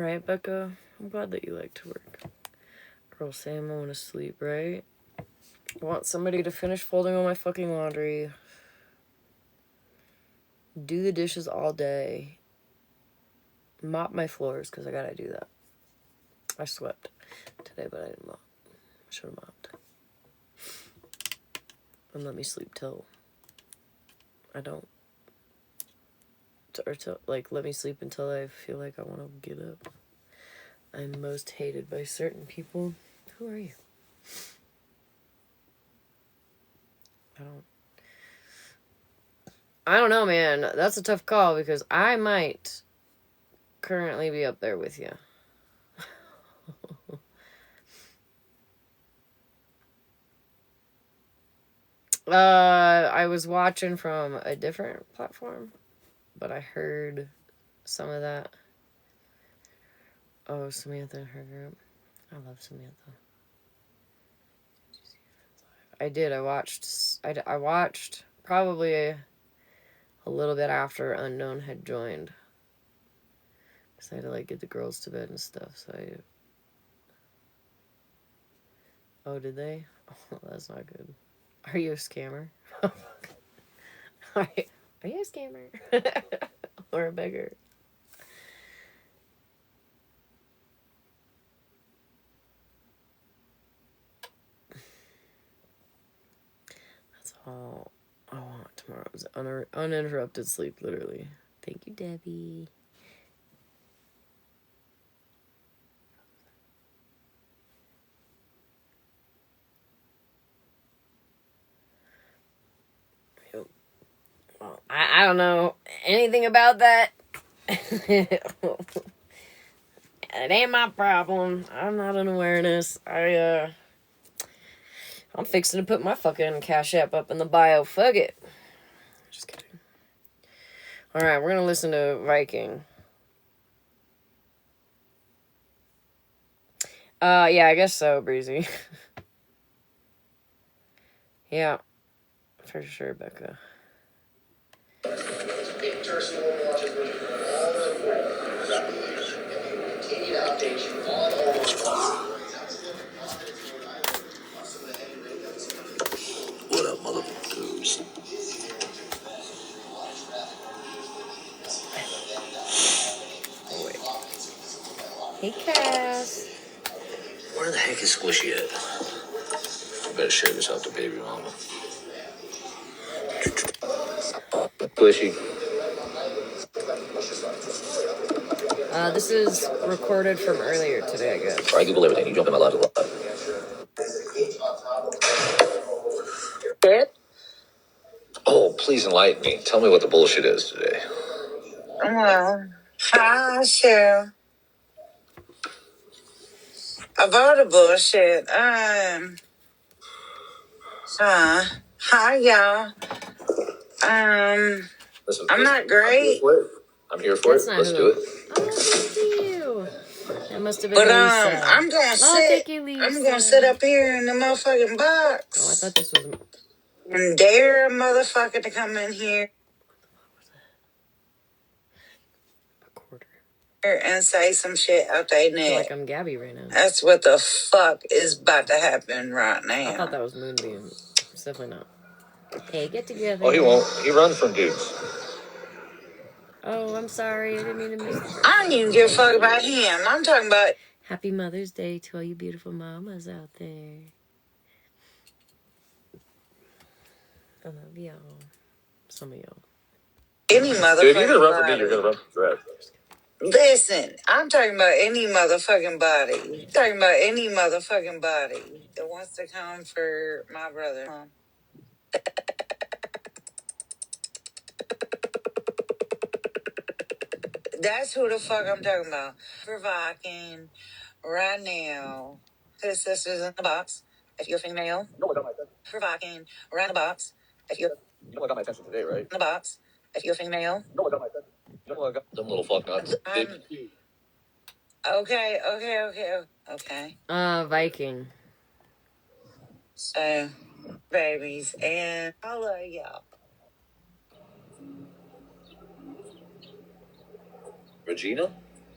Alright, Becca. I'm glad that you like to work. Girl, Sam, I want to sleep, right? I want somebody to finish folding all my fucking laundry. Do the dishes all day. Mop my floors, because I gotta do that. I swept today, but I didn't mop. I should have mopped. And let me sleep till I don't. Or till, like, let me sleep until I feel like I want to get up. I'm most hated by certain people. Who are you? I don't know, man. That's a tough call because I might currently be up there with you. I was watching from a different platform, but I heard some of that. Oh, Samantha and her group. I love Samantha. I did. I watched probably a little bit after Unknown had joined. Because I had to, like, get the girls to bed and stuff, so I... Oh, did they? Oh, that's not good. Are you a scammer? Are you a scammer? Or a beggar? That's all I want tomorrow is uninterrupted sleep, literally. Thank you, Debbie. Well, I don't know anything about that. It ain't my problem. I'm not an awareness. I'm fixing to put my fucking Cash App up in the bio. Fuck it. Just kidding. Alright, we're gonna listen to Viking. Yeah, I guess so, Breezy. Yeah, for sure, Becca. What up, motherfuckers? Oh, wait. Hey, Cass. Where the heck is Squishy at? I better share this out to baby mama. Squishy. This is recorded from earlier today, I guess. Alright, Google everything. You jump in my life a lot. Oh, please enlighten me. Tell me what the bullshit is today. Well, hi, Cheryl. About the bullshit. Hi, y'all. Listen, I'm not great. I'm here for it. Let's do it. Oh, thank you. That must have been But Lisa. I'm gonna sit. Thank you, Lisa. I'm gonna sit up here in the motherfucking box. Oh, I thought this was... And dare a motherfucker to come in here and say some shit out their I feel neck. like I'm Gabby right now. That's what the fuck is about to happen right now. I thought that was Moonbeam. It's definitely not. Hey, get together. Oh, he won't. He runs from dudes. Oh, I'm sorry. I didn't mean to miss. I don't even give a fuck about him. I'm talking about... Happy Mother's Day to all you beautiful mamas out there. I love y'all. Some of y'all. Any motherfucking Dude, if you're gonna run from body. me, you're gonna run from Dread. Listen, I'm talking about any motherfucking body. I'm talking about any motherfucking body that wants to come for my brother. That's who the fuck I'm talking about. For Viking right now. His sister's in the box. If you're female. No, I got my attention. For Viking right in the box. If you're You know I got my attention today, right? in the box. If you're female. No, I got my attention. You know I got them little fuck nuts. Okay. Viking. So, babies, and I love y'all. Regina?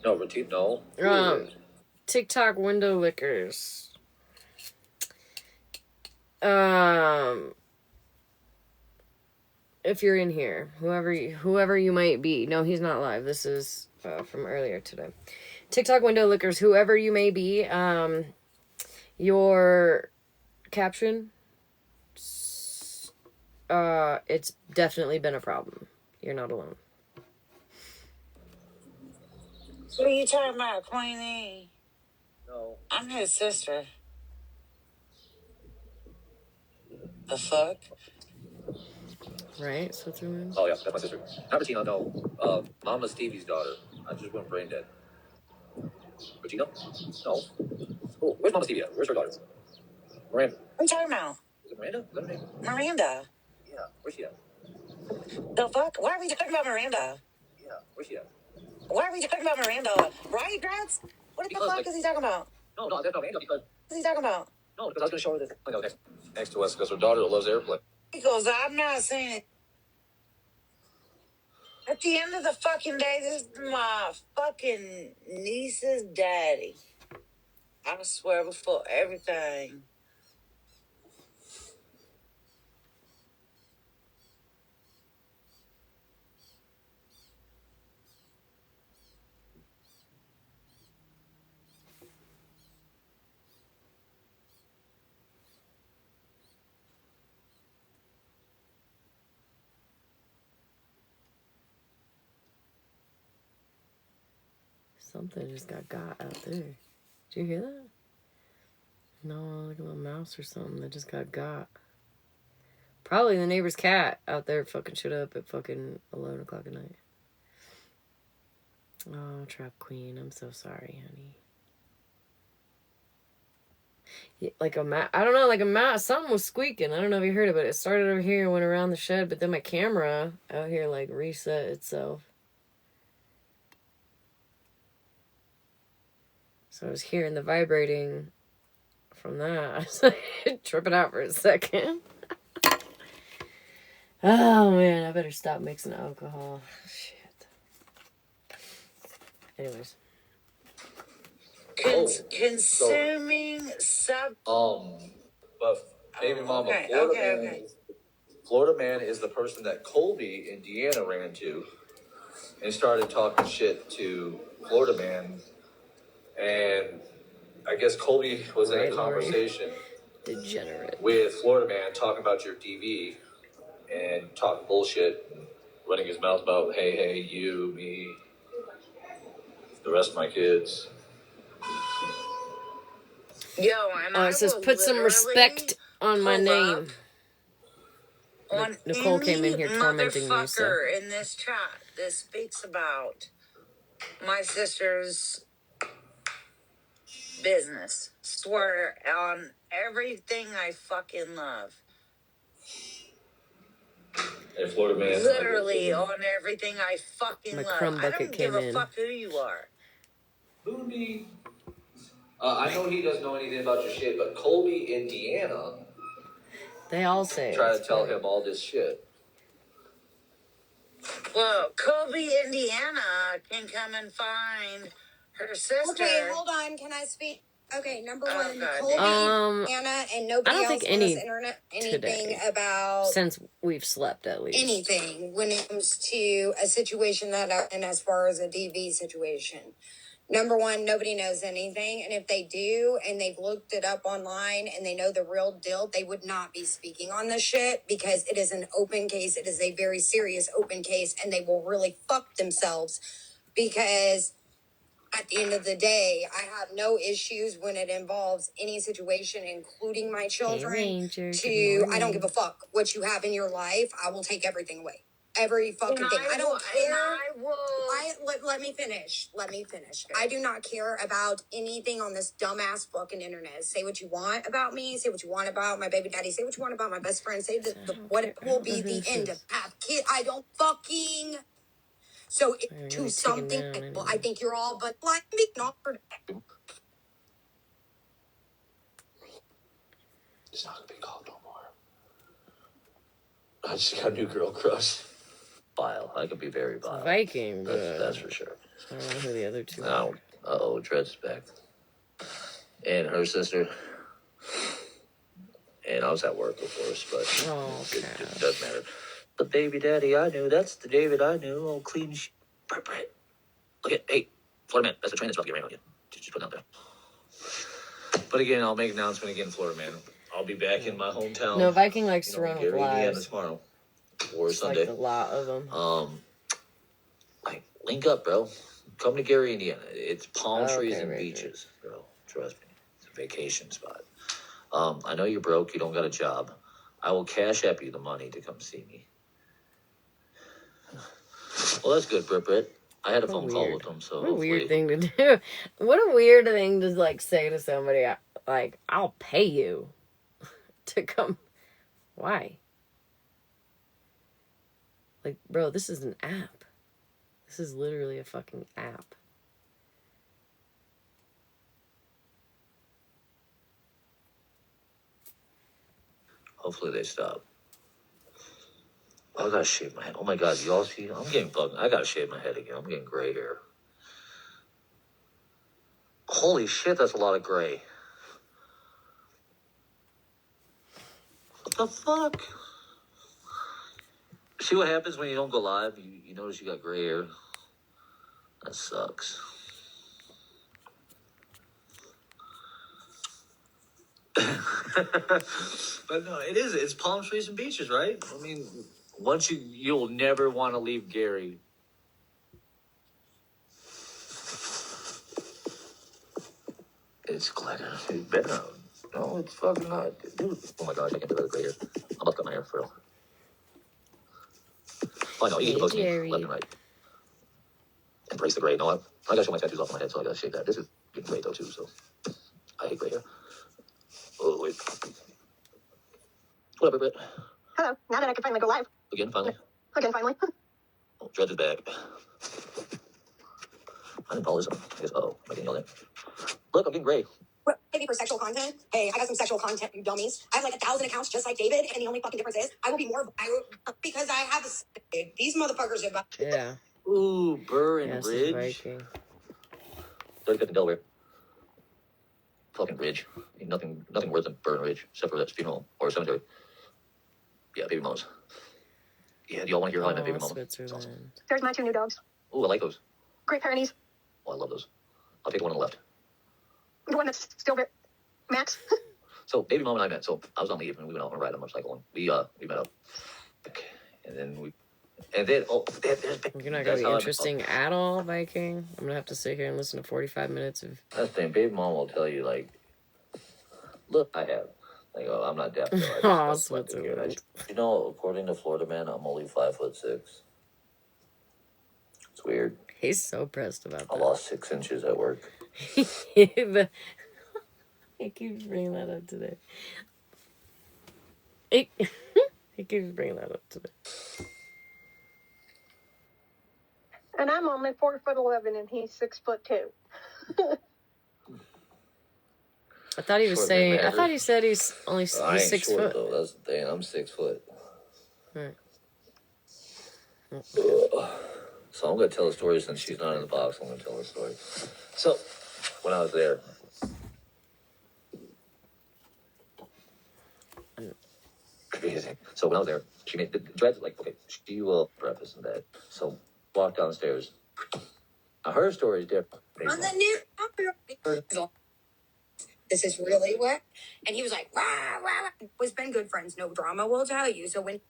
No, Retief, no. TikTok window lickers. Um, if you're in here, whoever you might be. No, he's not live. This is from earlier today. TikTok window lickers, whoever you may be. Your caption. It's definitely been a problem. You're not alone. What are you talking about, Queenie? No. I'm his sister. The fuck? Right, Switzerland? Oh, yeah, that's my sister. Not Bettina, no. Mama Stevie's daughter. I just went brain dead. Regina? No. Oh, where's Mama Stevie at? Where's her daughter? Miranda. What are you talking about? Is it Miranda? Is that her name? Miranda. Yeah. Where's she at? The fuck? Why are we talking about Miranda? Yeah. Where's she at? Why are we talking about Miranda? Right, Gratz? What the fuck is he talking about? No, that's not Miranda because... What is he talking about? No, because I was going to show her this. No, next to us because her daughter loves airplane. Because I'm not saying it. At the end of the fucking day, this is my fucking niece's daddy. I swear before everything. Something just got out there. Did you hear that? No, like a little mouse or something that just got. Probably the neighbor's cat out there fucking shit up at fucking 11 o'clock at night. Oh, Trap Queen, I'm so sorry, honey. Yeah, like a mouse, I don't know, like a mouse, something was squeaking. I don't know if you heard it, but it started over here and went around the shed, but then my camera out here like reset itself. So I was hearing the vibrating from that. I was like tripping out for a second. Oh man, I better stop mixing alcohol. Shit. Anyways. Consuming sub. But baby mama, okay, Florida okay, man. okay. Florida man is the person that Colby in Deanna ran to and started talking shit to Florida man. And I guess Colby was in a conversation Degenerate. with Florida man talking about your DV and talking bullshit and running his mouth about, hey, you, me, the rest of my kids. Yo, and I It says will put some respect on my name. On Nicole came in here tormenting me. So. In this chat that speaks about my sister's business. Swear on everything I fucking love. And Florida man. Literally on everything I fucking love. Crumb bucket I don't give a fuck who you are. Booby. I know he doesn't know anything about your shit, but Colby, Indiana. They all say. Try to tell him all this shit. Well, Kobe, Indiana can come and find her sister. Okay, hold on. Can I speak? Okay, number one, Colby, Anna, and I nobody don't else think on any this internet anything today, about since we've slept at least anything when it comes to a situation that and as far as a DV situation. Number one, nobody knows anything, and if they do and they've looked it up online and they know the real deal, they would not be speaking on this shit because it is an open case. It is a very serious open case, and they will really fuck themselves because at the end of the day, I have no issues when it involves any situation, including my children. Hey, Ranger, I don't give a fuck what you have in your life. I will take everything away. Every fucking thing. I don't care. Let me finish. Let me finish. I do not care about anything on this dumbass fucking internet. Say what you want about me. Say what you want about my baby daddy. Say what you want about my best friend. Say what will be the end of have kid. I don't fucking. So to something, well, I think you're all but like me, not for. It's not gonna be called no more. I just got a new girl crush. Vile. I could be very vile. Viking. That's for sure. I don't know who the other two are. Now, Dred's back. And her sister. And I was at work, of course, but it doesn't matter. The baby daddy I knew, that's the David I knew. Oh, clean Brett. Look at, hey, Florida man, that's the train that's about to get rained on you. Just put it out there. But again, I'll make an announcement again, Florida man. I'll be back in my hometown. No, Viking likes to run with Gary, Indiana lives. tomorrow. Or Just Sunday. like a lot of them. Like, link up, bro. Come to Gary, Indiana. It's palm trees and beaches, bro. Trust me. It's a vacation spot. I know you're broke. You don't got a job. I will cash app you the money to come see me. Well, that's good, Britt. I had a phone call with them, so what a weird thing to do. What a weird thing to like say to somebody. Like, I'll pay you to come. Why? Like, bro, this is an app. This is literally a fucking app. Hopefully they stop. Oh, I gotta shave my head. Oh my god, y'all see? I'm getting fucking. I gotta shave my head again. I'm getting gray hair. Holy shit, that's a lot of gray. What the fuck? See what happens when you don't go live? You notice you got gray hair. That sucks. But no, it is. It's palm trees and beaches, right? I mean, once you'll never want to leave Gary. It's glitter. It's better. No, it's fucking not. Dude, oh my gosh, I can't do that gray hair. I'm about to cut my hair for real. Oh, no, you get to post me left and right. Embrace the gray. No, I gotta show my tattoos off my head, so I gotta shave that. This is getting gray, though, too, so I hate gray hair. Oh, wait. What up, Britt? Hello. Now that I can finally go live. Again, finally? Again, finally. Oh, Dredge is back. I didn't follow this one. I guess, am I getting yelled at? Look, I'm getting gray. Maybe for sexual content. Hey, I got some sexual content, you dummies. I have like 1,000 accounts just like David, and the only fucking difference is I will be more. Because I have these motherfuckers about. Yeah. Ooh, Burr and Ridge. Third fifth in Delaware. Fucking Ridge. Ain't nothing worse than Burr and Ridge, except for that funeral or cemetery. Yeah, baby mamas. Yeah, do y'all want to hear how I met baby mama? Awesome. There's my 2 new dogs. Ooh, I like those. Great Pyrenees. Oh, I love those. I'll take the one on the left. The one that's still there. Max. So, baby mama and I met. So, I was on leave and we went out on a ride on a motorcycle and we met up. And then there's You're not going to be interesting at all, Viking. I'm going to have to sit here and listen to 45 minutes of... That's the thing. Baby mama will tell you, like, look, I have. Like, oh, I'm not deaf. Oh, Switzerland. You know, according to Florida man, I'm only 5'6". It's weird. He's so pressed about that. I lost 6 inches at work. He keeps bringing that up today. He keeps bringing that up today. And I'm only 4'11" and he's 6'2". I thought he was saying. I thought he said he's only he's I ain't 6 short, foot. Though. That's the thing. I'm 6 foot. Right. So I'm gonna tell a story since she's not in the box. I'm gonna tell her a story. So when I was there. Crazy. So when I was there, she made the dreads like, okay, she will breakfast and bed. So walk downstairs. Now her story is different. On the new. This is really what? And he was like, wah, wah, wah. We've been good friends, no drama, will tell you. So when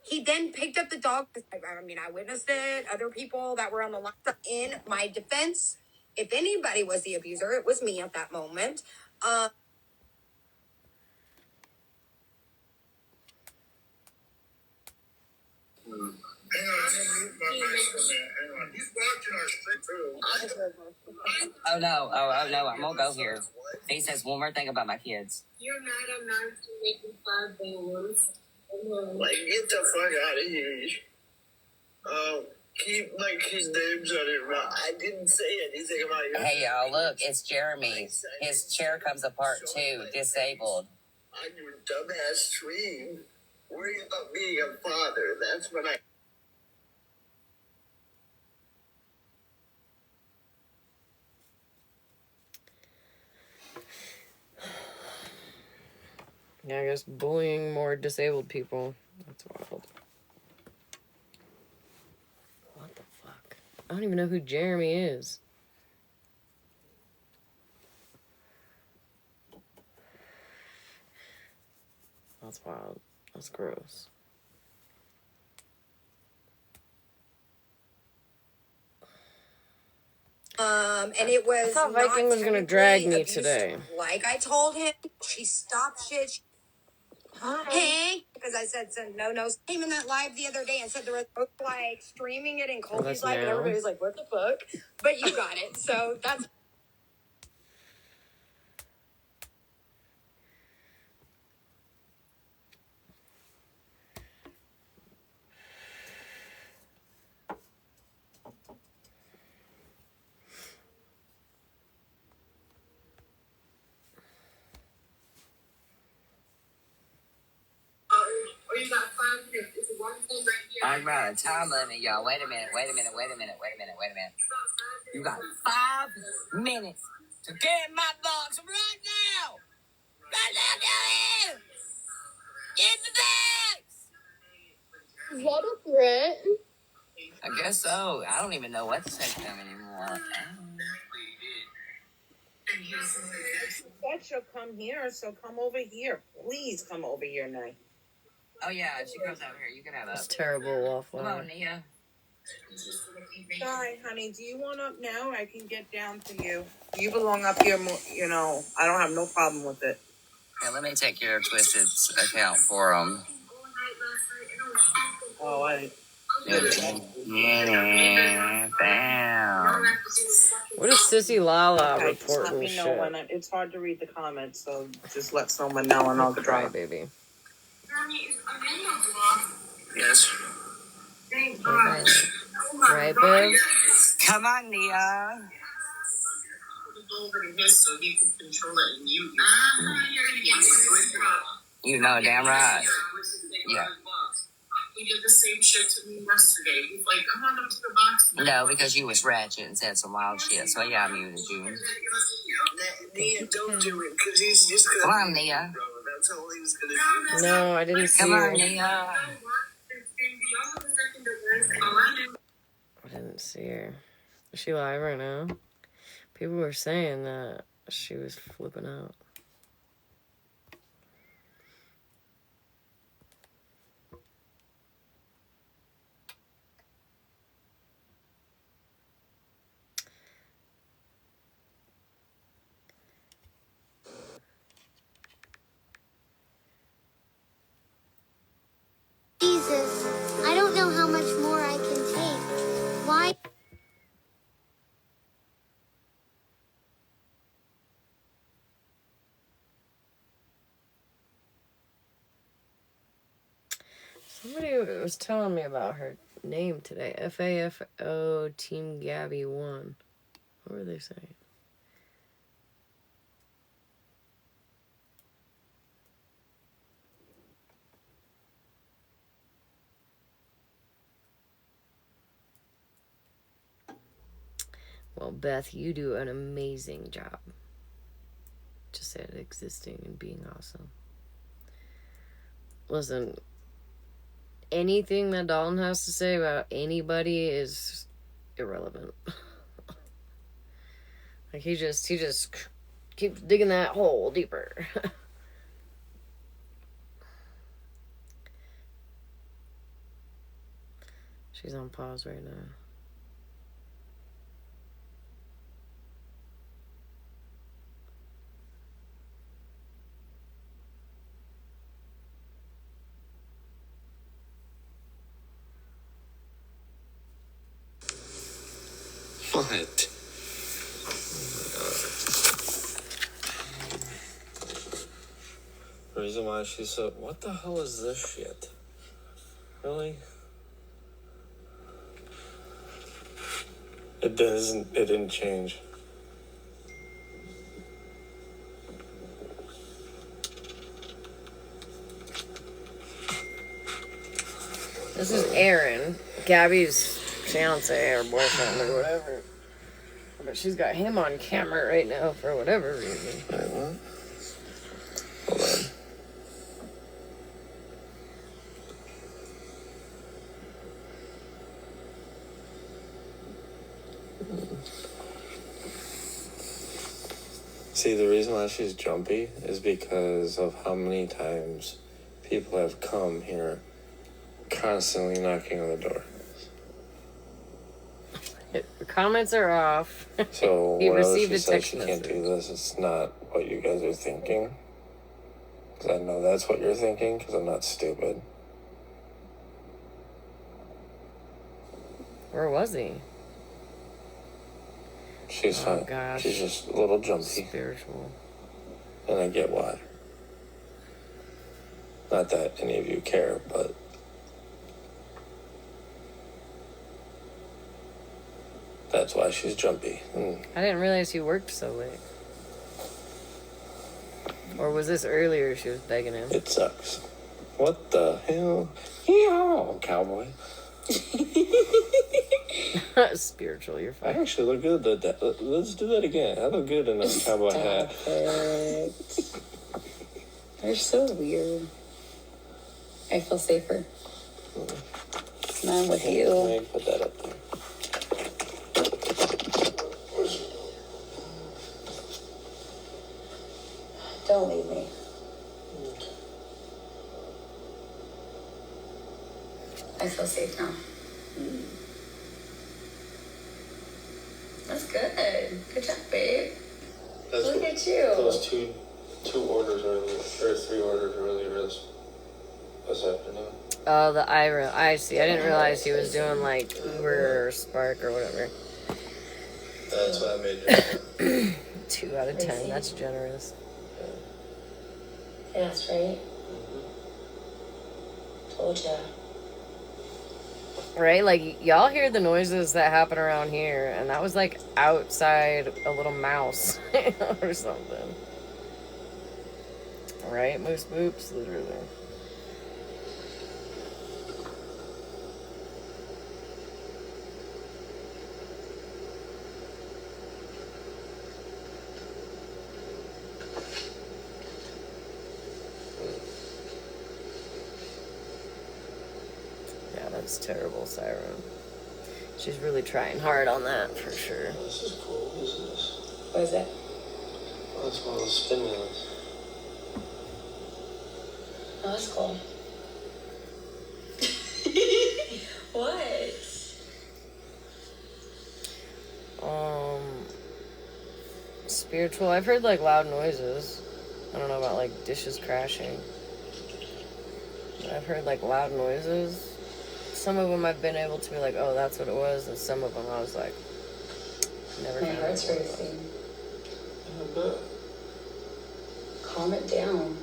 he then picked up the dog. I mean, I witnessed it. Other people that were on the line. In my defense, if anybody was the abuser, it was me at that moment. Hang on. He's watching our stream too. Oh no, I won't go here. He says one more thing about my kids. You're not allowed to make 5 balloons. Like, get the fuck out of here. Keep like his names on it. I didn't say anything about you. Hey y'all, look, it's Jeremy. His chair comes apart too, disabled. On your dumbass stream, worry about being a father. That's what I. Yeah, I guess bullying more disabled people. That's wild. What the fuck? I don't even know who Jeremy is. That's wild. That's gross. And it was I thought Viking was gonna drag me today. Like I told him, she stopped shit. Hey, because I said some no-nos. Came in that live the other day and said there was like streaming it in Colby's live, and everybody's like, "What the fuck?" But you got it, so that's. Or you got 5 minutes. It's one thing right here. I'm running a time limit, y'all. Wait a minute. You got 5 minutes to get in my box right now. Right now, go in. Get the box. Is that a threat? I guess so. I don't even know what to say to them anymore. Said she'll come here, so come over here. Please come over here now. Oh, yeah, she comes out here. You can have It's up. terrible Come waffle. on, Nia. Sorry, honey. Do you want up now? I can get down to you. You belong up here more, I don't have no problem with it. Yeah, let me take your Twisted account for them. Oh, I... Yeah, bam. What is Sissy Lala Okay, just let reporting me know shit? when it's hard to read the comments, so just let someone know and I'll Cry, drop. baby. Yes. Right, babe? Come on, Nia. So he can control it and you. You know, damn right. Yeah. He did the same shit to me yesterday. He's like, come on up to the box. No, because you was ratchet and said some wild shit. So yeah, I muted you. Nia, don't do it, because he's just gonna. Come on, Nia. That's all he was gonna do. No, I didn't see Come her. on, Nia. I didn't see her. Is she live right now? People were saying that she was flipping out. Jesus, I don't know how much more I can take. Why? Somebody was telling me about her name today. FAFO Team Gabby 1. What were they saying? Well, Beth, you do an amazing job. Just at existing and being awesome. Listen, anything that Dalton has to say about anybody is irrelevant. Like he just keeps digging that hole deeper. She's on pause right now. What? The reason why she's so... What the hell is this shit? Really? It didn't change. This is Aaron, Gabby's fiance or boyfriend or whatever. But she's got him on camera right now for whatever reason. Wait, what? Hold on. See, the reason why she's jumpy is because of how many times people have come here constantly knocking on the door. The comments are off. So He whenever received she a says text she message. can't do this, it's not what you guys are thinking. Because I know that's what you're thinking, because I'm not stupid. Where was he? She's Oh, fine. gosh. She's just a little jumpy. Spiritual. And I get why. Not that any of you care, but that's why she's jumpy. I didn't realize you worked so late. Or was this earlier she was begging him? It sucks. What the hell? Yeehaw, cowboy. Spiritual, you're I fine. actually look good at that. Let's do that again. I look good in a cowboy hat. They're so weird. I feel safer. When I'm with you. Let me put that up there. Don't leave me. I feel safe now. That's good. Good job, babe. Look at you. Those two orders earlier, or 3 orders earlier this afternoon. Oh, I see. I didn't realize he was doing like Uber or Spark or whatever. That's what I made you. 2 out of 10. That's generous. Fast, right? Told ya. Right? Like, y'all hear the noises that happen around here, and that was like outside a little mouse or something. Right? Moose boops, literally. Yeah, that's terrible, Siren. She's really trying hard on that, for sure. This is cool, isn't this? What is it? Oh, it's one of those stimulants. Oh, that's cool. What? Spiritual. I've heard like loud noises. I don't know about like dishes crashing. But I've heard like loud noises. Some of them I've been able to be like, oh, that's what it was, and some of them I was like, never. My heart's racing. I bet. Calm it down.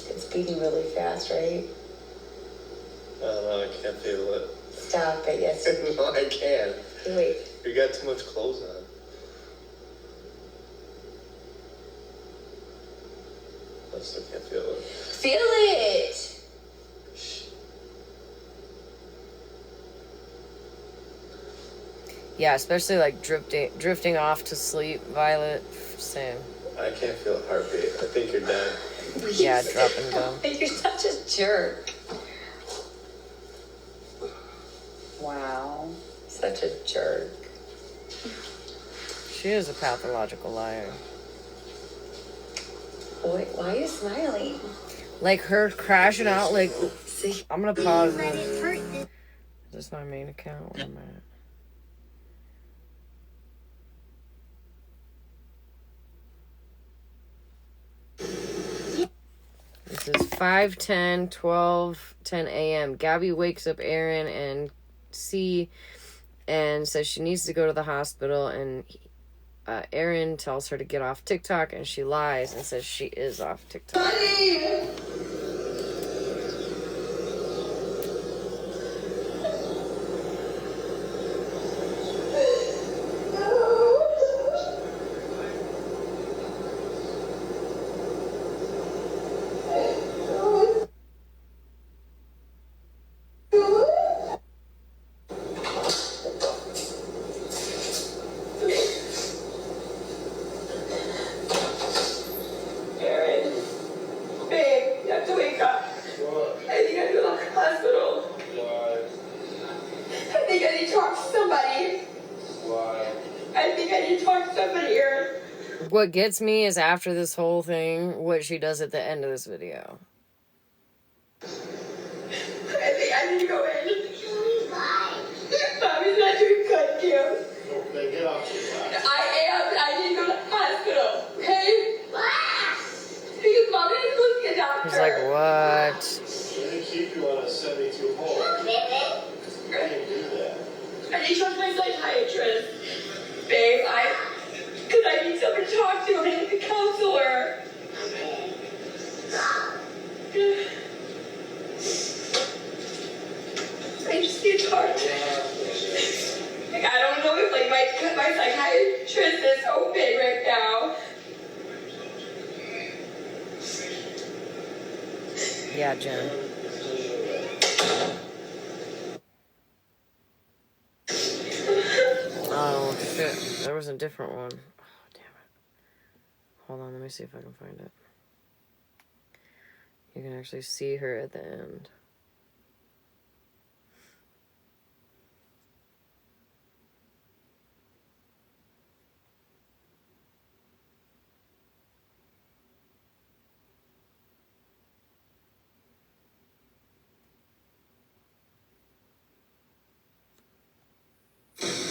It's beating really fast, right? I don't know, I can't feel it. Stop it, yes. No, I can't. Wait. You got too much clothes on. I still can't feel it. Feel it! Yeah, especially like drifting off to sleep, Violet. Same. I can't feel a heartbeat. I think you're dead. Yeah, drop and go. You're such a jerk. Wow. Such a jerk. She is a pathological liar. Boy, why are you smiling? Like her crashing out, like, I'm gonna pause Let this. it hurt. Is this my main account? Where am I at? This is 5:10, 12:10 a.m. Gabby wakes up Aaron and says she needs to go to the hospital, and Aaron tells her to get off TikTok, and she lies and says she is off TikTok. What gets me is after this whole thing, what she does at the end of this video. I think I need to go in. Mommy's not doing good, Kim. Okay, get off your lap. I am. I need to go to the hospital. Okay? Because Mommy is supposed to be a doctor. He's like, what? They keep you on a 72 hole. I can't do that. I need to talk to my psychiatrist. Babe, because I need someone to talk to. I need a counselor. I just need to talk to him. Like, I don't know if, like, my psychiatrist is open right now. Yeah, Jen. Oh, shit. There was a different one. Oh, damn it. Hold on, let me see if I can find it. You can actually see her at the end.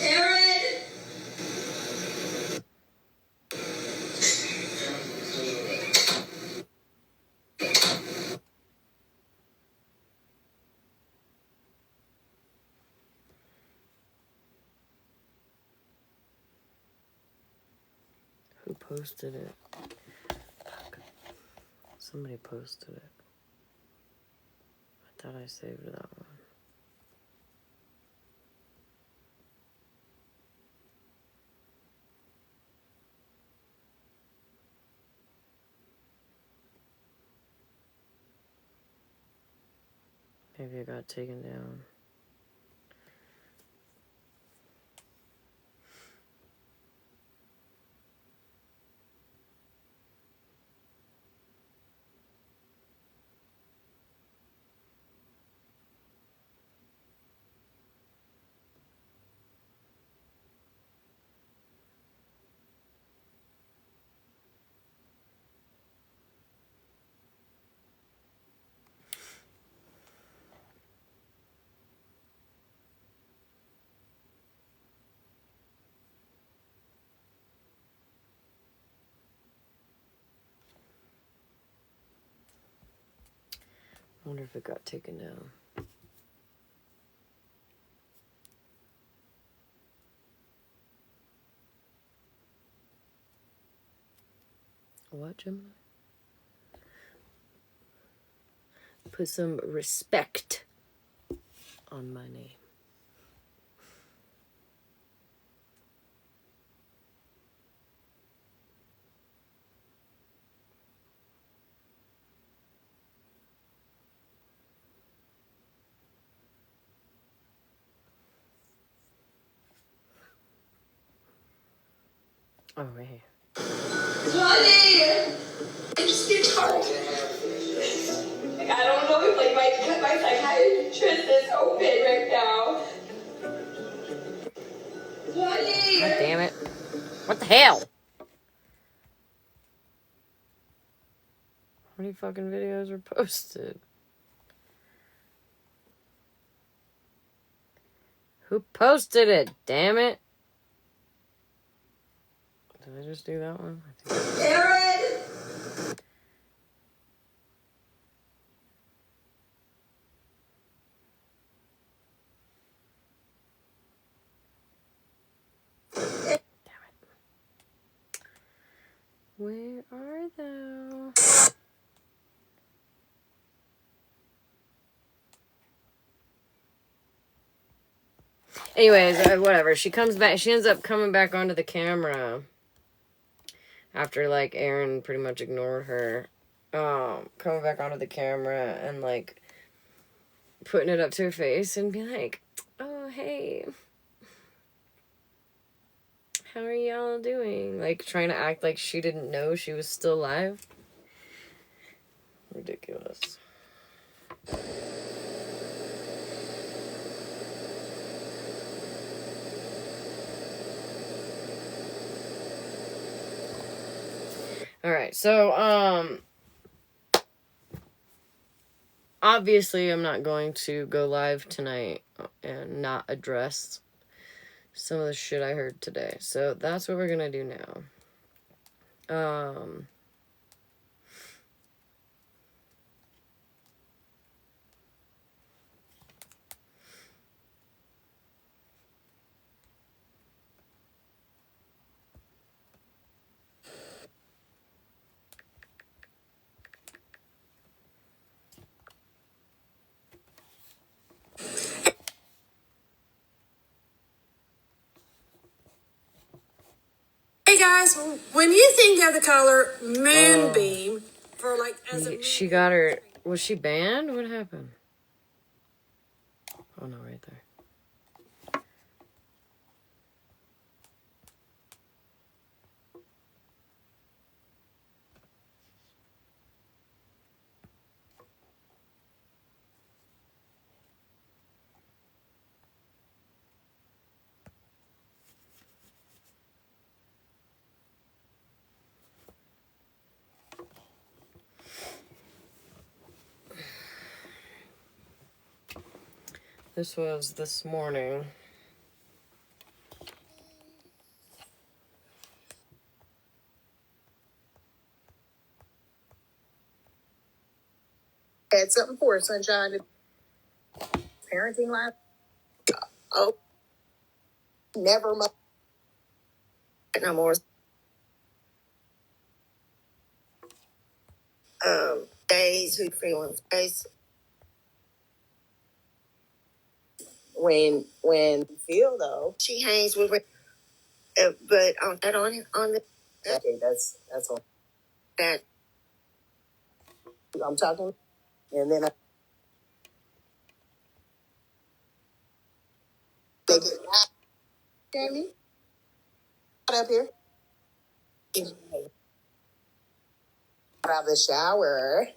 Aaron! Who posted it? Somebody posted it. I thought I saved that one. Maybe it got taken down. I wonder if it got taken down. What, Gemini? Put some respect on my name. Oh, right here. Johnny! I just need to talk to him. Like, I don't know if, like, my psychiatrist is open right now. Johnny! God damn it. What the hell? How many fucking videos were posted? Who posted it? Damn it. Did I just do that one? I think Aaron! Where are thou? Anyways, whatever. She comes back. She ends up coming back onto the camera after, like, Aaron pretty much ignored her. Coming back onto the camera and, like, putting it up to her face and be like, oh, hey. How are y'all doing? Like, trying to act like she didn't know she was still alive. Ridiculous. All right, so obviously I'm not going to go live tonight and not address some of the shit I heard today. So that's what we're gonna do now. Hey guys, when you think of the color moonbeam for like as a She got her. Was she banned? What happened? Oh no, right there. This was this morning. had something for her, Sunshine. Parenting life. Oh, never mind. No more. Days who feeling days when feel though she hangs with but on that on the okay that's all that I'm talking and then they get Jamie out up here out of the shower.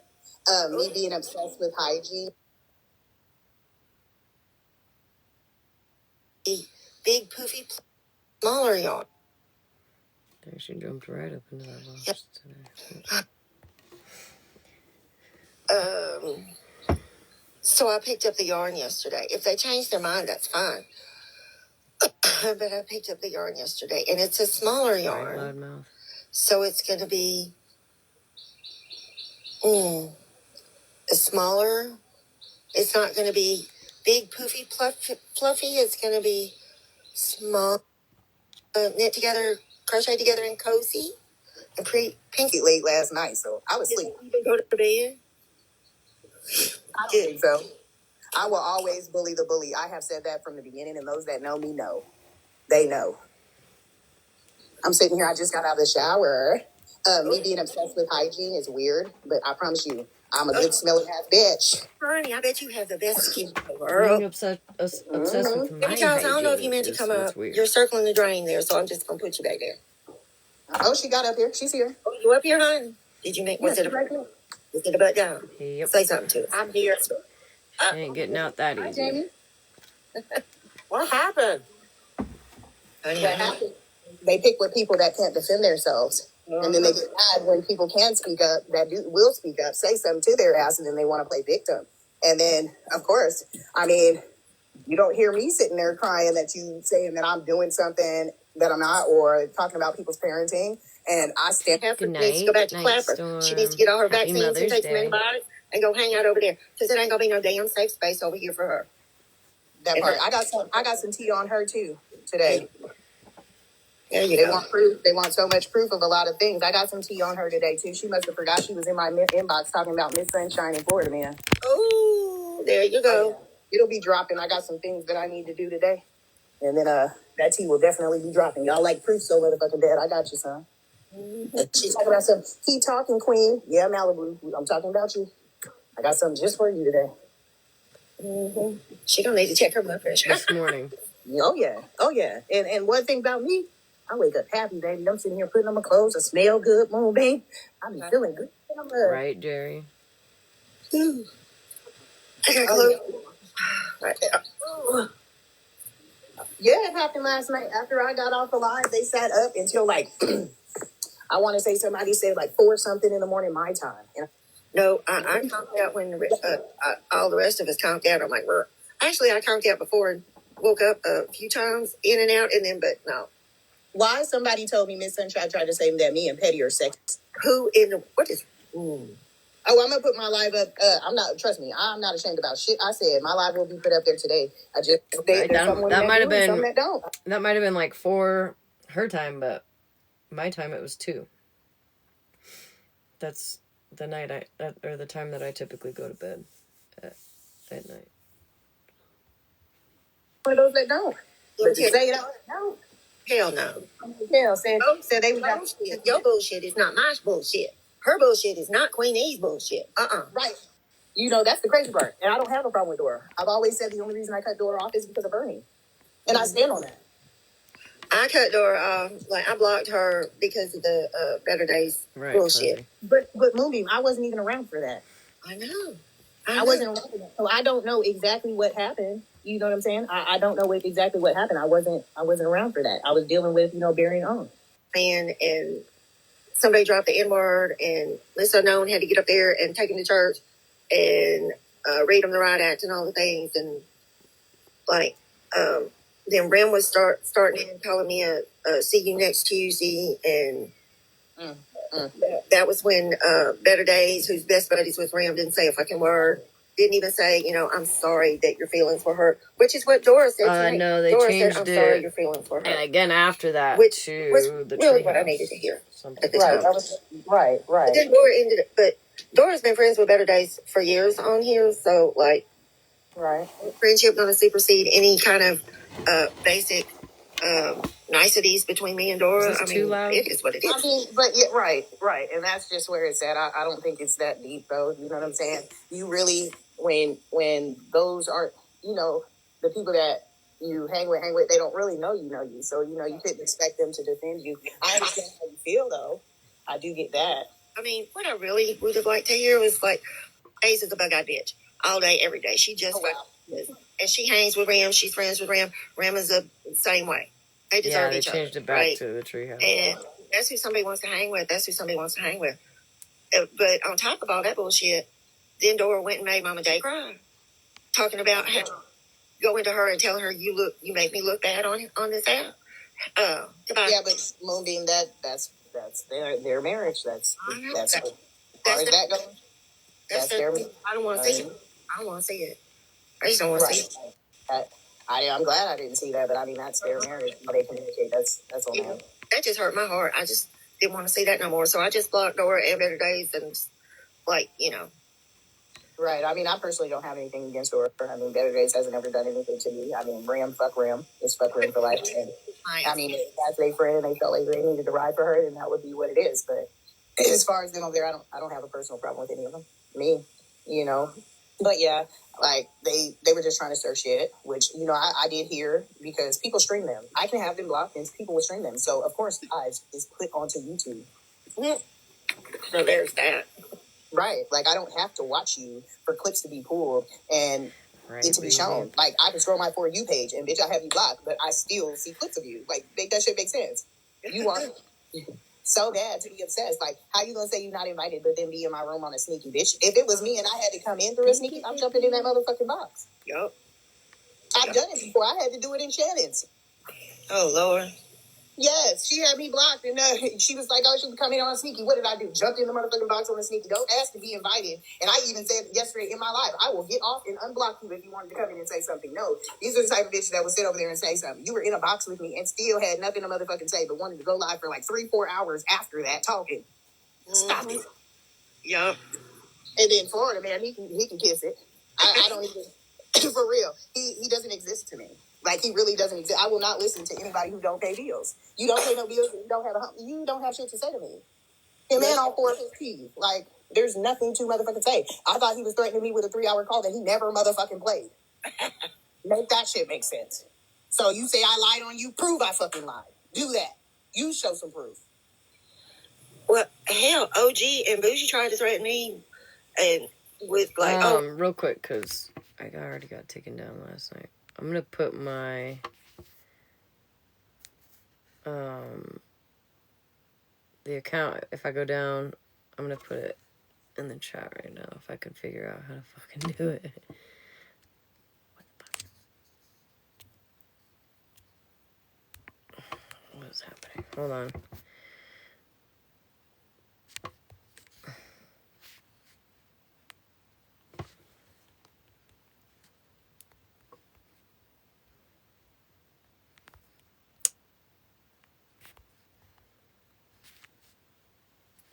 Me being obsessed with hygiene. Big poofy smaller yawn. There, she jumped right up into that box today. So I picked up the yarn yesterday. If they change their mind, that's fine. But I picked up the yarn yesterday, and it's a smaller yarn. Loud mouth. So it's going to be a smaller. It's not going to be big, poofy, fluffy. It's going to be small, knit together, crochet together, and cozy. And pretty pinky late last night, so I was asleep. You didn't go to bed? I don't think so. I will always bully the bully. I have said that from the beginning, and those that know me know. They know. I'm sitting here. I just got out of the shower. Me being obsessed with hygiene is weird, but I promise you, I'm a good smelling half bitch. Bernie, I bet you have the best skin in the world. Being obsessed with my Charles, I don't know if you meant to is come what's up. weird. You're circling the drain there, so I'm just gonna put you back there. Oh, she got up here. She's here. Oh, you up here, hon? Did you make? Was it a butt down? Yep. Say something to us. I'm here. She ain't getting out that easy. Jamie. What happened? What happened? They pick with people that can't defend themselves. And then they get mad when people can speak up, will speak up, say something to their ass, and then they want to play victim. And then, of course, I mean, you don't hear me sitting there crying that you saying that I'm doing something that I'm not, or talking about people's parenting. And I stand here for needs to go back to Clapper. She needs to get all her vaccines and take some antibiotics and go hang out over there, because it ain't gonna be no damn safe space over here for her. That part. I got some tea on her too today. There you go. Want proof. They want so much proof of a lot of things. I got some tea on her today too. She must have forgot she was in my inbox talking about Miss Sunshine in Florida, man. Oh, there you go. Oh, yeah. It'll be dropping. I got some things that I need to do today, and then that tea will definitely be dropping. Y'all like proof so motherfucking bad. I got you, son. Mm-hmm. She's talking about some keep talking, queen. Yeah, Malibu. I'm talking about you. I got something just for you today. Mm-hmm. She gonna need to check her blood pressure this morning. Oh yeah. And one thing about me, I wake up happy, baby. I'm sitting here putting on my clothes. I smell good, Moonbeam. I be feeling good. Right, Jerry. I got clothes right there. Yeah, it happened last night. After I got off the live, they sat up until like I want to say somebody said like 4 something in the morning my time. And No, I conked out when all the rest of us conked out. I'm like, well, actually, I conked out before and woke up a few times in and out, and then, but no. why somebody told me Miss Sunshine tried to say that me and Petty are sex. Who in the, what is, Oh, I'm gonna put my live up. I'm not. Trust me, I'm not ashamed about shit. I said my live will be put up there today. I just Right, there's some women that that might do have and some been that don't. that might have been like 4 her time, but my time it was 2. That's the night or the time that I typically go to bed at night. One of those that don't. But to say it out loud, hell no. hell said they was Bullshit. Your bullshit is not my bullshit. Her bullshit is not Queen E's bullshit. right. You know, that's the crazy part. And I don't have a problem with Dora. I've always said the only reason I cut Dora off is because of Bernie. And I stand on that. I cut Dora off. Like, I blocked her because of the Better Days bullshit. But Moonbeam, I wasn't even around for that. I know. I wasn't around for that. So I don't know exactly what happened. You know what I'm saying? I don't know exactly what happened. I wasn't around for that. I was dealing with, burying on. And somebody dropped the N-word, and Miss Unknown had to get up there and take him to church and read him the right act and all the things. And, like, then Rim was starting in calling me a see you next Tuesday. And that was when Better Days, who's best buddies with Rim, didn't say a fucking word. Didn't even say, I'm sorry that your feelings were hurt, which is what Dora said to me. No, they Dora changed said, I'm it. sorry your feelings were hurt. And again after that, which to was the really what I needed to hear at the time. Right. But then Dora but Dora's been friends with Better Days for years on here, so, like, right. Friendship going to supersede any kind of basic niceties between me and Dora. Is this too loud? It is what it is. I mean, but yeah, right. And that's just where it's at. I don't think it's that deep, though. You know what I'm saying? You really, when those are, the people that you hang with, they don't really know you. So, you couldn't expect them to defend you. I understand how you feel, though. I do get that. I mean, what I really would have liked to hear was, like, Ace is a bug-eyed bitch. All day, every day. She just, and she hangs with Ram. She's friends with Ram. Ram is the same way. They deserve each other. They changed it back to the treehouse. And that's who somebody wants to hang with. But on top of all that bullshit, then Dora went and made Mama Day cry, talking about how going to her and telling her you make me look bad on this app. Goodbye. Yeah, but Moonbeam, that's their marriage. That's as far as that goes. That's their. I don't want to see it. I don't want to see it. I just don't want to see it. I'm glad I didn't see that, but I mean that's their marriage. How they communicate. That's on them. That just hurt my heart. I just didn't want to see that no more. So I just blocked Dora and Better Days and, like, Right. I mean, I personally don't have anything against Dora. I mean, Better Days hasn't ever done anything to me. I mean, fuck Ram. It's fuck Ram for life. And, I mean, if that's their friend and they felt like they needed to ride for her, then that would be what it is. But as far as them over there, I don't have a personal problem with any of them. Me, But yeah, like they were just trying to stir shit, which, I did hear because people stream them. I can have them blocked and people will stream them. So, of course, Eyes is put onto YouTube. So there's that. Right. Like, I don't have to watch you for clips to be pulled and it to be shown. Like, I can scroll my For You page and, bitch, I have you blocked, but I still see clips of you. Like, make that shit make sense. You are so bad to be obsessed. Like, how you gonna say you're not invited, but then be in my room on a sneaky, bitch? If it was me and I had to come in through a sneaky, I'm jumping in that motherfucking box. Yup. I've done it before. I had to do it in Shannon's. Oh, Lord. Yes, she had me blocked, and she was like, "Oh, she was coming on a sneaky." What did I do? Jumped in the motherfucking box on a sneaky. Don't ask to be invited. And I even said yesterday in my life, I will get off and unblock you if you wanted to come in and say something. No, these are the type of bitches that would sit over there and say something. You were in a box with me and still had nothing to motherfucking say, but wanted to go live for like 3-4 hours after that talking. Stop it. Yup. And then Florida, man, he can kiss it. I don't even, for real. He doesn't exist to me. Like, he really doesn't exist. I will not listen to anybody who don't pay bills. You don't pay no bills, you don't have shit to say to me. And man, all 4 of his teeth. Like, there's nothing to motherfucking say. I thought he was threatening me with a 3-hour call that he never motherfucking played. Make that shit make sense. So you say I lied on you, prove I fucking lied. Do that. You show some proof. Well, hell, OG and Bougie tried to threaten me and with, like, real quick, because I already got taken down last night. I'm going to put my the account, if I go down, I'm gonna put it in the chat right now if I can figure out how to fucking do it. What's happening? Hold on.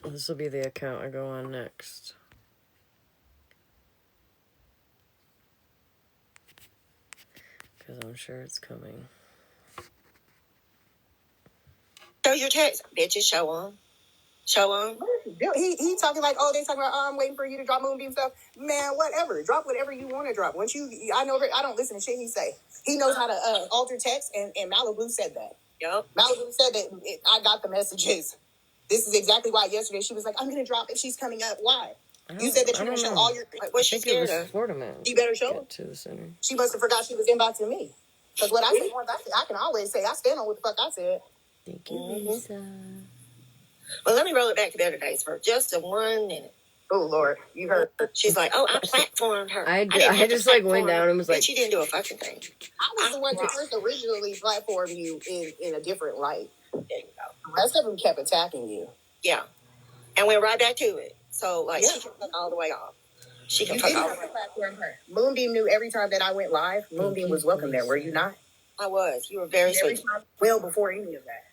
This will be the account I go on next. Because I'm sure it's coming. Show your text. Bitches, show them. Show them. He talking like, oh, they talking about, I'm waiting for you to drop Moonbeam stuff. Man, whatever. Drop whatever you want to drop. Once I don't listen to shit he say. He knows how to alter text, and Malibu said that. Yep. Malibu said that I got the messages. This is exactly why yesterday she was like, I'm going to drop if she's coming up. Why? You said that you're going to show all your... What's she scared of? Florida man. She better show them. To the center. She must have forgot she was inboxing me. Because what I said once, I can always say, I stand on what the fuck I said. Thank you, Lisa. Well, let me roll it back to Better Days for just a 1 minute. Oh, Lord. You heard her. She's like, oh, I platformed her. I just like went down and was like... She didn't do a fucking thing. I was the one that first originally platformed you in a different light. There you go. The rest of them kept attacking you. Yeah. And went right back to it. So, like, she can fuck all the way off. She can fuck all the way off. Moonbeam knew every time that I went live, Moonbeam was welcome there. Were you not? I was. You were very sweet. Well before any of that.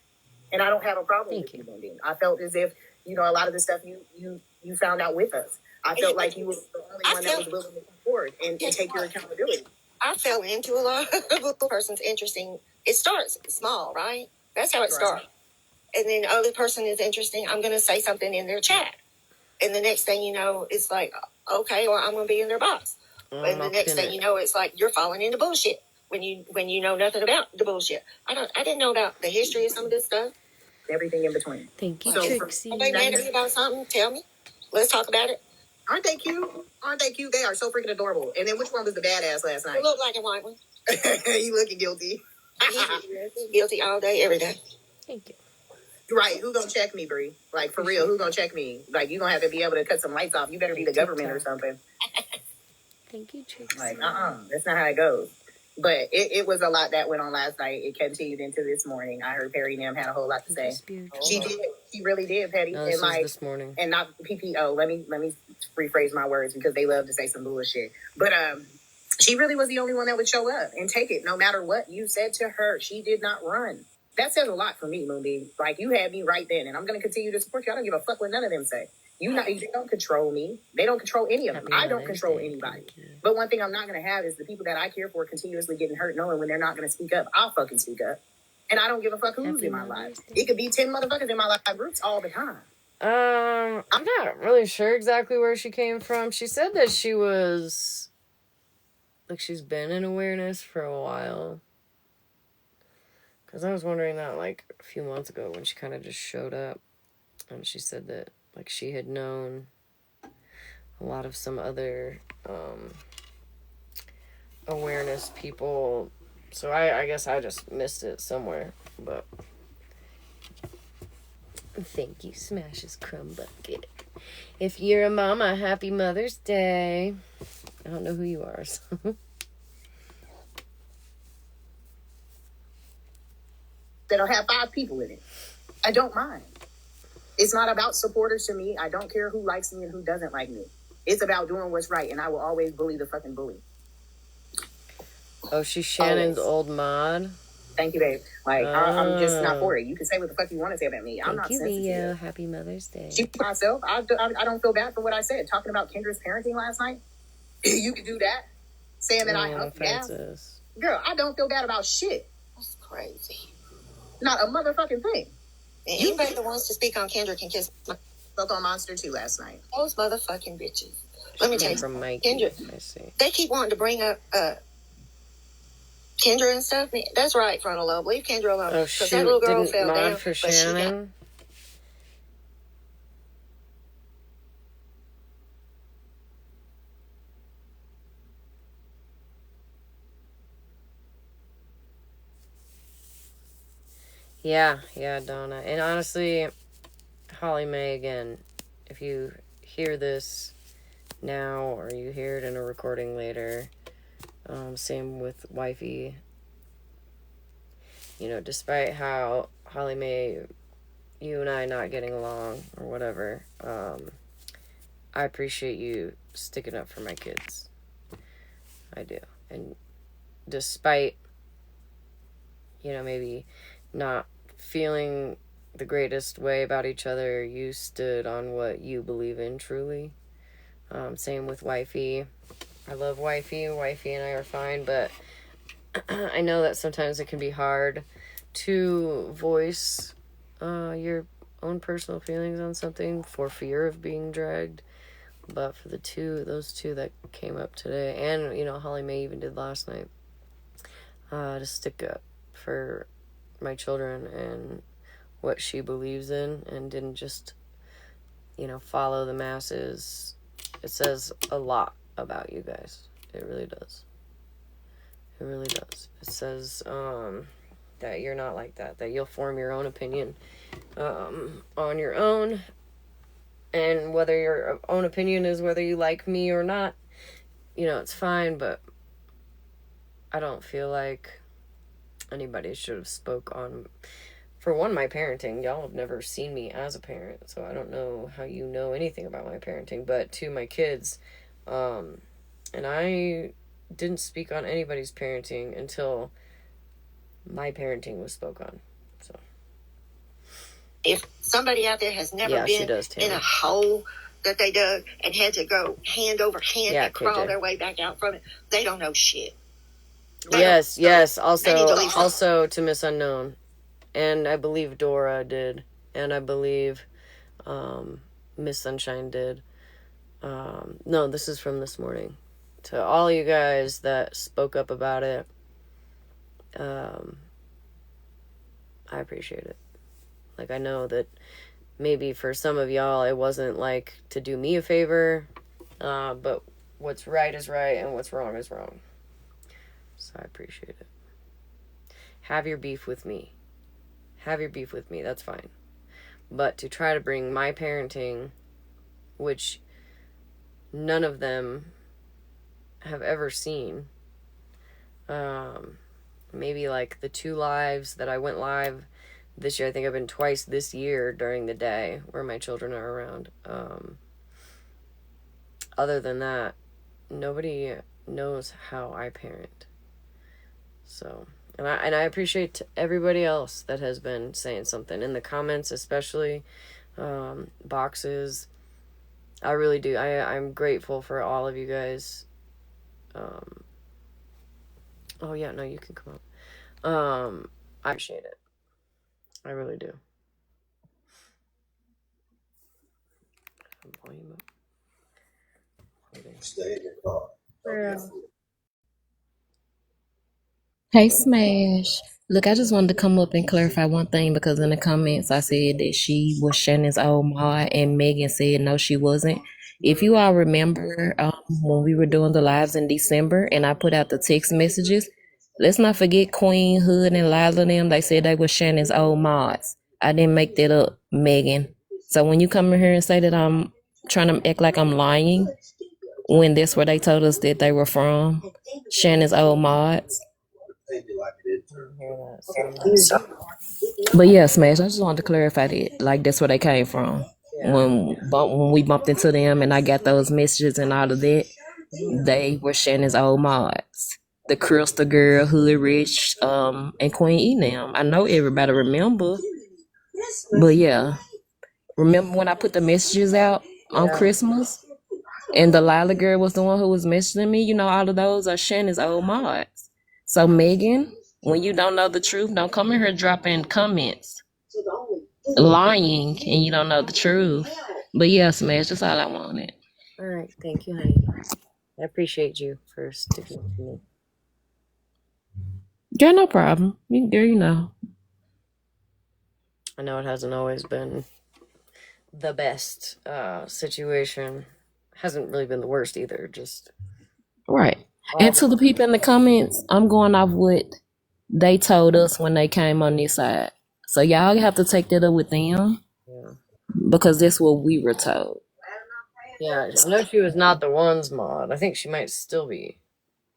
And I don't have a problem with you, Moonbeam. I felt as if, a lot of the stuff you found out with us. I felt like you were the only one that was willing to come forward and take your accountability. I fell into a lot of a person's interesting. It starts small, right? That's how it starts. And then the other person is interesting. I'm going to say something in their chat. And the next thing you know, it's like, okay, well, I'm going to be in their box. And the next thing you know, it's like you're falling into bullshit when you know nothing about the bullshit. I didn't know about the history of some of this stuff. Everything in between. Thank you, Trixie. Are they mad at me about something? Tell me. Let's talk about it. Aren't they cute? They are so freaking adorable. And then which one was the badass last night? You look like a white one. You looking guilty. Guilty all day, every day. Thank you. Right, who gonna check me, Bree? Like, for real, who gonna check me? Like, you gonna have to be able to cut some lights off. You better be the government or something. Thank you, Trixie. Like, that's not how it goes. But it was a lot that went on last night. It continued into this morning. I heard Perry Nam had a whole lot to say. She did. She really did, Petty. No, this was this morning. And not PPO. Let me rephrase my words because they love to say some bullshit. But she really was the only one that would show up and take it no matter what you said to her. She did not run. That says a lot for me, Moonbeam. Like, you had me right then, and I'm going to continue to support you. I don't give a fuck what none of them say. They don't control me. They don't control any of them. I don't control anybody. But one thing I'm not going to have is the people that I care for continuously getting hurt, knowing when they're not going to speak up. I'll fucking speak up. And I don't give a fuck who's in my life. It could be 10 motherfuckers in my life groups all the time. I'm not really sure exactly where she came from. She said that she was... like, she's been in awareness for a while. Because I was wondering that, like, a few months ago when she kind of just showed up. And she said that, like, she had known a lot of some other awareness people. So I guess I just missed it somewhere. But thank you, Smash's Crumb Bucket. If you're a mama, happy Mother's Day. I don't know who you are, so... That'll have 5 people in it. I don't mind. It's not about supporters to me. I don't care who likes me and who doesn't like me. It's about doing what's right, and I will always bully the fucking bully. Oh, she's Shannon's old mod. Thank you, babe. Like, I'm just not for it. You can say what the fuck you want to say about me. I'm not sensitive. Leo. Happy Mother's Day. She myself, I don't feel bad for what I said. Talking about Kendra's parenting last night, you could do that. Saying that I huffed gas. Girl, I don't feel bad about shit. That's crazy. Not a motherfucking thing. And anybody that wants to speak on Kendra can kiss my... Spoke on Monster 2 last night. Those motherfucking bitches. Let me tell you, from Kendra, I see. They keep wanting to bring up Kendra and stuff. That's right, Frontal Lobe. Leave Kendra alone. Oh, shoot. That little girl fell down. For Shannon? Yeah, Donna. And honestly, Holly Mae, again, if you hear this now or you hear it in a recording later, same with Wifey. You know, despite how Holly Mae, you and I not getting along or whatever, I appreciate you sticking up for my kids. I do. And despite, you know, maybe not feeling the greatest way about each other, you stood on what you believe in truly. Same with Wifey. I love Wifey. Wifey and I are fine, but I know that sometimes it can be hard to voice your own personal feelings on something for fear of being dragged. But for those two that came up today, and, you know, Holly Mae even did last night, to stick up for my children and what she believes in and didn't just, you know, follow the masses. It says a lot about you guys. It really does. It really does. It says that you're not like that you'll form your own opinion on your own. And whether your own opinion is whether you like me or not, you know, it's fine, but I don't feel like anybody should have spoke on, for one, my parenting. Y'all have never seen me as a parent, so I don't know how you know anything about my parenting. But to my kids, and I didn't speak on anybody's parenting until my parenting was spoke on. So if somebody out there has never yeah, she been does, in a hole that they dug and had to go hand over hand Yeah, and crawl KJ. their way back out from it, they don't know shit. Yes, yes. They need to leave. Also to Miss Unknown, and I believe Dora did, and I believe Miss Sunshine did. No, this is from this morning. To all you guys that spoke up about it, I appreciate it. Like, I know that maybe for some of y'all it wasn't like to do me a favor, but what's right is right and what's wrong is wrong. So I appreciate it. Have your beef with me. Have your beef with me, that's fine. But to try to bring my parenting, which none of them have ever seen, maybe like the 2 lives that I went live this year. I think I've been twice this year during the day where my children are around. Other than that, nobody knows how I parent. So, and I appreciate everybody else that has been saying something in the comments, especially boxes. I really do. I'm grateful for all of you guys. Oh yeah, no, you can come up. I appreciate it. I really do. Volume up. Stay in your car. Hey, Smash. Look, I just wanted to come up and clarify one thing because in the comments I said that she was Shannon's old mod, and Megan said no, she wasn't. If you all remember when we were doing the lives in December and I put out the text messages, let's not forget Queen Hood and Lila and them. They said they were Shannon's old mods. I didn't make that up, Megan. So when you come in here and say that I'm trying to act like I'm lying, when that's where they told us that they were from, Shannon's old mods. But yeah, Smash, I just wanted to clarify that. Like, that's where they came from. Yeah. When we bumped into them and I got those messages and all of that, they were Shannon's old mods. The Crystal Girl, Hood Rich, and Queen E now. I know everybody remember. But yeah. Remember when I put the messages out on Christmas? And the Lila girl was the one who was messaging me. You know, all of those are Shannon's old mods. So Megan, when you don't know the truth, don't come in here dropping comments, lying, and you don't know the truth. But yeah, Smash, that's all I wanted. All right, thank you, honey. I appreciate you for sticking with me. Yeah, no problem. Girl, you know. I know it hasn't always been the best situation. Hasn't really been the worst either. Just Right. And to the people in the comments, I'm going off what they told us when they came on this side. So y'all have to take that up with them. Yeah. because that's what we were told. Yeah, I know she was not the one's mod. I think she might still be.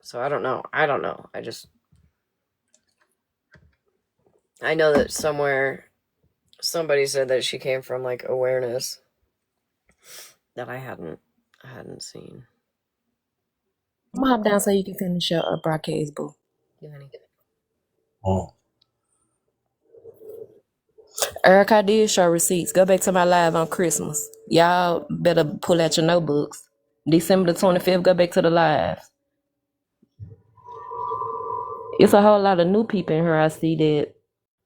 So I don't know. I know that somewhere somebody said that she came from like awareness that I hadn't seen. I'm gonna hop down so you can finish your broadcast, boo. Yeah, honey. Oh. Eric, I did show receipts. Go back to my live on Christmas. Y'all better pull out your notebooks. December the 25th, go back to the live. It's a whole lot of new people in here. I see that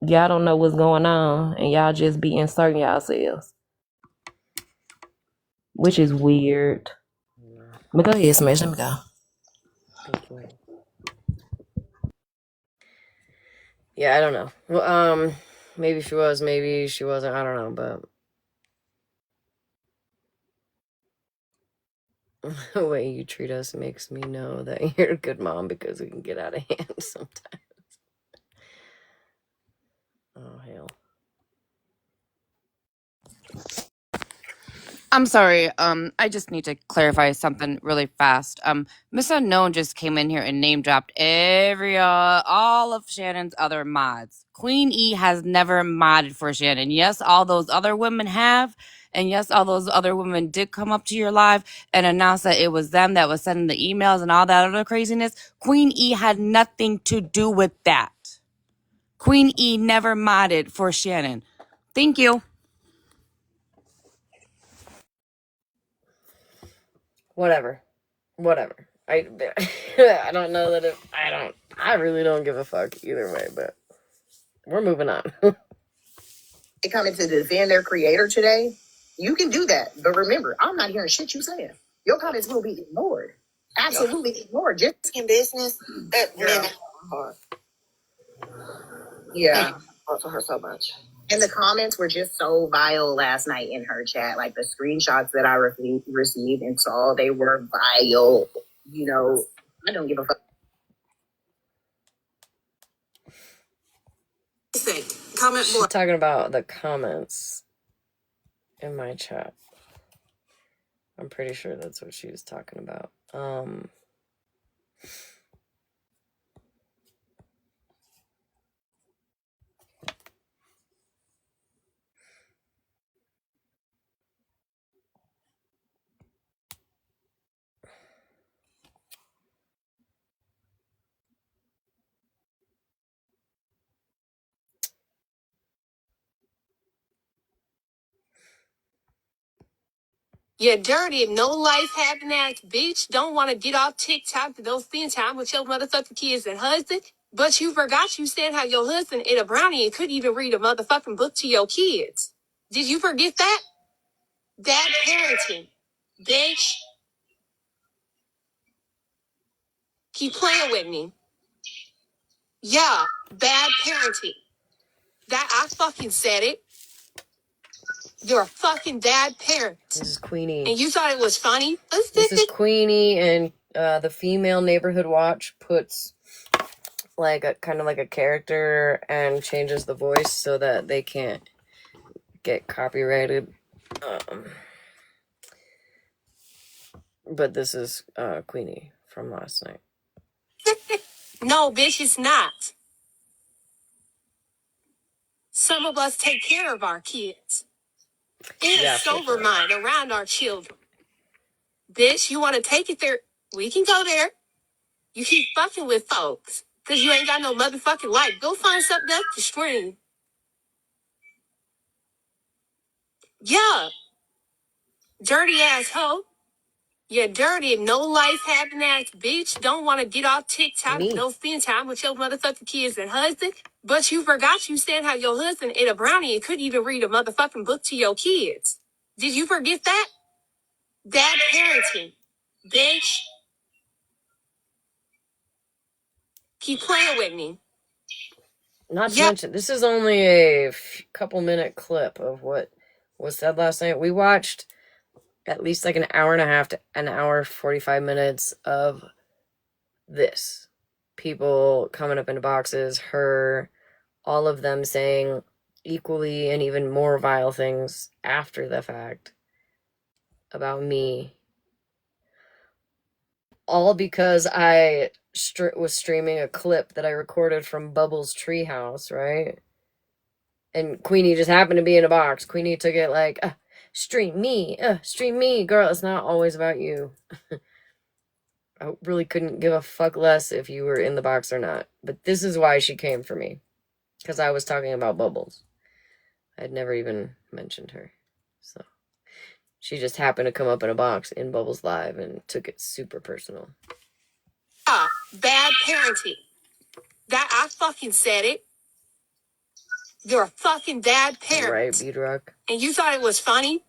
y'all don't know what's going on and y'all just be inserting yourselves, which is weird. But go ahead, Smash. Let me go. Thank you. Yeah, I don't know. Well, maybe she was, maybe she wasn't. I don't know, but the way you treat us makes me know that you're a good mom because we can get out of hand sometimes. Oh hell. I'm sorry. I just need to clarify something really fast. Miss Unknown just came in here and name dropped all of Shannon's other mods. Queen E has never modded for Shannon. Yes, all those other women have, and yes, all those other women did come up to your live and announce that it was them that was sending the emails and all that other craziness. Queen E had nothing to do with that. Queen E never modded for Shannon. Thank you. Whatever. I I don't know that it. I really don't give a fuck either way. But we're moving on. They coming to defend their creator today. You can do that, but remember, I'm not hearing shit you saying. Your comments will be ignored. Absolutely ignored. Just in business. That man, yeah, also her so much. And the comments were just so vile last night in her chat. Like the screenshots that I received and saw, they were vile. You know, I don't give a fuck. Comment She's talking about the comments in my chat. I'm pretty sure that's what she was talking about. You dirty, no life having ass bitch. Don't want to get off TikTok to those spend time with your motherfucking kids and husband. But you forgot you said how your husband ate a brownie and couldn't even read a motherfucking book to your kids. Did you forget that? Bad parenting. Bitch. Keep playing with me. Yeah, bad parenting. That I fucking said it. You're a fucking bad parent. This is Queenie. And you thought it was funny? This is Queenie, and the female neighborhood watch puts like a kind of like a character and changes the voice so that they can't get copyrighted. But this is Queenie from last night. No, bitch, it's not. Some of us take care of our kids. In a sober mind around our children. Bitch, you want to take it there? We can go there. You keep fucking with folks. Because you ain't got no motherfucking life. Go find something else to stream. Yeah. Dirty asshole. You dirty, no life having ass bitch. Don't want to get off TikTok. Don't spend time with your motherfucking kids and husband. But you forgot you said how your husband ate a brownie and couldn't even read a motherfucking book to your kids. Did you forget that? Bad parenting. Bitch. Keep playing with me. Not to mention, this is only a couple minute clip of what was said last night. We watched at least like an hour and a half to an hour 45 minutes of this. People coming up into boxes, her, all of them saying equally and even more vile things after the fact about me. All because I was streaming a clip that I recorded from Bubbles' treehouse, right? And Queenie just happened to be in a box. Queenie took it like, stream me, girl. It's not always about you. I really couldn't give a fuck less if you were in the box or not. But this is why she came for me. Because I was talking about Bubbles. I'd never even mentioned her. So she just happened to come up in a box in Bubbles Live and took it super personal. Bad parenting. That I fucking said it. You're a fucking bad parent. Right, B-Rock? And you thought it was funny?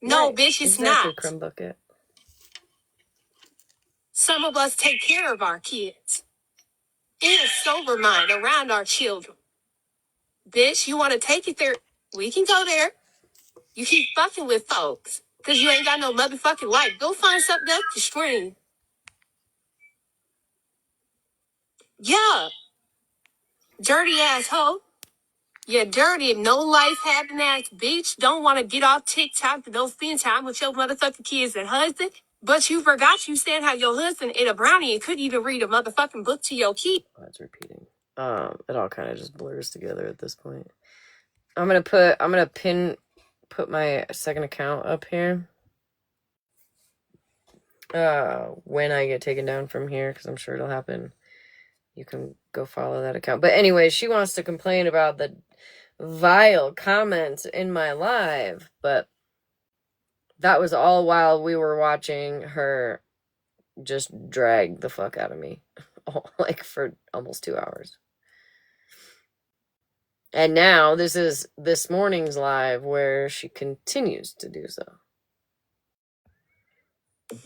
No, right, bitch, it's exactly, not. Crumb Bucket. Some of us take care of our kids. In a sober mind around our children. Bitch, you want to take it there? We can go there. You keep fucking with folks. Because you ain't got no motherfucking life. Go find something else to stream. Yeah. Dirty asshole. You dirty, no life having ass bitch. Don't want to get off TikTok to go spend time with your motherfucking kids and husband. But you forgot you said how your husband ate a brownie and couldn't even read a motherfucking book to your kid. Oh, it's repeating. It all kind of just blurs together at this point. I'm gonna put my second account up here. When I get taken down from here, because I'm sure it'll happen. You can go follow that account. But anyway, she wants to complain about the vile comments in my live, but that was all while we were watching her just drag the fuck out of me. Like for almost 2 hours. And now this is this morning's live where she continues to do so.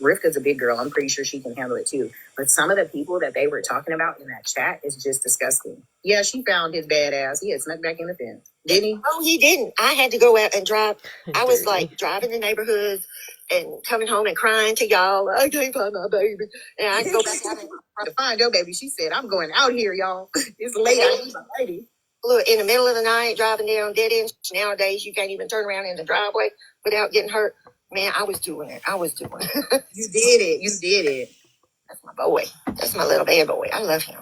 Rivka's a big girl. I'm pretty sure she can handle it too. But some of the people that they were talking about in that chat is just disgusting. Yeah, she found his badass. He had snuck back in the fence. Didn't he? Oh, he didn't. I had to go out and drive. I was like driving the neighborhood and coming home and crying to y'all. I can't find my baby. And I go back out and to find your baby. She said, I'm going out here, y'all. It's late. I need my lady. Look, in the middle of the night, driving down dead ends. Nowadays, you can't even turn around in the driveway without getting hurt. Man, I was doing it. You did it. You did it. That's my boy. That's my little bad boy. I love him.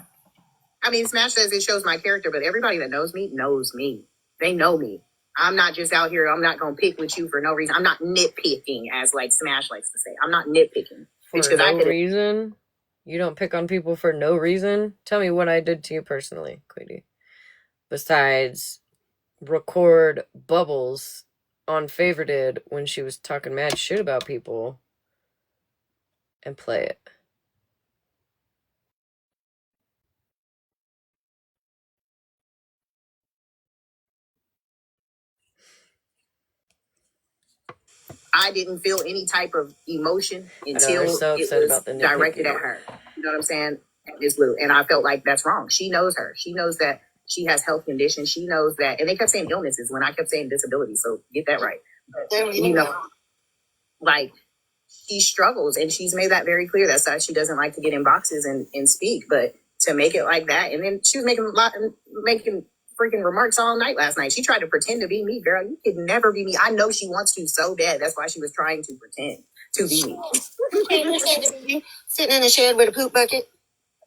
I mean, Smash says it shows my character, but everybody that knows me knows me. They know me. I'm not just out here. I'm not going to pick with you for no reason. I'm not nitpicking, as like Smash likes to say. I'm not nitpicking. For no reason? You don't pick on people for no reason? Tell me what I did to you personally, Queenie. Besides record Bubbles on Favorited when she was talking mad shit about people and play it. I didn't feel any type of emotion until so it was directed at her. You know what I'm saying? It's Lou. And I felt like that's wrong. She knows her. She knows that she has health conditions. She knows that. And they kept saying illnesses when I kept saying disability. So get that right. But, you know, like she struggles and she's made that very clear. That's why she doesn't like to get in boxes and speak. But to make it like that, and then she was making freaking remarks all night last night. She tried to pretend to be me, girl. You could never be me. I know she wants to so bad. That's why she was trying to pretend to be me. Sitting in a shed with a poop bucket,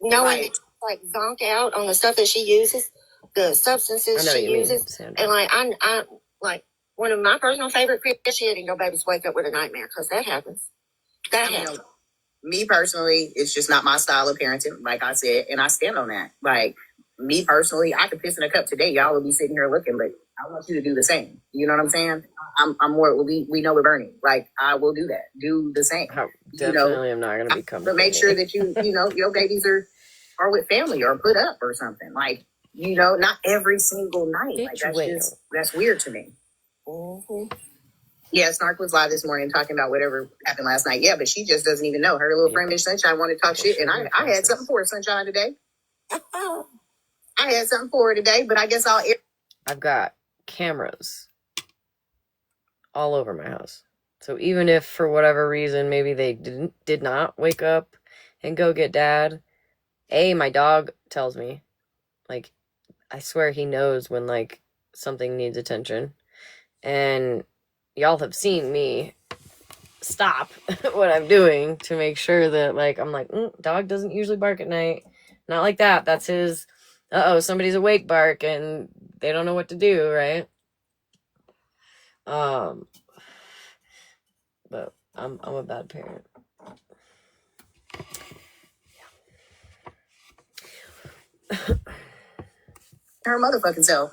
knowing that like zonked out on the stuff that she uses, the substances she uses, and like I like one of my personal favorite creatures. She didn't go babies wake up with a nightmare because that happens. That happens. Me personally, it's just not my style of parenting, like I said, and I stand on that. Like me personally, I could piss in a cup today. Y'all will be sitting here looking, but I want you to do the same. You know what I'm saying? I'm more. We know we're burning. Like I will do that. Do the same. Definitely, I'm not gonna be coming. But make sure that you know your babies are with family or put up or something. Like not every single night. Like that's weird to me. Mm-hmm. Yeah, Snark was live this morning talking about whatever happened last night. Yeah, but she just doesn't even know. Her little friend, Miss Sunshine, wanted to talk shit, and I had something for her, Sunshine, today. I had something for her today, but I guess I've got cameras all over my house. So even if for whatever reason maybe they did not wake up and go get Dad, my dog tells me. Like, I swear he knows when like something needs attention, and y'all have seen me stop what I'm doing to make sure that, like, I'm like, dog doesn't usually bark at night. Not like that. That's his, somebody's awake bark, and they don't know what to do, right? But I'm a bad parent. Her motherfucking self.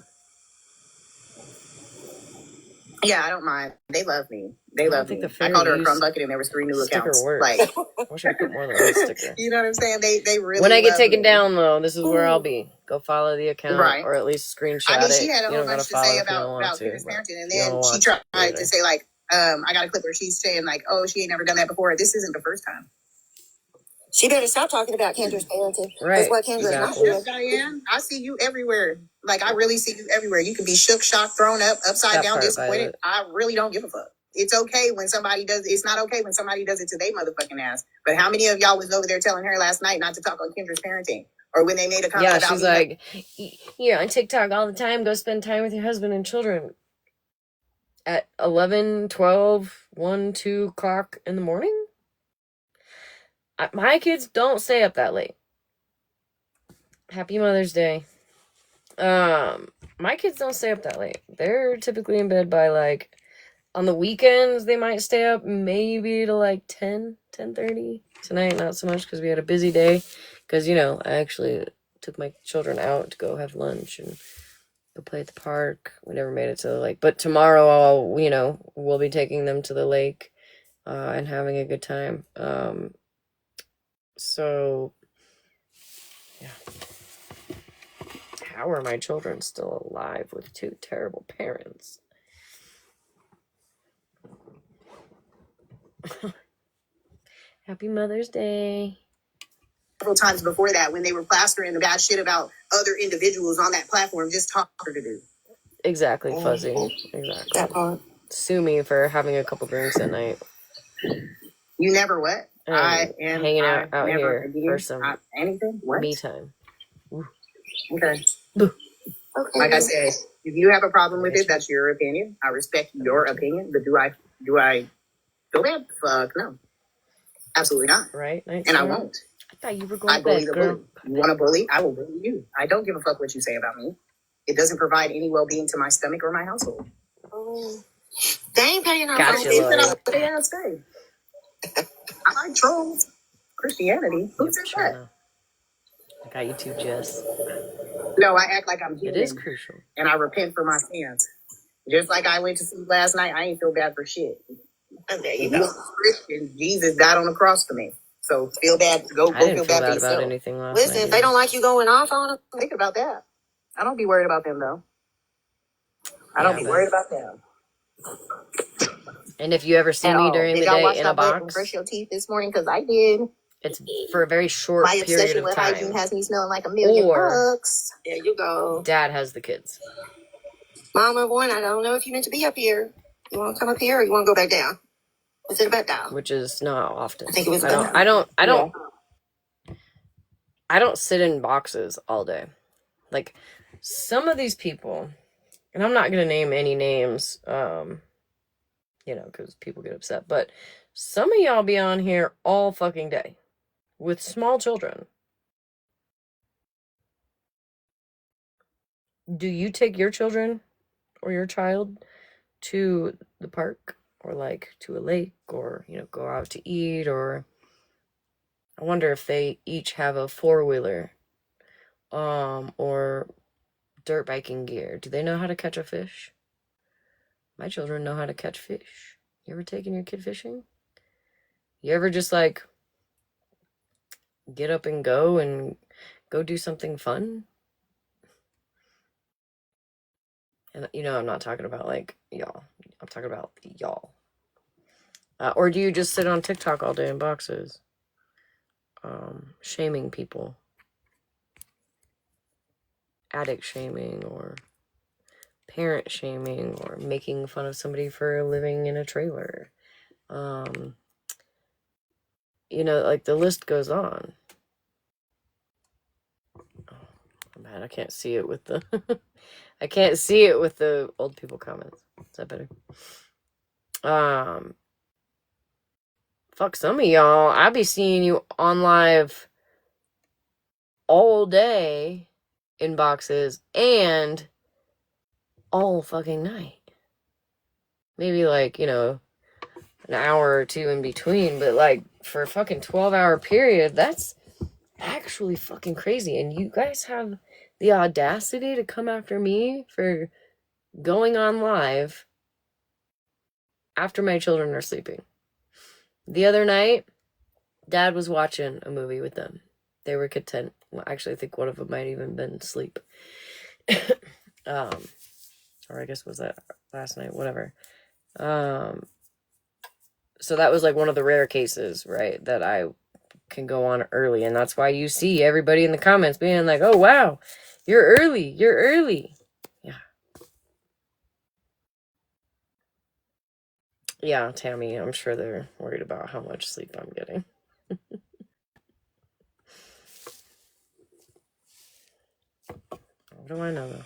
Yeah, I don't mind. They love me. They love me. I called her a crumb bucket, and there was 3 new accounts. Like, I wish I put more than one sticker. You know what I'm saying? They really. When I get love taken me. down, though, this is where I'll be. Go follow the account, Right. or at least screenshot I mean, it. she had a You whole don't gotta bunch to follow say if you don't want about to. Kendra's parenting, and You don't then watch she it tried later. to say like, I got a clip where she's saying like, oh, she ain't never done that before. This isn't the first time. She better stop talking about Kendra's parenting. Right. That's what Kendra's not Exactly. doing. Diane, I see you everywhere. Like, I really see you everywhere. You can be shook, shocked, thrown up, upside That down, part, disappointed. Violet. I really don't give a fuck. It's okay when somebody does. It's not okay when somebody does it to their motherfucking ass. But how many of y'all was over there telling her last night not to talk on Kendra's parenting? Or when they made a comment Yeah, about she's me, like, you're on TikTok all the time. Go spend time with your husband and children. At 11, 12, 1, 2 o'clock in the morning? My kids don't stay up that late. Happy Mother's Day. My kids don't stay up that late. They're typically in bed by, like, on the weekends, they might stay up maybe to, like, 10, 10:30. Tonight, not so much, because we had a busy day. Because, you know, I actually took my children out to go have lunch and go play at the park. We never made it to the lake. But tomorrow, we'll be taking them to the lake and having a good time. So, yeah. How are my children still alive with 2 terrible parents? Happy Mother's Day. several times before that when they were plastering the bad shit about other individuals on that platform, just talk her to do. Exactly, Fuzzy. Exactly. That part. Sue me for having a couple drinks at night. You never what? And hanging out here for some anything. What? me time. Ooh. Okay. Like I said, if you have a problem with it, that's your opinion. I respect your opinion, but do I feel bad? Fuck no. Absolutely not. Right? And I won't. I thought you were going I to bully bed, the girl. bully. You want to bully? I will bully you. I don't give a fuck what you say about me. It doesn't provide any well-being to my stomach or my household. Oh. They ain't paying our Gotcha, phone. Lloyd. They ass pay. I like trolls. Christianity. Who said that? I got you too, Jess. No, I act like I'm human. It is crucial. And I repent for my sins. Just like I went to sleep last night, I ain't feel bad for shit. Okay, you know. Christian, Jesus died on the cross for me. So feel bad. Go feel bad for yourself. About anything last Listen, night, if they don't like you going off on them, think about that. I don't be worried about them though. I don't be worried about them. And if you ever see me during the day in a box, brush your teeth this morning because I did. it's for a very short My period obsession of with time. hygiene has me smelling like $1,000,000. There you go. Dad has the kids. Mom of one, I don't know if you meant to be up here. You want to come up here or you want to go back down? Was it back down? Which is not often. I think it was. I don't sit in boxes all day. Like some of these people, and I'm not gonna name any names, because people get upset. But some of y'all be on here all fucking day with small children. Do you take your children or your child to the park or like to a lake or go out to eat? Or I wonder if they each have a 4-wheeler or dirt biking gear. Do they know how to catch a fish? My children know how to catch fish. You ever taken your kid fishing? You ever just like get up and go do something fun? And I'm not talking about like y'all. I'm talking about y'all. Or do you just sit on TikTok all day in boxes? Shaming people. Addict shaming or parent shaming or making fun of somebody for living in a trailer. Like the list goes on. Oh man, I can't see it with the I can't see it with the old people comments. Is that better? Fuck some of y'all. I be seeing you on live all day in boxes and all fucking night. Maybe like, an hour or two in between, but like for a fucking 12-hour period, that's actually fucking crazy. And you guys have the audacity to come after me for going on live after my children are sleeping. The other night, Dad was watching a movie with them. They were content. Well, actually, I think one of them might even been asleep. Or I guess was that last night, whatever. So that was like one of the rare cases, right, that I can go on early. And that's why you see everybody in the comments being like, oh, wow, you're early. You're early. Yeah. Yeah, Tammy, I'm sure they're worried about how much sleep I'm getting. What do I know, though?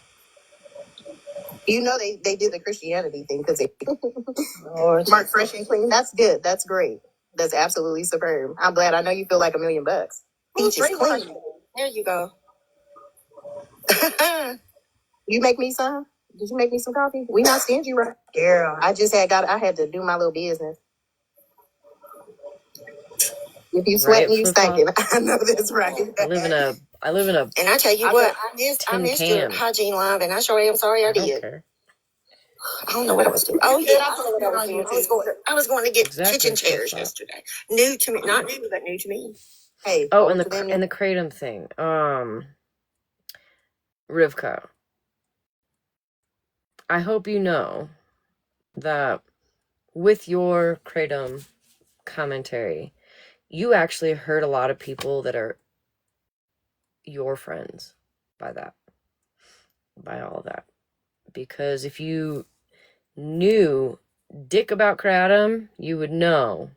You know they did the Christianity thing because they mark fresh and clean. That's good. That's great. That's absolutely superb. I'm glad. I know you feel like $1,000,000. Peach is clean. There you go. You make me some? Did you make me some coffee? We not stingy, right? Girl, I had to do my little business. If you sweating, you stinking. I know that's right. I live in a And I tell you what, I missed your hygiene live, and I sure am sorry I did. I don't know what I was doing. Oh yeah, I know what I was doing. I was going to get kitchen chairs yesterday. New to me, not new, but new to me. Hey. Oh, and the kratom thing. Rivka, I hope you know that with your kratom commentary, you actually hurt a lot of people that are your friends by all that. Because if you knew dick about kratom, you would know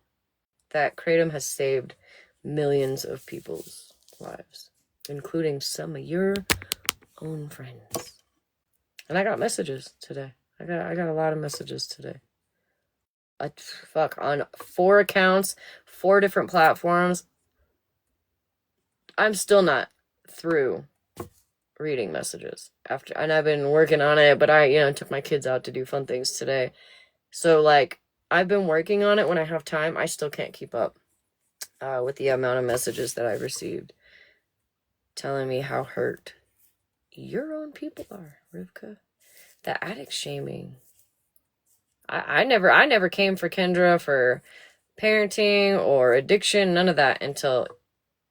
that kratom has saved millions of people's lives, including some of your own friends. And I got messages today. I got a lot of messages today. On 4 accounts, 4 different platforms. I'm still not through reading messages and I've been working on it, but I took my kids out to do fun things today. So like I've been working on it when I have time. I still can't keep up with the amount of messages that I've received telling me how hurt your own people are, Rivka. The addict shaming. I never came for Kendra for parenting or addiction, none of that until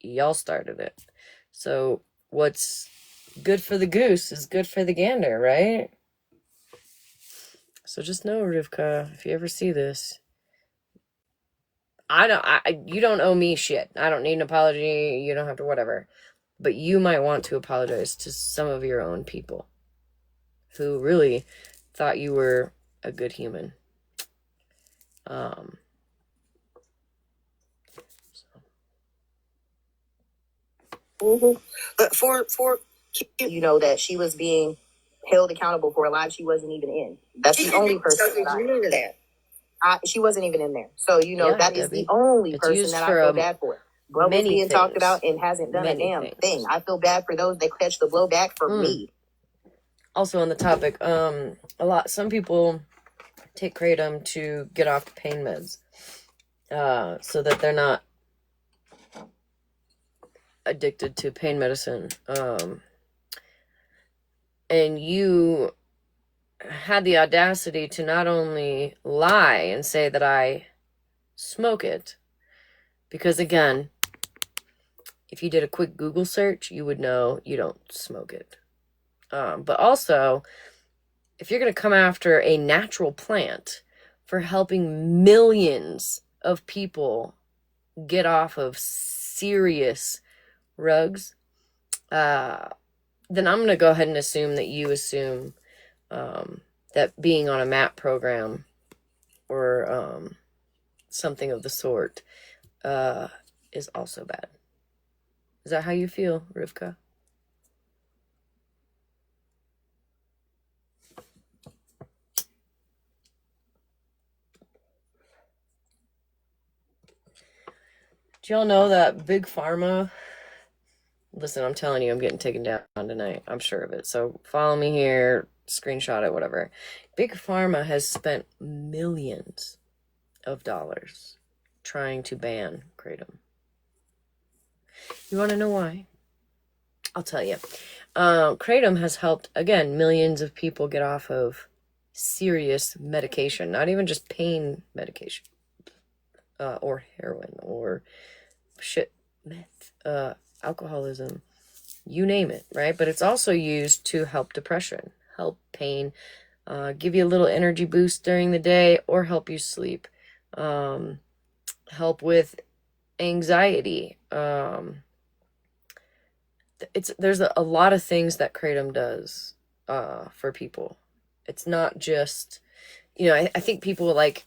y'all started it. So what's good for the goose is good for the gander, right? So just know, Rivka, if you ever see this, you don't owe me shit. I don't need an apology. You don't have to, whatever. But you might want to apologize to some of your own people who really thought you were a good human. But for you know that she was being held accountable for a life she wasn't even in. That's the only person that she wasn't even in there. So that is the only person that I feel bad for. What was being talked about and hasn't done a damn thing. I feel bad for those that catch the blowback for me. Also on the topic, some people take kratom to get off the pain meds, so that they're not addicted to pain medicine. And you had the audacity to not only lie and say that I smoke it, because again, if you did a quick Google search, you would know you don't smoke it. But also, if you're going to come after a natural plant for helping millions of people get off of serious rugs, then I'm going to go ahead and assume that you assume that being on a MAP program or something of the sort is also bad. Is that how you feel, Rivka? Do y'all know that Big Pharma? Listen, I'm telling you, I'm getting taken down tonight. I'm sure of it. So follow me here, screenshot it, whatever. Big Pharma has spent millions of dollars trying to ban kratom. You want to know why? I'll tell you. Kratom has helped, again, millions of people get off of serious medication, not even just pain medication, or heroin, or shit, meth, alcoholism, you name it, right? But it's also used to help depression, help pain, give you a little energy boost during the day, or help you sleep, help with anxiety. There's a lot of things that kratom does for people. It's not just, I think people like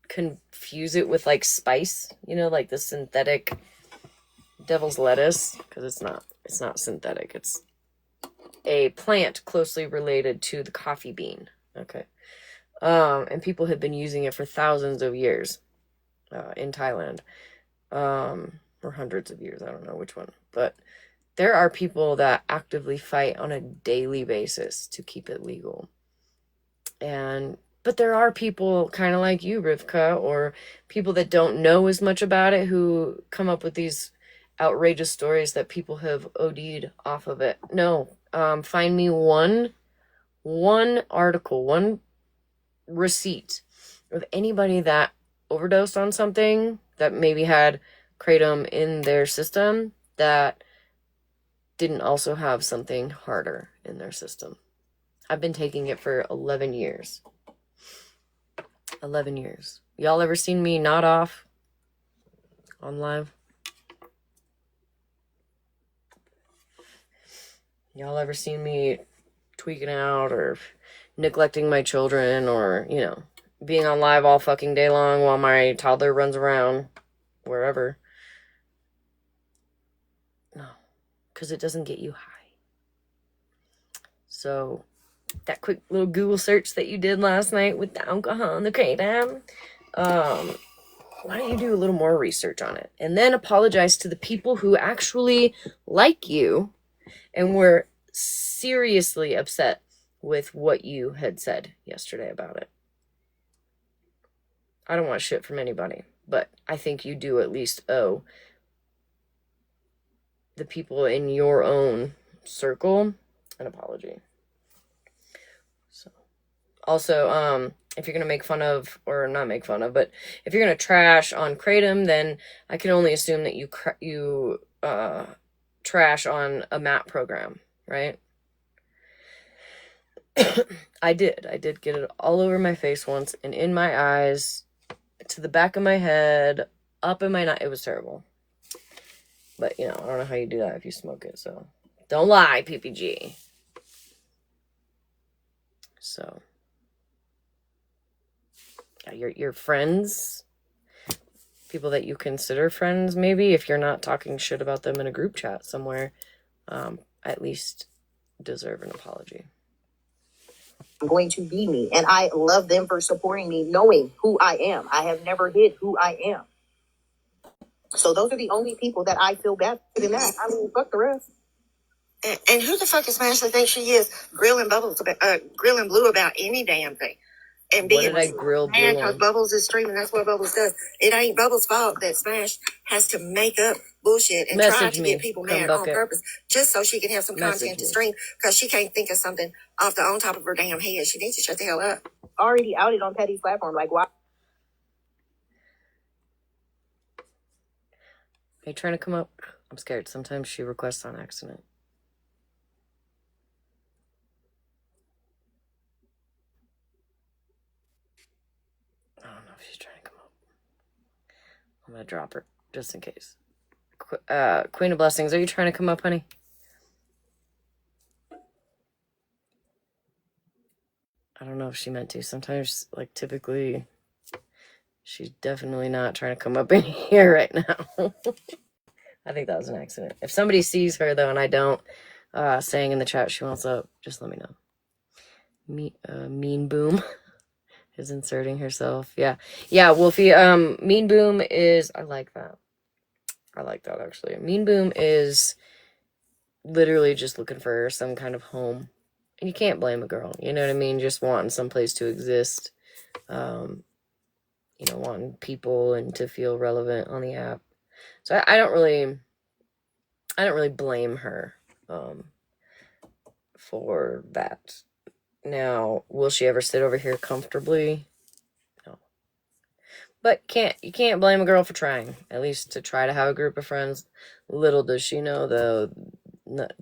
confuse it with like spice, like the synthetic devil's lettuce, because it's not synthetic. It's a plant closely related to the coffee bean. Okay. And people have been using it for thousands of years in Thailand, or hundreds of years. I don't know which one, but there are people that actively fight on a daily basis to keep it legal. But there are people kind of like you, Rivka, or people that don't know as much about it who come up with these outrageous stories that people have OD'd off of it. No, find me one article, one receipt of anybody that overdosed on something that maybe had kratom in their system that didn't also have something harder in their system. I've been taking it for 11 years. 11 years. Y'all ever seen me nod off on live? Y'all ever seen me tweaking out or neglecting my children or, being on live all fucking day long while my toddler runs around wherever? No, because it doesn't get you high. So that quick little Google search that you did last night with the alcohol and the kratom, why don't you do a little more research on it and then apologize to the people who actually like you and were seriously upset with what you had said yesterday about it. I don't want shit from anybody, but I think you do at least owe the people in your own circle an apology. So, also, if you're gonna make fun of, or not make fun of, but if you're gonna trash on kratom, then I can only assume that you trash on a MAP program, right? I did get it all over my face once and in my eyes, to the back of my head, up in my neck. It was terrible. But, I don't know how you do that if you smoke it, so don't lie, PPG. So, yeah, your friends, people that you consider friends, maybe, if you're not talking shit about them in a group chat somewhere, at least deserve an apology. I'm going to be me, and I love them for supporting me, knowing who I am. I have never hid who I am. So those are the only people that I feel bad for in that. I mean, fuck the rest. And who the fuck is Smashleigh think she is? Grilling Blue about any damn thing. And What being did I grill Blue man, because on? Bubbles is streaming. That's what Bubbles does. It ain't Bubbles' fault that Smash has to make up bullshit and try to get people mad on purpose just so she can have some content to stream because she can't think of something off the on top of her damn head. She needs to shut the hell up. Already outed on Patty's platform. Like, why? Are you trying to come up? I'm scared. Sometimes she requests on accident. I don't know if she's trying to come up. I'm going to drop her just in case. Queen of Blessings, are you trying to come up, honey? I don't know if she meant to. Sometimes, typically, she's definitely not trying to come up in here right now. I think that was an accident. If somebody sees her, though, and I don't, saying in the chat she wants up, just let me know. Mean Boom is inserting herself. Yeah, Wolfie. Mean Boom is, I like that. I like that, actually. Mean Boom is literally just looking for some kind of home. And you can't blame a girl, you know what I mean? Just wanting some place to exist. You know, wanting people and to feel relevant on the app. So I don't really blame her for that. Now, will she ever sit over here comfortably? No. But you can't blame a girl for trying, at least to try to have a group of friends. Little does she know, though,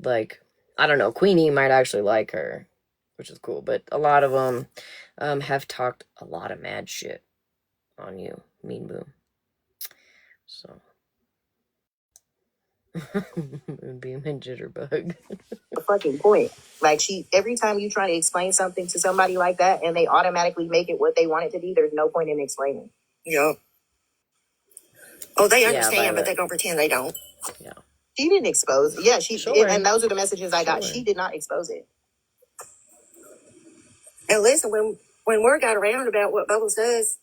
like, I don't know, Queenie might actually like her, which is cool. But a lot of them have talked a lot of mad shit on you, Mean Boom. So, Moonbeam and Jitterbug. The fucking point. Like every time you try to explain something to somebody like that and they automatically make it what they want it to be, there's no point in explaining. Yeah. Oh, they Yeah, understand, but Violet. they're gonna pretend they don't. Yeah. She didn't expose. Yeah, she Sure. and those are the messages I got. Sure. She did not expose it. And listen, when word got around about what Bubbles does,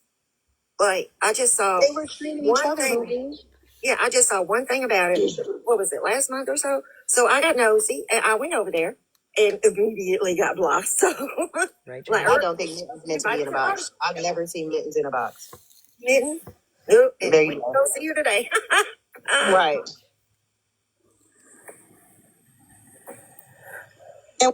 like I just saw They were treating each other. thing. Yeah, I just saw one thing about it. What was it, last month or so? So I got nosy and I went over there and immediately got blocked. So Right, like, I don't think Mittens meant to be in a box. I've never seen Mittens in a box. Mitten, nope, There you go. don't see you today. Right. And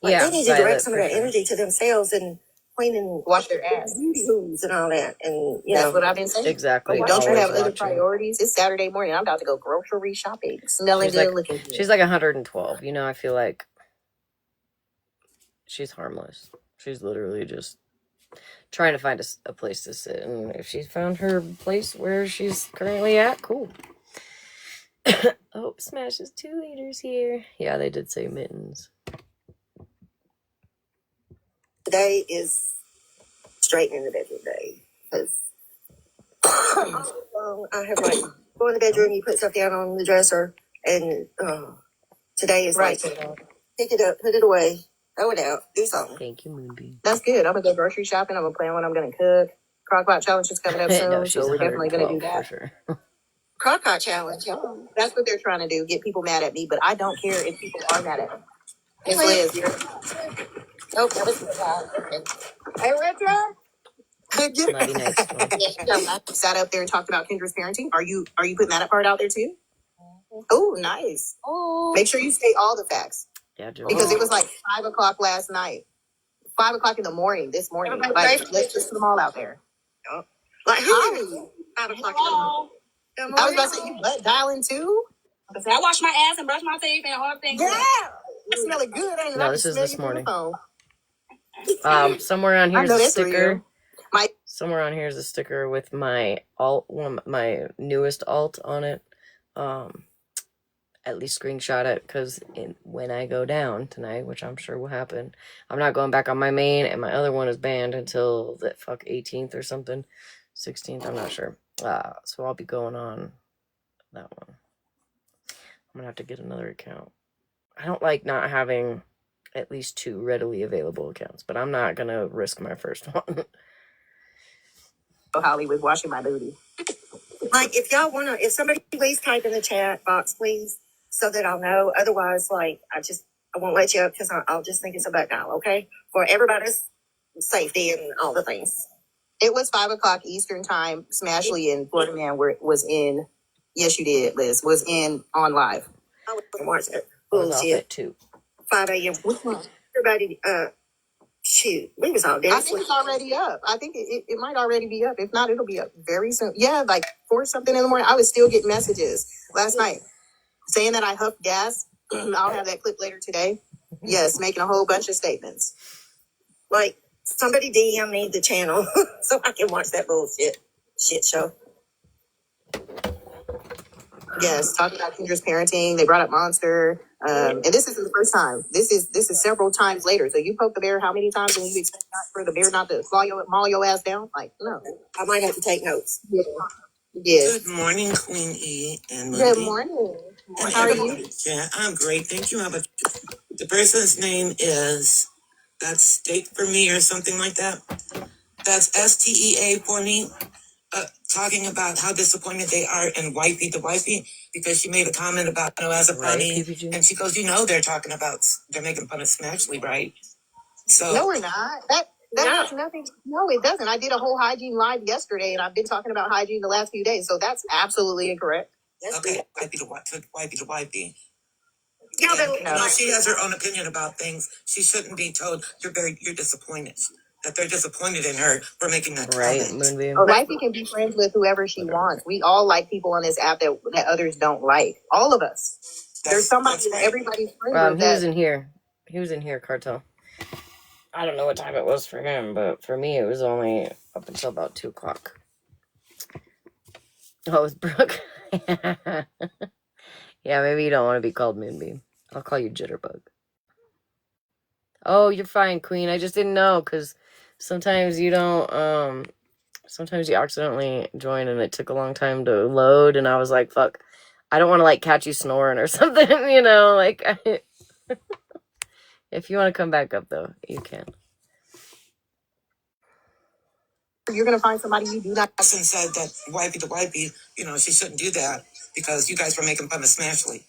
Like Yeah, they need to Violet, direct some of for that sure. energy to themselves and cleaning, wash their ass. beauty hoods and all that. And you That's know, what I've been saying. Exactly. Don't you Always have other watching. priorities? It's Saturday morning. I'm about to go grocery shopping, smelling She's good, like, looking good. she's like 112. You know, I feel like she's harmless. She's literally just trying to find a place to sit. And if she's found her place where she's currently at, cool. Oh, Smash is 2 liters here. Yeah, they did say Mittens. today is straightening the bedroom day because I have like go in the bedroom, you put stuff down on the dresser, and today is Right. like pick it up, put it away, throw it out, do something. Thank you, Moonbeam. That's good. I'm gonna go grocery shopping. I'm gonna plan what I'm gonna cook. Crockpot challenge is coming up soon, No, she's so we're definitely gonna do 112 that. for sure. Crockpot challenge, y'all. That's what they're trying to do, get people mad at me, but I don't care if people are mad at me. Miss Liz, you're Oh, that was hey Retro. Love you, next one. Sat up there and talked about Kendra's parenting. Are you putting that part out there too? Oh, nice. Oh, make sure you state all the facts. Yeah, Joe. Because it was like 5 o'clock last night. 5 o'clock in the morning, this morning. Everybody Like, let's just put them all out there. like Hi. 5 o'clock. I was about to say, you butt dialing too? I wash my ass and brush my teeth and all things. Yeah. You smelling good, ain't it? No, I this can is smell this you through the morning. phone. Somewhere on I here's know a that's sticker. real. Somewhere on here is a sticker with my my newest alt on it. At least screenshot it, because when I go down tonight, which I'm sure will happen, I'm not going back on my main, and my other one is banned until the 18th or something, 16th. I'm not sure. So I'll be going on that one. I'm gonna have to get another account. I don't like not having at least 2 readily available accounts, but I'm not gonna risk my first one. Holly was washing my booty. Like if y'all wanna, if somebody please type in the chat box, please, so that I'll know. Otherwise, like I won't let you up because I'll just think it's a butt dial. Okay, for everybody's safety and all the things. It was 5 o'clock Eastern time. Smashleigh and Florida Man was in. Yes, you did, Liz. Was in on live. I wasn't watching it. I was off Bullshit. at 2. 5 a.m. Which one? Everybody, shoot, we was all I there. think it's already up. I think it might already be up. If not, it'll be up very soon. Yeah, like 4 something in the morning. I was still getting messages last night saying that I huffed gas. I'll have that clip later today. Yes, making a whole bunch of statements. Like somebody DM me the channel so I can watch that bullshit shit show. Yes, talking about Kendra's parenting. They brought up Monster. And this isn't the first time. This is several times later. So you poke the bear how many times and you expect for the bear not to maul your ass down? Like, no. I might have to take notes. Yeah. Yes. Good morning, Queen E and Good Moonbeam. morning. And How are you? everybody. Yeah, I'm great. Thank you. How about the person's name is that's State for Me or something like that. That's STEA for me. talking about how disappointed they are in Wifey the Wifey because she made a comment about as a Right, funny, PPG? and she goes, they're talking about they're making fun of Smashleigh, right? So No, we're not. That has nothing. No, it doesn't. I did a whole hygiene live yesterday, and I've been talking about hygiene the last few days. So that's absolutely incorrect. okay, Wifey the Wifey. Yeah, And, no. she has her own opinion about things. She shouldn't be told you're disappointed. That they're disappointed in her for making that Right, comment. Moonbeam. Oh, Wifey can be friends with whoever she wants. We all like people on this app that others don't like. All of us. There's somebody that's that right. everybody's friends with He was that. in here. He was in here, Cartel. I don't know what time it was for him, but for me, it was only up until about 2 o'clock. Oh, it was Brooke. Yeah, maybe you don't want to be called Moonbeam. I'll call you Jitterbug. Oh, you're fine, Queen. I just didn't know, because sometimes you don't, sometimes you accidentally join and it took a long time to load, and I was like, fuck, I don't want to, like, catch you snoring or something, If you want to come back up, though, you can. You're going to find somebody you do not. Person said that Wifey the Wifey, she shouldn't do that because you guys were making fun of Smashleigh.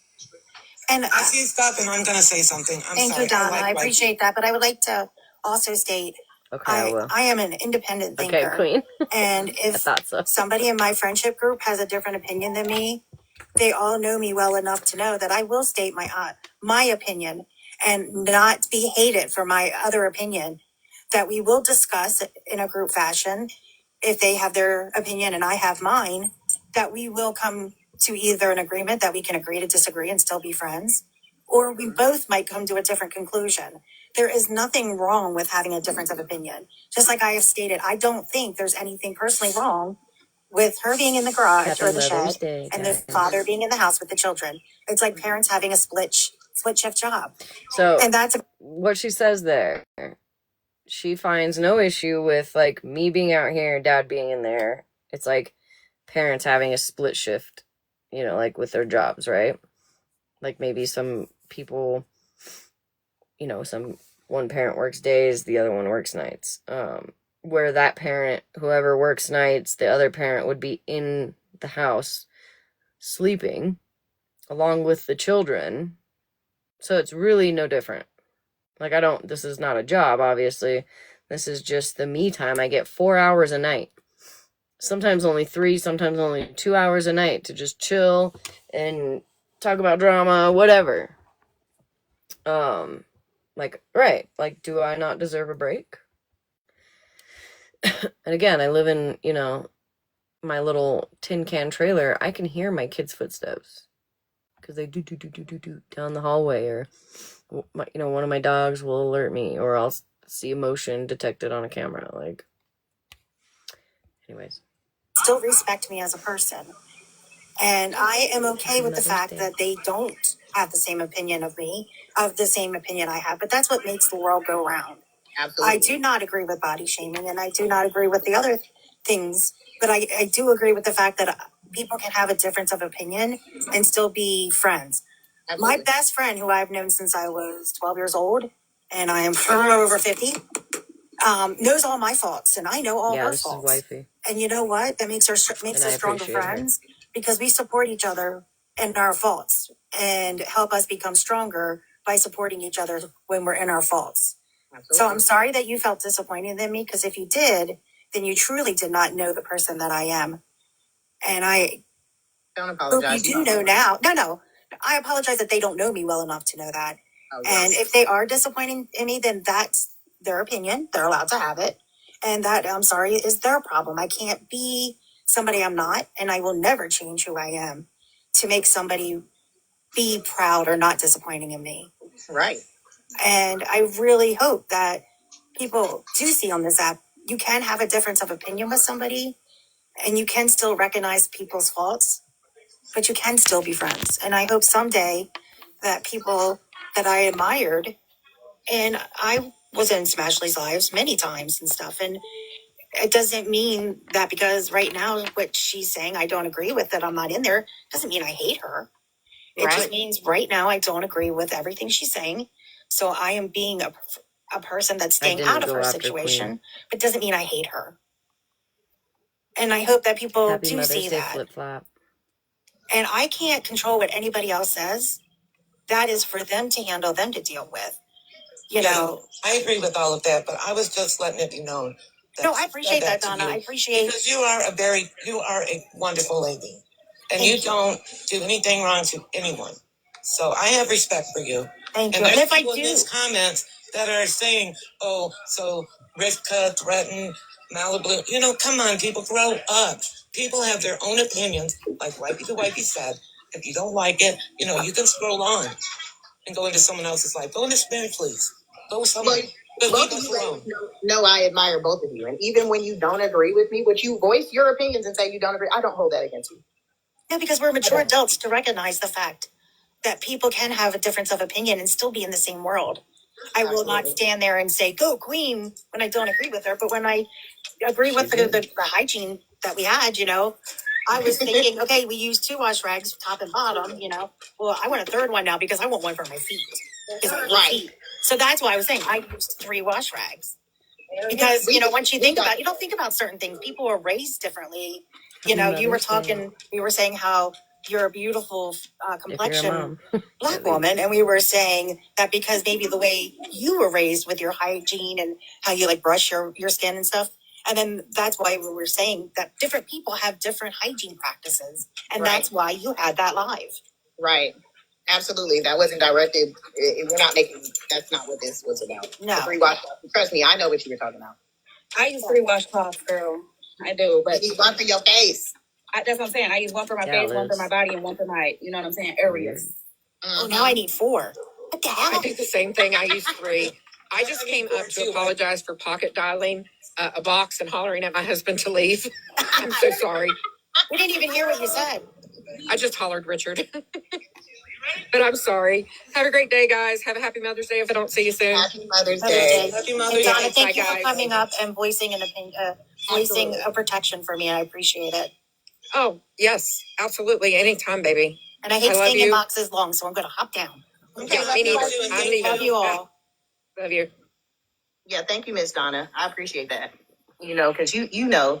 And I see you stop, and I'm going to say something. Thank you, Donna. I appreciate that, but I would like to also state Okay, I will. I am an independent thinker. Okay, Queen. And I if thought so. somebody in my friendship group has a different opinion than me, they all know me well enough to know that I will state my opinion and not be hated for my other opinion. That we will discuss in a group fashion if they have their opinion and I have mine. That we will come to either an agreement that we can agree to disagree and still be friends, or we both might come to a different conclusion. There is nothing wrong with having a difference of opinion. Just like I have stated, I don't think there's anything personally wrong with her being in the garage Happy or the Mother's shed Day, and the guys. father being in the house with the children. It's like parents having a split shift job. So, And that's what she says there, she finds no issue with, like, me being out here and Dad being in there. It's like parents having a split shift, like with their jobs, right? Like maybe some people, one parent works days, the other one works nights. Where that parent, whoever works nights, the other parent would be in the house sleeping along with the children. So it's really no different. Like, this is not a job, obviously. This is just the me time. I get 4 hours a night. Sometimes only 3, sometimes only 2 hours a night to just chill and talk about drama, whatever. Right. Like, do I not deserve a break? And again, I live in, my little tin can trailer. I can hear my kids' footsteps because they do down the hallway, or one of my dogs will alert me, or I'll see emotion detected on a camera. Like, anyways, still respect me as a person. And I am okay with the fact that they don't have the same opinion of me, of the same opinion I have. But that's what makes the world go round. Absolutely. I do not agree with body shaming, and I do not agree with the other things. But I do agree with the fact that people can have a difference of opinion and still be friends. Absolutely. My best friend, who I've known since I was 12 years old, and I am over 50, knows all my faults, and I know all her faults. This is Wifey. And you know what? That makes us stronger friends because we support each other in our faults and help us become stronger by supporting each other when we're in our faults. Absolutely. So I'm sorry that you felt disappointed in me, because if you did, then you truly did not know the person that I am. And I Don't apologize. hope you do know now. No. I apologize that they don't know me well enough to know that. Oh, yes. And if they are disappointing in me, then that's their opinion. They're allowed to have it. And that, I'm sorry, is their problem. I can't be somebody I'm not, and I will never change who I am to make somebody be proud or not disappointing in me. Right. And I really hope that people do see on this app, you can have a difference of opinion with somebody, and you can still recognize people's faults, but you can still be friends. And I hope someday that people that I admired, and I was in Smashleigh's lives many times and stuff, and it doesn't mean that because right now what she's saying I don't agree with, that I'm not in there, doesn't mean I hate her. It just means right now I don't agree with everything she's saying. So I am being a person that's staying out of her situation, but doesn't mean I hate her. And I hope that people Happy do Mother's see Day that. flip flop. And I can't control what anybody else says. That is for them to handle, them to deal with. You know, I agree with all of that, but I was just letting it be known. No, I appreciate that, Donna. I appreciate because you are a wonderful lady, and Thank you don't do anything wrong to anyone. So I have respect for you. Thank And you. And there's if I people in do, these comments that are saying, "Oh, so Rivka threatened Malibu." You know, come on, people, grow up. People have their own opinions, like Wifey the Wifey said. If you don't like it, you know, you can scroll on and go into someone else's life. Go into Spirit, please. Go with someone. But Both leave of us you alone. ladies know I admire both of you. And even when you don't agree with me, but you voice your opinions and say you don't agree, I don't hold that against you. no, because we're mature adults to recognize the fact that people can have a difference of opinion and still be in the same world. I will not stand there and say, go queen, when I don't agree with her. But when I agree with the hygiene that we had, you know, I was thinking, okay, we used 2 wash rags, top and bottom, you know. Well, I want a third one now because I want one for my feet. Right. So that's why I was saying I used 3 wash rags. Because, you know, once you think about, you don't think about certain things. People are raised differently. You know, you were talking, we were saying how you're a beautiful complexion black woman. And we were saying that because maybe the way you were raised with your hygiene and how you like brush your skin and stuff. And then that's why we were saying that different people have different hygiene practices. And that's why you had that live. Right. Absolutely. That wasn't directed. We're not making, that's not what this was about. No. The 3 wash. Trust me, I know what you were talking about. I use 3 washcloths, girl. I do, but you need one for your face. That's what I'm saying. I use one for my face, one for my body, and one for my, you know what I'm saying, areas. Oh, now I need 4. What the hell? I do the same thing. I use 3. I just came up to apologize for pocket dialing a box and hollering at my husband to leave. I'm so sorry. We didn't even hear what you said. I just hollered Richard. But I'm sorry. Have a great day, guys. Have a happy Mother's Day if I don't see you soon. Happy Mother's Day. Happy Mother's Donna, Day. thank you for coming up and voicing an opinion, voicing a protection for me. I appreciate it. Oh, yes, absolutely. Anytime, baby. And I hate love staying in you. boxes long, so I'm going to hop down. Yeah, me neither. I'm leaving. Love you all. Love you. Yeah, thank you, Miss Donna. I appreciate that. You know, because you know,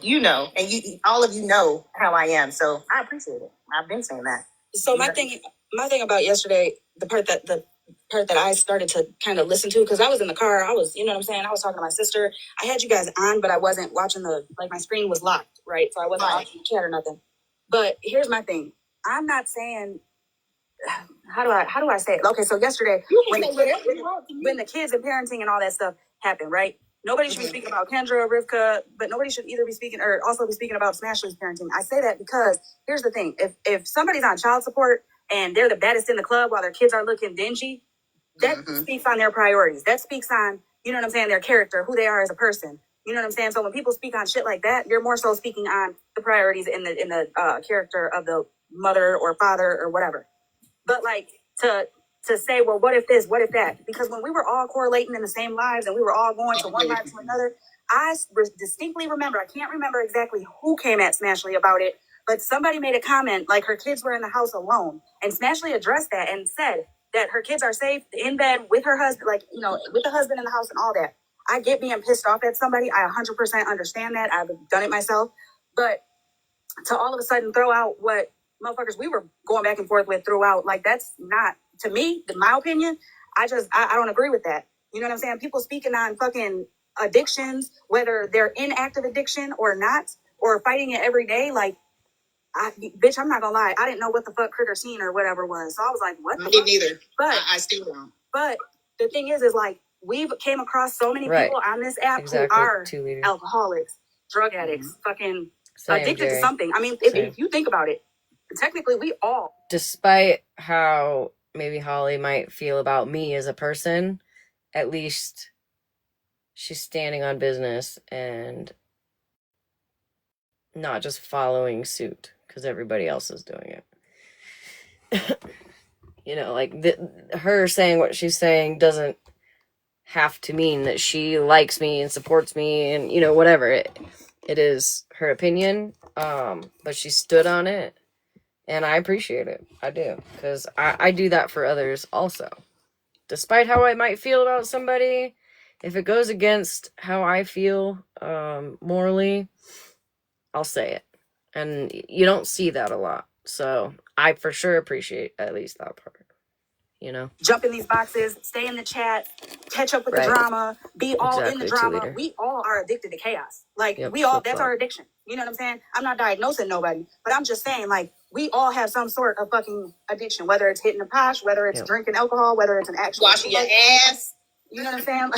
and you all of you know how I am. So I appreciate it. I've been saying that. So my thing about yesterday, the part that I started to kind of listen to, because I was in the car, I was, you know what I'm saying, I was talking to my sister. I had you guys on, but I wasn't watching my screen was locked, right? So I wasn't watching the chat or nothing. But here's my thing. I'm not saying, how do I say it? Okay, so yesterday when the kids and parenting and all that stuff happened, right? Nobody should be speaking about Kendra or Rivka, but nobody should either be speaking or also be speaking about Smashleigh's parenting. I say that because here's the thing: if somebody's on child support and they're the baddest in the club while their kids are looking dingy, that speaks on their priorities. That speaks on, you know what I'm saying, their character, who they are as a person. You know what I'm saying? So when people speak on shit like that, you're more so speaking on the priorities in the character of the mother or father or whatever. But like to say, well, what if this, what if that? Because when we were all correlating in the same lives and we were all going to one life to another, I distinctly remember, I can't remember exactly who came at Smashleigh about it, but somebody made a comment like her kids were in the house alone. And Smashleigh addressed that and said that her kids are safe in bed with her husband, like, you know, with the husband in the house and all that. I get being pissed off at somebody. I 100% understand that. I've done it myself. But to all of a sudden throw out what motherfuckers we were going back and forth with throughout, like, that's not, to me, in my opinion, I don't agree with that. You know what I'm saying? People speaking on fucking addictions, whether they're in active addiction or not, or fighting it every day, like, bitch, I'm not gonna lie, I didn't know what the fuck critter scene or whatever was. So I was like, what the fuck? Me neither. But I still don't. But the thing is like, we've came across so many people on this app who are alcoholics, drug addicts, fucking addicted to something. I mean, if you think about it, technically we all. Despite how maybe Holly might feel about me as a person, at least she's standing on business and not just following suit because everybody else is doing it. You know, like her saying what she's saying doesn't have to mean that she likes me and supports me and, you know, whatever. It is her opinion, but she stood on it. And I appreciate it. I do. Because I do that for others also. Despite how I might feel about somebody, if it goes against how I feel morally, I'll say it. And you don't see that a lot. So I for sure appreciate at least that part. You know? Jump in these boxes, stay in the chat, catch up with the Right. drama, be all in the Exactly, drama. two-liter. We all are addicted to chaos. Like, Yep, we all, that's flip-flop. our addiction. You know what I'm saying? I'm not diagnosing nobody, but I'm just saying, like, we all have some sort of fucking addiction, whether it's hitting a posh, whether it's Yep. drinking alcohol, whether it's an actual Washing your ass. You know what I'm saying?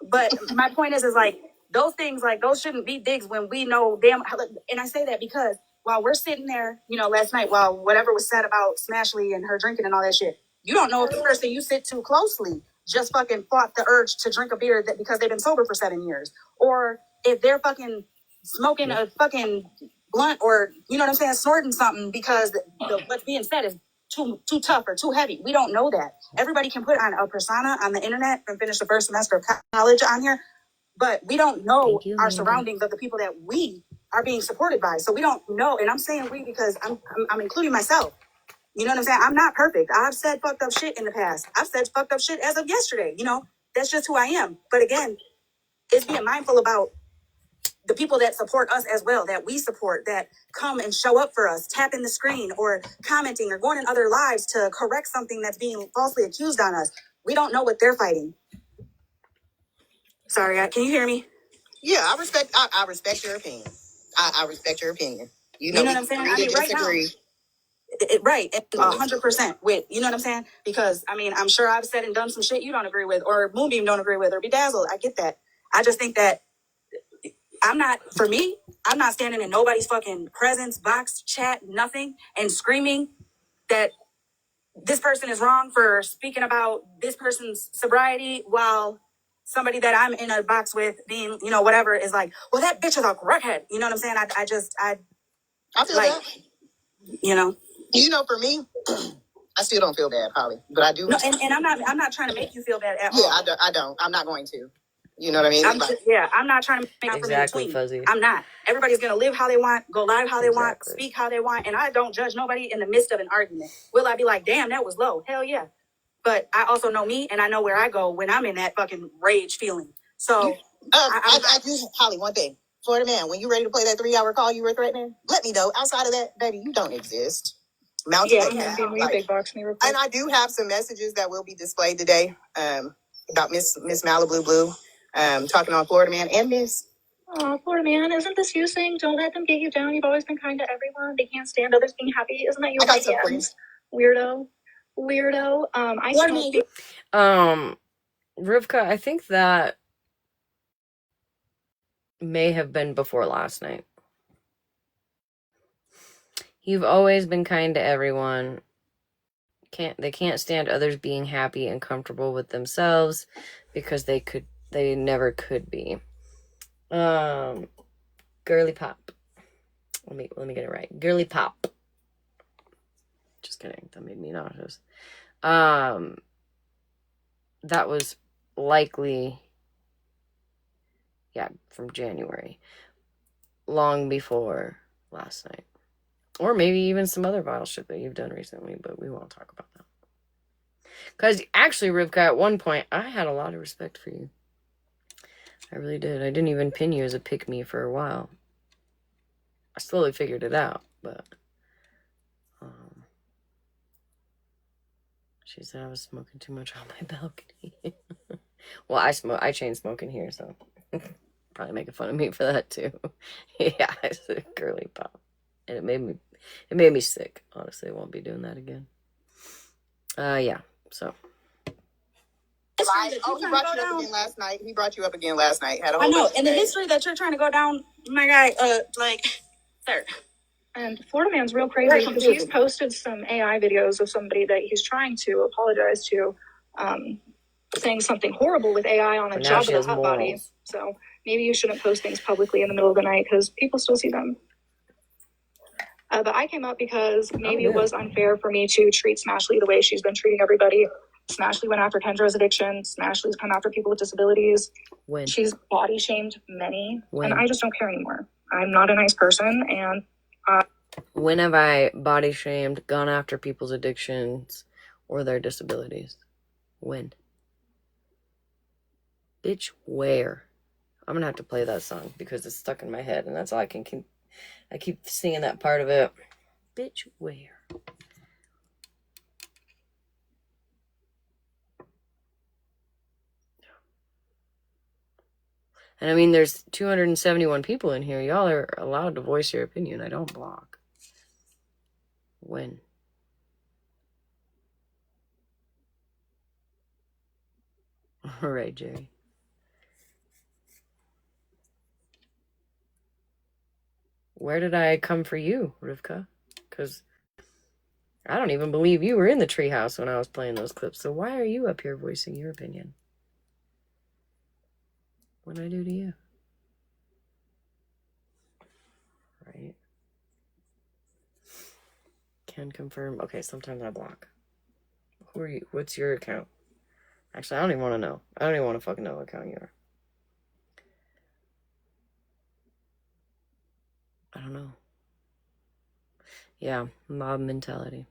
But my point is like, those things, like, those shouldn't be digs when we know damn. And I say that because while we're sitting there, you know, last night, while whatever was said about Smashleigh and her drinking and all that shit, you don't know if the person you sit too closely just fucking fought the urge to drink a beer that because they've been sober for 7 years, or if they're fucking smoking a fucking blunt, or you know what I'm saying, snorting something because what's being said is too tough or too heavy. We don't know that. Everybody can put on a persona on the internet and finish the first semester of college on here, but we don't know our surroundings of the people that we are being supported by. So we don't know, and I'm saying we because I'm including myself. You know what I'm saying? I'm not perfect. I've said fucked up shit in the past. I've said fucked up shit as of yesterday. You know, that's just who I am. But again, it's being mindful about the people that support us as well, that we support, that come and show up for us, tapping the screen or commenting or going in other lives to correct something that's being falsely accused on us. We don't know what they're fighting. Sorry, can you hear me? Yeah, I respect your opinion. I respect your opinion. You know what I'm saying? I mean, right now, right, 100% with, you know what I'm saying? Because I mean, I'm sure I've said and done some shit you don't agree with, or Moonbeam don't agree with, or Bedazzled. I get that. I just think that I'm not standing in nobody's fucking presence, box, chat, nothing, and screaming that this person is wrong for speaking about this person's sobriety while somebody that I'm in a box with being, you know, whatever, is like, well, that bitch is a crackhead. You know what I'm saying? I feel like, that. You know. You know, for me, I still don't feel bad, Holly, but I do. No, and I'm not trying to make you feel bad at all. Yeah, I don't. I'm not going to. You know what I mean? I'm not trying to make exactly, Fuzzy. I'm not. Everybody's gonna live how they want, go live how they want, speak how they want, and I don't judge nobody in the midst of an argument. Will I be like, damn, that was low? Hell yeah. But I also know me, and I know where I go when I'm in that fucking rage feeling. So I do, Holly, one thing. Florida man, when you ready to play that 3-hour call you were threatening, let me know. Outside of that, baby, you don't exist. Big box me real quick. And I do have some messages that will be displayed today about Miss Malibu Blue, talking on Florida man and Miss. Oh, Florida man, isn't this you saying don't let them get you down? You've always been kind to everyone. They can't stand others being happy. Isn't that you? I got some friends. Weirdo. Rivka, I think that may have been before last night. You've always been kind to everyone. They can't stand others being happy and comfortable with themselves because they never could be. Girly pop. Let me get it right. Girly pop. Just kidding. That made me nauseous. That was likely, from January. Long before last night. Or maybe even some other vile shit that you've done recently, but we won't talk about that. Because actually, Rivka, at one point, I had a lot of respect for you. I really did. I didn't even pin you as a pick-me for a while. I slowly figured it out, but she said I was smoking too much on my balcony. Well, I chain smoking here, so probably making fun of me for that too. Yeah, I said girly pop, and it made me sick. Honestly, I won't be doing that again. Yeah. So. He brought you up again last night. He brought you up again last night. Had a whole I know, bunch of and the history that you're trying to go down, my guy, sir. And Florida man's real crazy because he's posted some AI videos of somebody that he's trying to apologize to, saying something horrible with AI on a job with a hot body. So maybe you shouldn't post things publicly in the middle of the night because people still see them. But I came up because maybe it was unfair for me to treat Smashleigh the way she's been treating everybody. Smashleigh went after Kendra's addiction. Smashleigh's come after people with disabilities. When? She's body shamed many. And I just don't care anymore. I'm not a nice person, and when have I body shamed, gone after people's addictions or their disabilities? When? Bitch, where? I'm gonna have to play that song because it's stuck in my head, and that's all I can I keep seeing that part of it. Bitch, where? And I mean, there's 271 people in here. Y'all are allowed to voice your opinion. I don't block. When? All right, Jerry. Where did I come for you, Rivka? Because I don't even believe you were in the treehouse when I was playing those clips. So why are you up here voicing your opinion? What did I do to you? Right. Can confirm. Okay, sometimes I block. Who are you? What's your account? Actually, I don't even want to know. I don't even want to fucking know what account you are. I don't know. Yeah, mob mentality.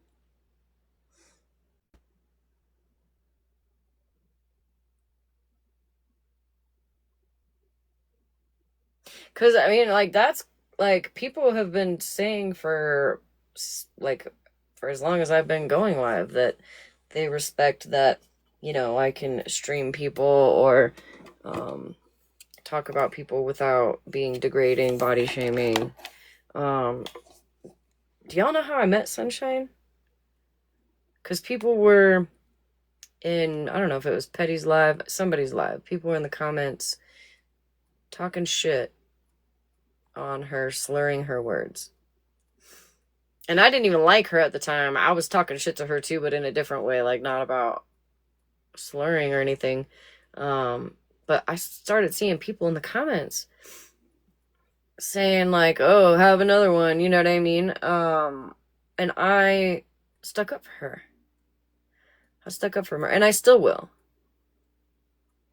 Because, I mean, like, that's, like, people have been saying for, like, for as long as I've been going live that they respect that, you know, I can stream people or talk about people without being degrading, body shaming. Do y'all know how I met Sunshine? Because people were in, I don't know if it was Petty's live, somebody's live. People were in the comments talking shit on her, slurring her words. And I didn't even like her at the time. I was talking shit to her too, but in a different way, like not about slurring or anything. But I started seeing people in the comments saying like, "Oh, have another one," you know what I mean? And I stuck up for her. I stuck up for her, and I still will.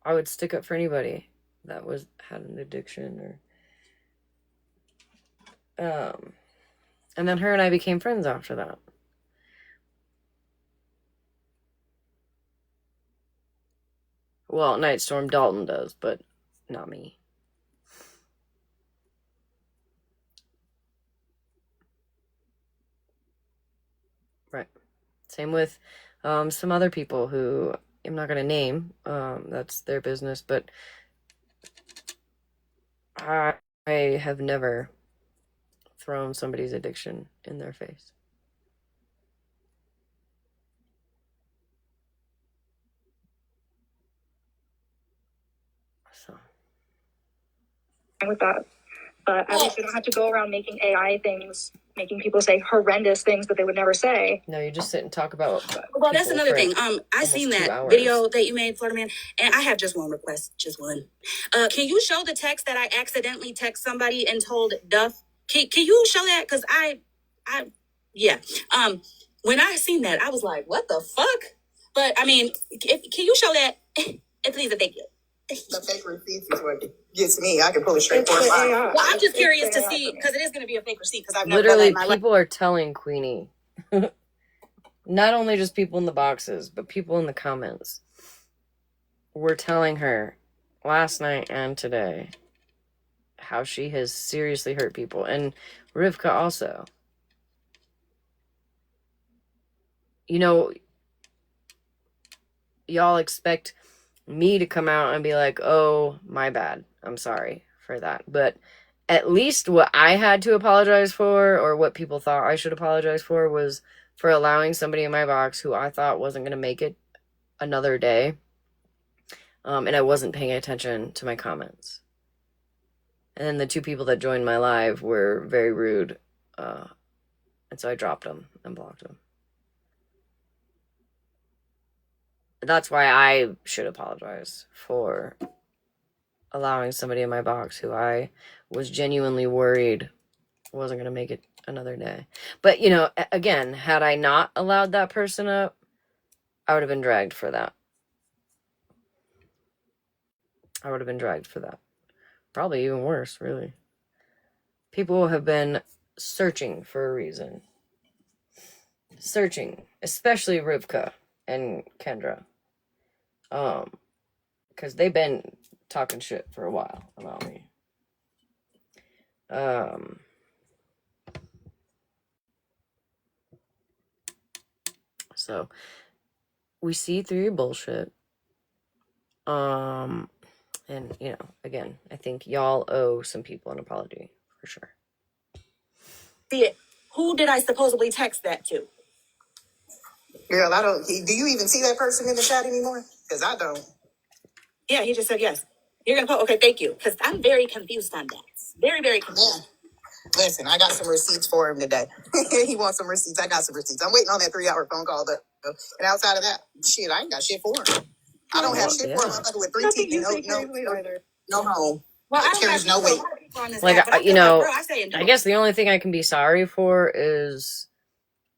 I would stick up for anybody that had an addiction or and then her and I became friends after that. Well, Nightstorm Dalton does, but not me. Right. Same with some other people who I'm not going to name. That's their business, but I have never thrown somebody's addiction in their face. So. With that, but at least we don't have to go around making AI things, making people say horrendous things that they would never say. No, you just sit and talk about. Well, that's another thing. I seen that video that you made, Florida Man, and I have just one request, just one. Can you show the text that I accidentally text somebody and told Duff? Can you show that? Because yeah. When I seen that, I was like, what the fuck? But I mean, can you show that? And please, thank you. The fake receipts is what gets me. I can pull it straight for mine. Well, I'm just curious to see because it is going to be a fake receipt because I've never literally done that in my people are telling Queenie, not only just people in the boxes, but people in the comments. Were telling her last night and today how she has seriously hurt people, and Rivka also. You know, y'all expect me to come out and be like, oh, my bad, I'm sorry for that. But at least what I had to apologize for, or what people thought I should apologize for, was for allowing somebody in my box who I thought wasn't going to make it another day. And I wasn't paying attention to my comments. And then the two people that joined my live were very rude. And so I dropped them and blocked them. That's why I should apologize for allowing somebody in my box who I was genuinely worried wasn't going to make it another day. But, you know, again, had I not allowed that person up, I would have been dragged for that. I would have been dragged for that. Probably even worse, really. People have been searching for a reason. Searching, especially Rivka and Kendra. Because they've been talking shit for a while about me. So we see through your bullshit. And again, I think y'all owe some people an apology for sure. See it. Who did I supposedly text that to? Girl, I don't. Do you even see that person in the chat anymore? Because I don't. Yeah, he just said yes. You're gonna put okay, thank you. Because I'm very confused on that. Very, very confused. Yeah. Listen, I got some receipts for him today. He wants some receipts. I got some receipts. I'm waiting on that 3-hour phone call though. And outside of that, shit, I ain't got shit for him. I don't have shit for him. I'm fucking with 3 teeth and no home. Well, I don't Carries no weight. Like, app, but I feel like, bro, I say I guess the only thing I can be sorry for is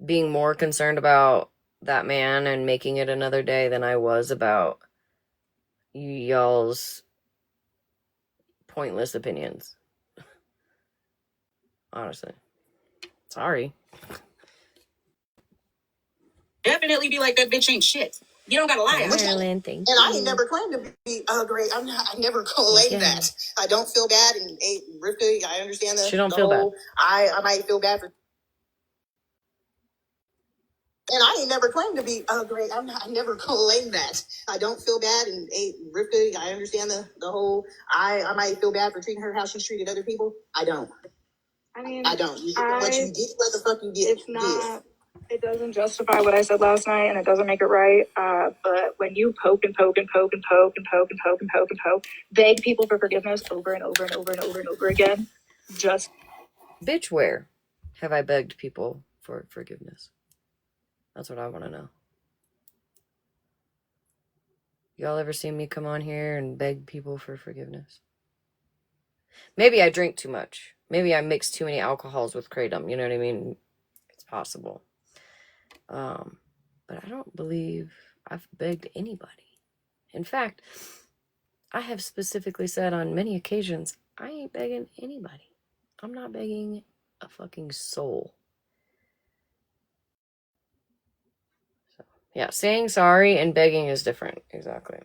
being more concerned about that man and making it another day than I was about y'all's pointless opinions. Honestly. Sorry. definitely be like that bitch ain't shit. You don't gotta lie. Marilyn, thank And you. I ain't never claimed to be great. I never claimed that. I don't feel bad. And Rivka, I understand She don't the feel whole. bad. I might feel bad for. And I ain't never claimed to be great. I never claimed that. I don't feel bad. And Rivka, I understand the whole. I might feel bad for treating her how she's treated other people. I don't. I mean, I don't. What you did, what the fuck you did. It's not. It doesn't justify what I said last night, and it doesn't make it right. But when you poke and poke and poke and poke and poke and poke and poke and poke, beg people for forgiveness over and over and over and over and over again, just bitch, where have I begged people for forgiveness? That's what I want to know. Y'all ever seen me come on here and beg people for forgiveness? Maybe I drink too much. Maybe I mix too many alcohols with kratom. You know what I mean? It's possible. But I don't believe I've begged anybody. In fact, I have specifically said on many occasions, I ain't begging anybody. I'm not begging a fucking soul. So, yeah, saying sorry and begging is different. Exactly.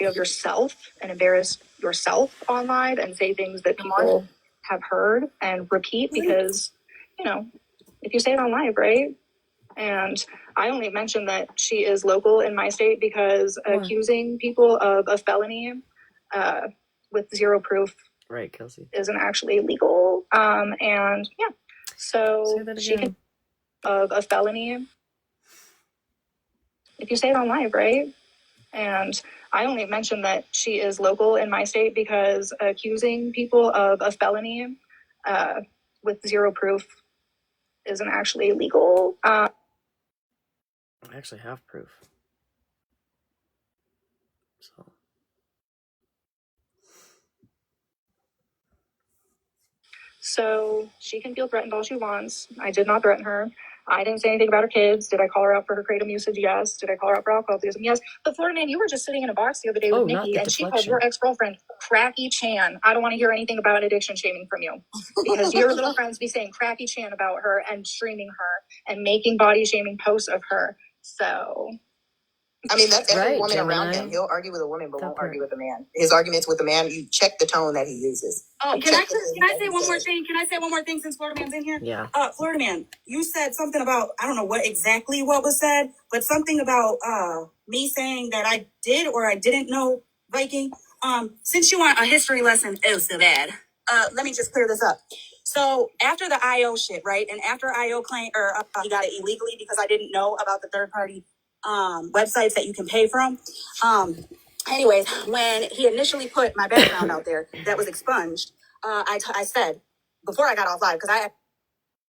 of yourself and embarrass yourself online and say things that people have heard and repeat because, if you say it on live, right? And I only mentioned that she is local in my state because accusing people of a felony with zero proof, right, Kelsey, isn't actually legal. And yeah, so she can of a felony if you say it on live, right? And I only mentioned that she is local in my state because accusing people of a felony with zero proof isn't actually legal. I actually have proof. So she can feel threatened all she wants. I did not threaten her. I didn't say anything about her kids. Did I call her out for her kratom usage? Yes. Did I call her out for alcoholism? Yes. But Florida man, you were just sitting in a box the other day with Nikki, and she called your ex-girlfriend Cracky Chan. I don't want to hear anything about addiction shaming from you because your little friends be saying Cracky Chan about her and streaming her and making body shaming posts of her. So. I mean, that's every woman around him. He'll argue with a woman, but won't argue with a man. His arguments with a man, you check the tone that he uses. Oh, can I say one more thing? Can I say one more thing since Florida Man's in here? Yeah. Florida Man, you said something about, I don't know what exactly what was said, but something about me saying that I did or I didn't know Viking. Since you want a history lesson, oh so bad. Let me just clear this up. So after the IO shit, right? And after IO claim or he got it illegally because I didn't know about the third party websites that you can pay from. Anyways, when he initially put my background out there that was expunged, I said before I got off live because I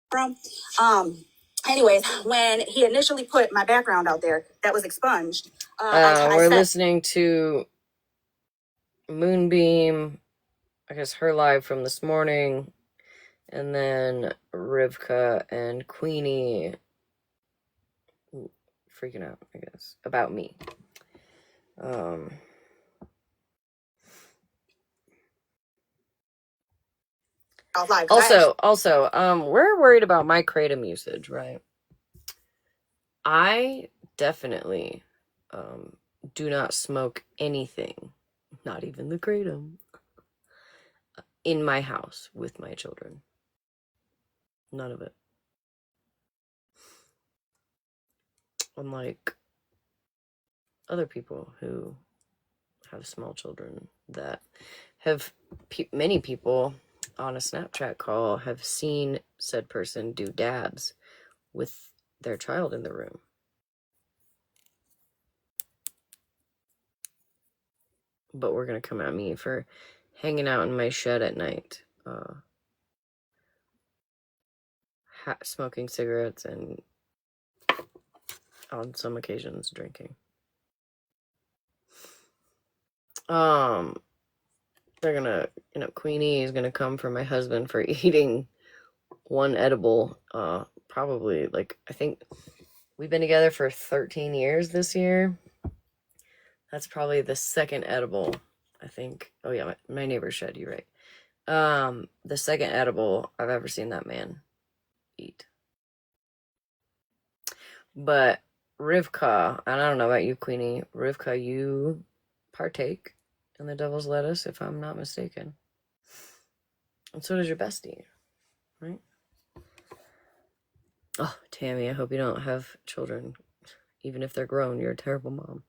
from anyways, when he initially put my background out there that was expunged, we're listening to Moonbeam, I guess her live from this morning, and then Rivka and Queenie freaking out, I guess, about me. Also, we're worried about my kratom usage, right? I definitely do not smoke anything, not even the kratom, in my house with my children. None of it. unlike other people who have small children that have many people on a Snapchat call have seen said person do dabs with their child in the room. But we're gonna come at me for hanging out in my shed at night, smoking cigarettes and on some occasions drinking. They're gonna, Queenie is gonna come for my husband for eating one edible. Probably, like, I think we've been together for 13 years this year. That's probably the second edible, I think. Oh yeah, my neighbor's shed, you're right. The second edible I've ever seen that man eat. But Rivka, and I don't know about you, Queenie, Rivka, you partake in the devil's lettuce, if I'm not mistaken. And so does your bestie, right? Oh, Tammy, I hope you don't have children. Even if they're grown, you're a terrible mom.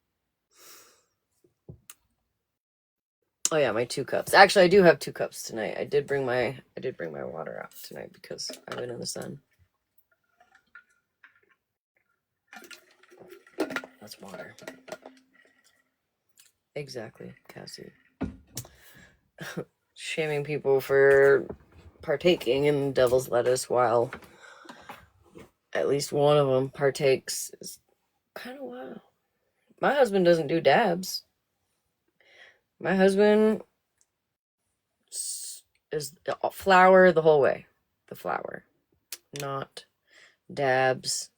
Oh yeah, my 2 cups. Actually, I do have 2 cups tonight. I did bring my water out tonight because I've been in the sun. That's water. Exactly, Cassie. Shaming people for partaking in devil's lettuce while at least one of them partakes is kind of wild. My husband doesn't do dabs. My husband is flour the whole way. The flour. Not dabs.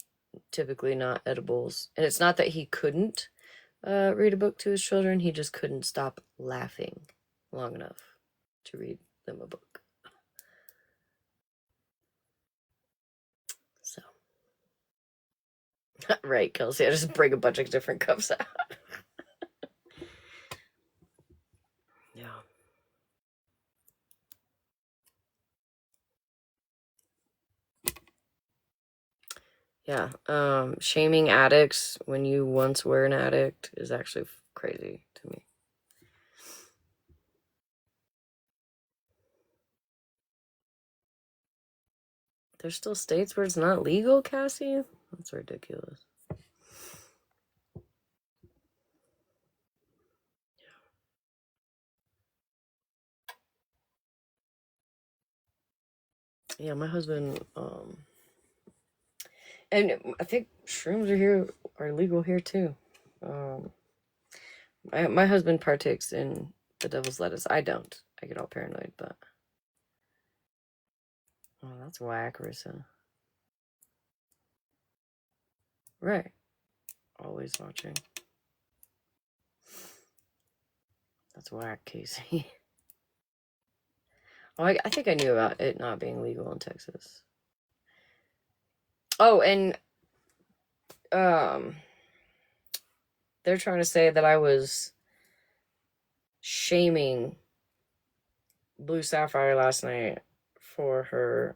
Typically not edibles. And it's not that he couldn't read a book to his children. He just couldn't stop laughing long enough to read them a book. So. Right, Kelsey. I just bring a bunch of different cups out. Yeah. Yeah. Shaming addicts when you once were an addict is actually crazy to me. There's still states where it's not legal, Cassie? That's ridiculous. Yeah, my husband, and I think shrooms are legal here too. My husband partakes in the devil's lettuce. I don't. I get all paranoid, but oh, that's whack, Rissa. Right. Always watching. That's whack, Casey. Oh, I think I knew about it not being legal in Texas. Oh, and they're trying to say that I was shaming Blue Sapphire last night for her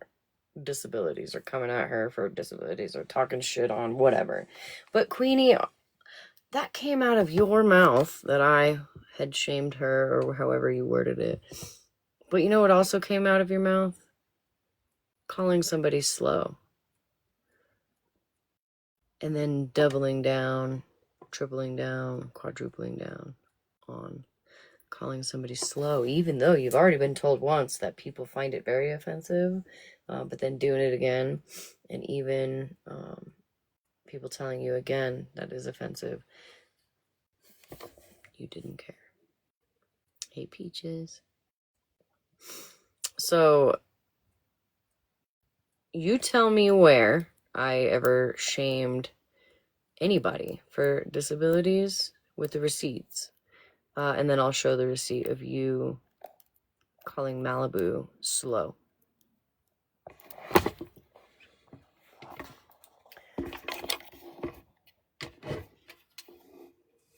disabilities, or coming at her for disabilities, or talking shit on whatever. But Queenie, that came out of your mouth that I had shamed her, or however you worded it. But you know what also came out of your mouth? Calling somebody slow. And then doubling down, tripling down, quadrupling down on calling somebody slow, even though you've already been told once that people find it very offensive, but then doing it again, and even people telling you again that is offensive. You didn't care. Hey, Peaches. So, you tell me where I ever shamed anybody for disabilities with the receipts. And then I'll show the receipt of you calling Malibu slow.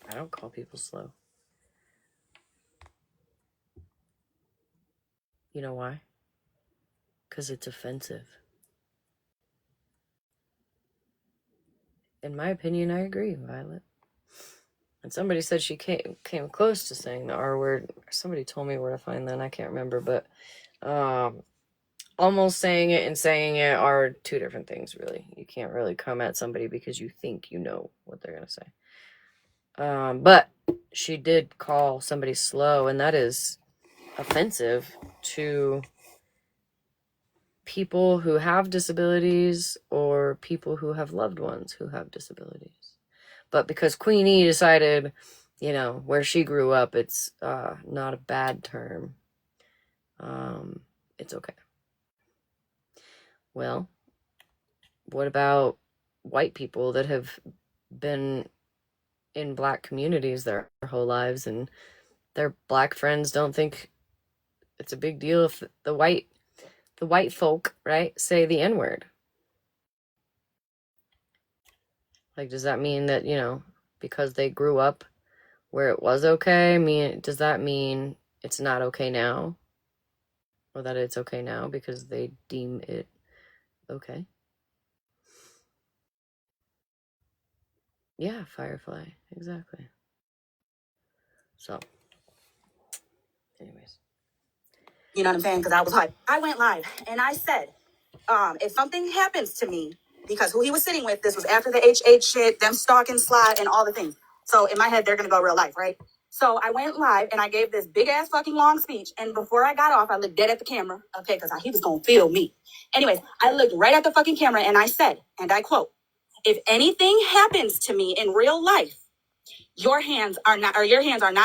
I don't call people slow. You know why? Because it's offensive. in my opinion, I agree, Violet. And somebody said she came close to saying the R word. Somebody told me where to find that, and I can't remember, but almost saying it and saying it are two different things, really. You can't really come at somebody because you think you know what they're going to say. But she did call somebody slow, and that is offensive to people who have disabilities or people who have loved ones who have disabilities. But because Queenie decided, you know, where she grew up, it's not a bad term. It's okay. Well, what about white people that have been in black communities their whole lives and their black friends don't think it's a big deal if the white folk, right, say the N-word? Like, does that mean that, you know, because they grew up where it was okay, does that mean it's not okay now? Or that it's okay now because they deem it okay? Yeah, Firefly, exactly. So, anyways. You know what I'm saying? Because I was like, I went live and I said, if something happens to me, because who he was sitting with, this was after the HH shit, them stalking Sly and all the things. So in my head, they're going to go real life, right? So I went live and I gave this big ass fucking long speech. And before I got off, I looked dead at the camera. Okay, because he was going to feel me. Anyways, I looked right at the fucking camera and I said, and I quote, if anything happens to me in real life, your hands are not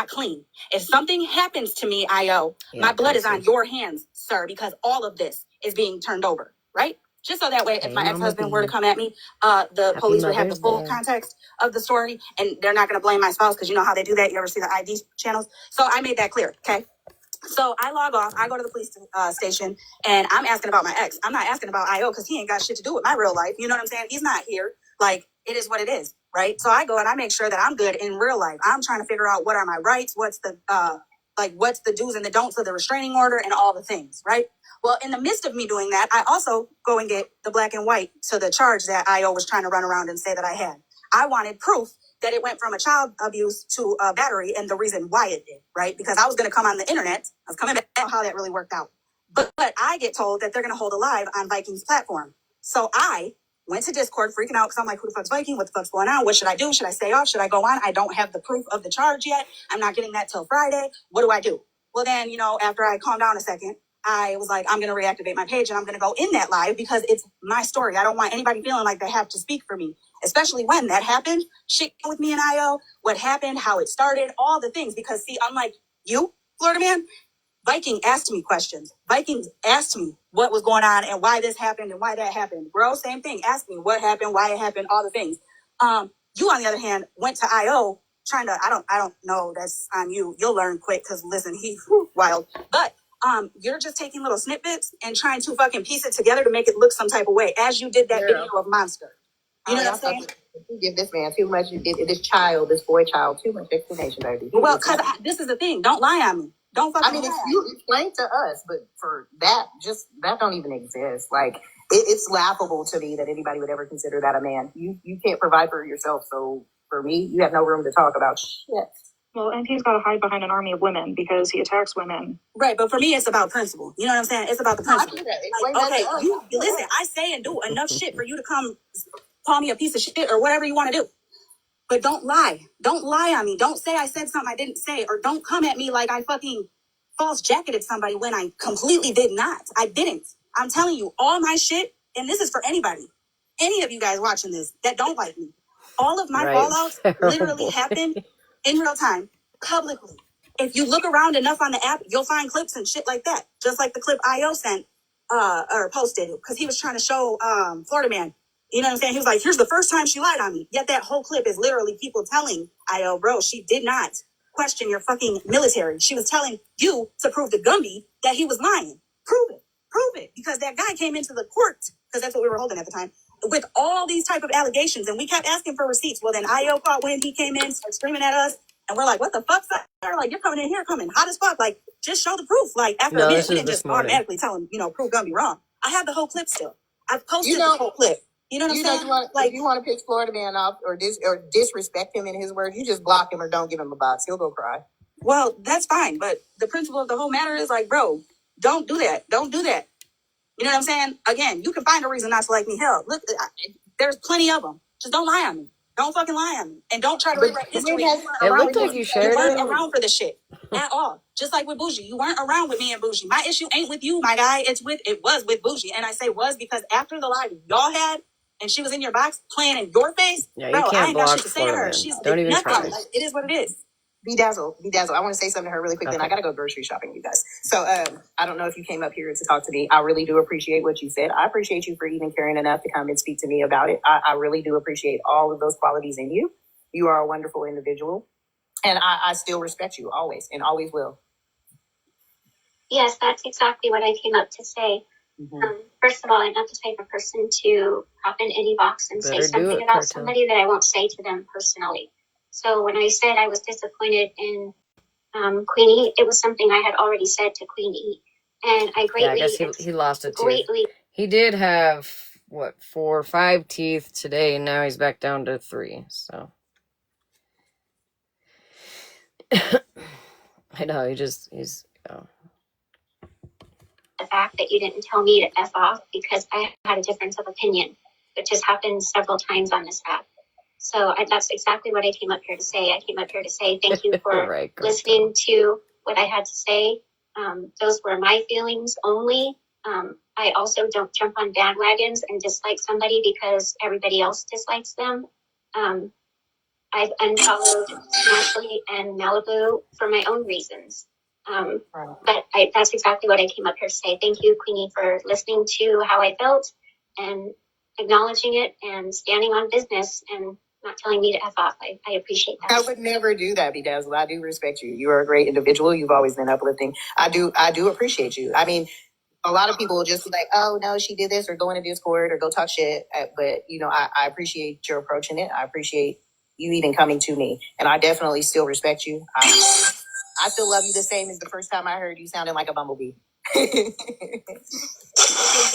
clean. If something happens to me, IO, my blood is on your hands, sir, because all of this is being turned over, right? Just so that way, if my ex-husband were to come at me, the police would have the full context of the story, and they're not going to blame my spouse because you know how they do that. You ever see the ID channels? So I made that clear, okay? So I log off, I go to the police station, and I'm asking about my ex. I'm not asking about IO because he ain't got shit to do with my real life. You know what I'm saying? He's not here. Like, it is what it is, right? So I go and I make sure that I'm good in real life. I'm trying to figure out what are my rights, what's the do's and the don'ts of the restraining order and all the things, right? Well, in the midst of me doing that, I also go and get the black and white to the charge that IO was trying to run around and say that I had. I wanted proof that it went from a child abuse to a battery and the reason why it did, right? Because I was going to come on the internet. I was coming back to how that really worked out. But I get told that they're going to hold a live on Viking's platform. So I went to Discord freaking out because I'm like, who the fuck's Viking? What the fuck's going on? What should I do? Should I stay off? Should I go on? I don't have the proof of the charge yet. I'm not getting that till Friday. What do I do? Well, then, you know, after I calmed down a second, I was like, I'm going to reactivate my page and I'm going to go in that live because it's my story. I don't want anybody feeling like they have to speak for me, especially when that happened. Shit with me and IO, what happened, how it started, all the things. Because see, unlike you, Florida man, Viking asked me questions. Vikings asked me what was going on and why this happened and why that happened. Bro, same thing. Ask me what happened, why it happened, all the things. You on the other hand went to IO trying to. I don't know. That's on you. You'll learn quick because listen, wild. But you're just taking little snippets and trying to fucking piece it together to make it look some type of way, as you did that video of Monster. You know what I'm saying? You give this man too much. You give this boy child, too much explanation, baby. Well, because this is the thing. Don't lie on me. Don't fucking. I mean, you explain to us, but for that, that don't even exist. Like, it's laughable to me that anybody would ever consider that a man. You can't provide for yourself, so for me, you have no room to talk about shit. Well, and he's got to hide behind an army of women because he attacks women. Right, but for me, it's about principle. You know what I'm saying? It's about the principle. Like, okay, you listen. I say and do enough shit for you to come call me a piece of shit or whatever you want to do. But don't lie. Don't lie on me. Don't say I said something I didn't say, or don't come at me like I fucking false jacketed somebody when I completely did not. I didn't. I'm telling you, all my shit, and this is for anybody, any of you guys watching this that don't like me. All of my fallouts literally happened in real time, publicly. If you look around enough on the app, you'll find clips and shit like that. Just like the clip IO sent or posted, because he was trying to show Florida man. You know what I'm saying? He was like, here's the first time she lied on me. Yet that whole clip is literally people telling IO, bro, she did not question your fucking military. She was telling you to prove to Gumby that he was lying. Prove it. Prove it. Because that guy came into the court, because that's what we were holding at the time, with all these type of allegations, and we kept asking for receipts. Well, then IO caught wind. He came in, started screaming at us, and we're like, what the fuck, sir? Like, you're coming in here, coming hot as fuck. Like, just show the proof. Like, after a minute, we didn't just automatically tell him, prove Gumby wrong. I have the whole clip still. I've posted the whole clip. You know what I'm saying? If you want to piss Florida man off or disrespect him in his words, you just block him or don't give him a box. He'll go cry. Well, that's fine. But the principle of the whole matter is like, bro, don't do that. Don't do that. You know what I'm saying? Again, you can find a reason not to like me. Hell, look, there's plenty of them. Just don't lie on me. Don't fucking lie on me. And don't try to rewrite history. It looked like you shared weren't it. around for this shit at all. Just like with Bougie. You weren't around with me and Bougie. My issue ain't with you, my guy. It was with Bougie. And I say was because after the live y'all had, and she was in your box playing in your face, Yeah, you bro, I can't ain't got block shit to say to her. Florida. Don't even try. Like, it is what it is. Bedazzle. I want to say something to her really quick. Then I gotta go grocery shopping, you guys. So I don't know if you came up here to talk to me. I really do appreciate what you said. I appreciate you for even caring enough to come and speak to me about it. I really do appreciate all of those qualities in you. You are a wonderful individual, and I still respect you always and always will. Yes, that's exactly what I came up to say. Mm-hmm. First of all, I'm not the type of person to hop in any box and say something about somebody that I won't say to them personally. So when I said I was disappointed in Queenie, it was something I had already said to Queenie, and I greatly. Yeah, I guess he lost a tooth. He did have 4 or 5 teeth today, and now he's back down to 3. So I know he's. Oh. The fact that you didn't tell me to F off because I had a difference of opinion, which has happened several times on this app. So that's exactly what I came up here to say. I came up here to say thank you for right, listening to what I had to say. Those were my feelings only. I also don't jump on bandwagons and dislike somebody because everybody else dislikes them. I've unfollowed Smashleigh and Malibu for my own reasons. But that's exactly what I came up here to say. Thank you, Queenie, for listening to how I felt and acknowledging it and standing on business and not telling me to F off. I appreciate that. I would never do that, Bedazzle. I do respect you. You are a great individual. You've always been uplifting. I do appreciate you. I mean, a lot of people will just be like, oh, no, she did this, or go into Discord or go talk shit. But, I appreciate your approaching it. I appreciate you even coming to me. And I definitely still respect you. I still love you the same as the first time I heard you sounding like a bumblebee. Thank you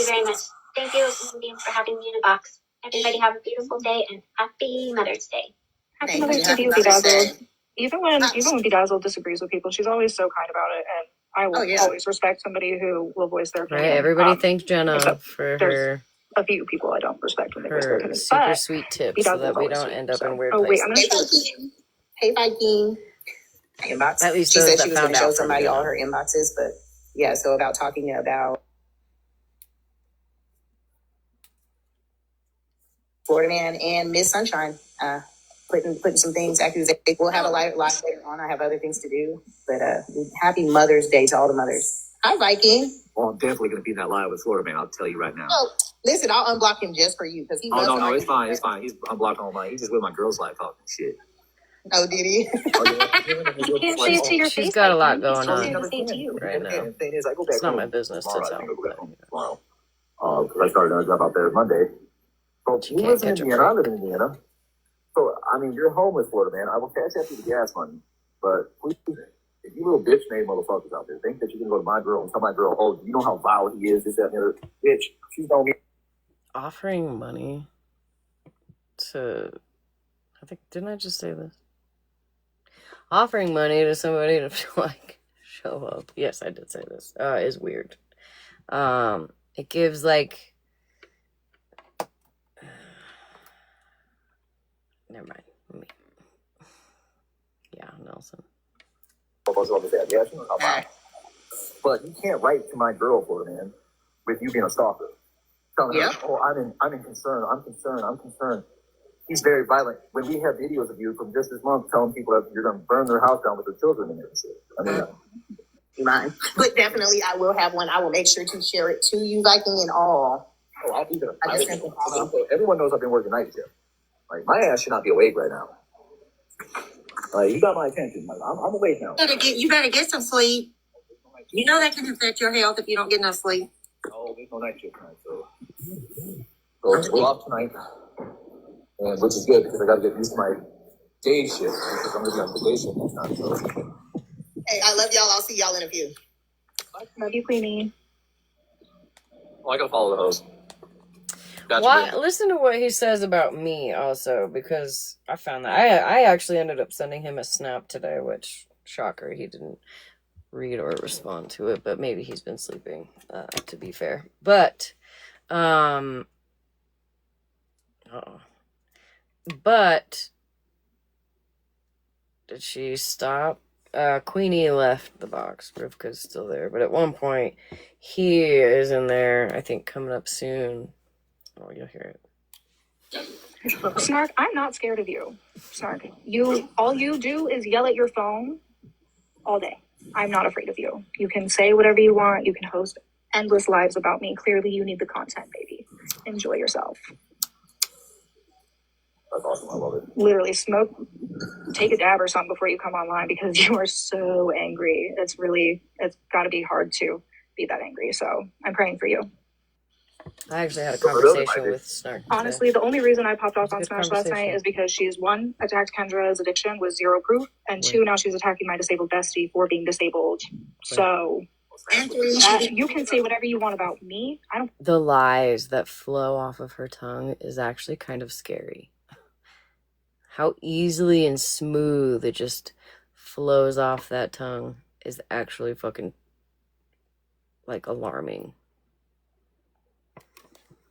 very much. Thank you for having me in a box. Everybody have a beautiful day and happy Mother's Day. Happy Mother's Day to you, Bedazzled. Even when Bedazzled disagrees with people, she's always so kind about it, and I will always respect somebody who will voice their opinion. Right, everybody thanks Jenna for her. A few people I don't respect when they voice their opinion. Super sweet tips so that we don't end up in weird places. Wait, I'm gonna show. Hey, Viking. Inbox. At least she said she was going to show somebody all her inboxes, but yeah. So about talking about Florida Man and Miss Sunshine, putting some things. We'll have a live later on. I have other things to do, but happy Mother's Day to all the mothers. Hi, Viking. Well, I'm definitely going to be in that live with Florida Man. I'll tell you right now. Oh, listen, I'll unblock him just for you because he. Oh no, it's fine. It's fine. He's unblocked all mine. He's just with my girl's life talking shit. Oh, did he? You can't say it to your face. She's got a lot going on right now. The thing is, I go back it's not my business to tell. I think I'll go back home tomorrow. Because I started another job out there Monday. So you live in Indiana. I live in Indiana. So I mean, you're homeless, Florida Man. I will cash after the gas money, but please, if you little bitch made motherfuckers out there think that you can go to my girl and tell my girl, oh, you know how vile he is, this, that, and the other, bitch, she's gonna get offering money to. I think didn't I just say this? Offering money to somebody to show up. Yes, I did say this. Is weird. It gives never mind. Yeah, Nelson. But you can't write to my girl, Florida Man, with you being a stalker. Telling her, oh, I'm in concern. I'm concerned. He's very violent. When we have videos of you from just this month telling people that you're going to burn their house down with their children in it and shit. I mean, mine. But definitely, I will have one. I will make sure to share it to you, Viking, and all. Oh, I'll be there. Everyone knows I've been working night shift. Like, my ass should not be awake right now. You got my attention. I'm awake now. You better get some sleep. You know that can affect your health if you don't get enough sleep. Oh, there's no night shift tonight, so we're off tonight. And which is good because I got to get used to my day shift because I'm going to be on the day shift next time. So. Hey, I love y'all. I'll see y'all in a few. Love you, Queenie. Well, I got to follow the host. Listen to what he says about me also, because I found that I actually ended up sending him a snap today, which, shocker, he didn't read or respond to it, but maybe he's been sleeping, to be fair. But did she stop? Queenie left the box. Rivka's still there, but at one point he is in there, I think, coming up soon. Oh, you'll hear it. Snark, I'm not scared of you. Snark, all you do is yell at your phone all day. I'm not afraid of you. You can say whatever you want. You can host endless lives about me. Clearly, you need the content, baby. Enjoy yourself. That's awesome. I love it. Literally, take a dab or something before you come online, because you are so angry. It's got to be hard to be that angry. So I'm praying for you. I actually had a conversation with Snark. Honestly, the only reason I popped off on Smash last night is because she's, one, attacked Kendra's addiction with zero proof, and two, now she's attacking my disabled bestie for being disabled. So you can say whatever you want about me. I don't. The lies that flow off of her tongue is actually kind of scary. How easily and smooth it just flows off that tongue is actually fucking, like, alarming.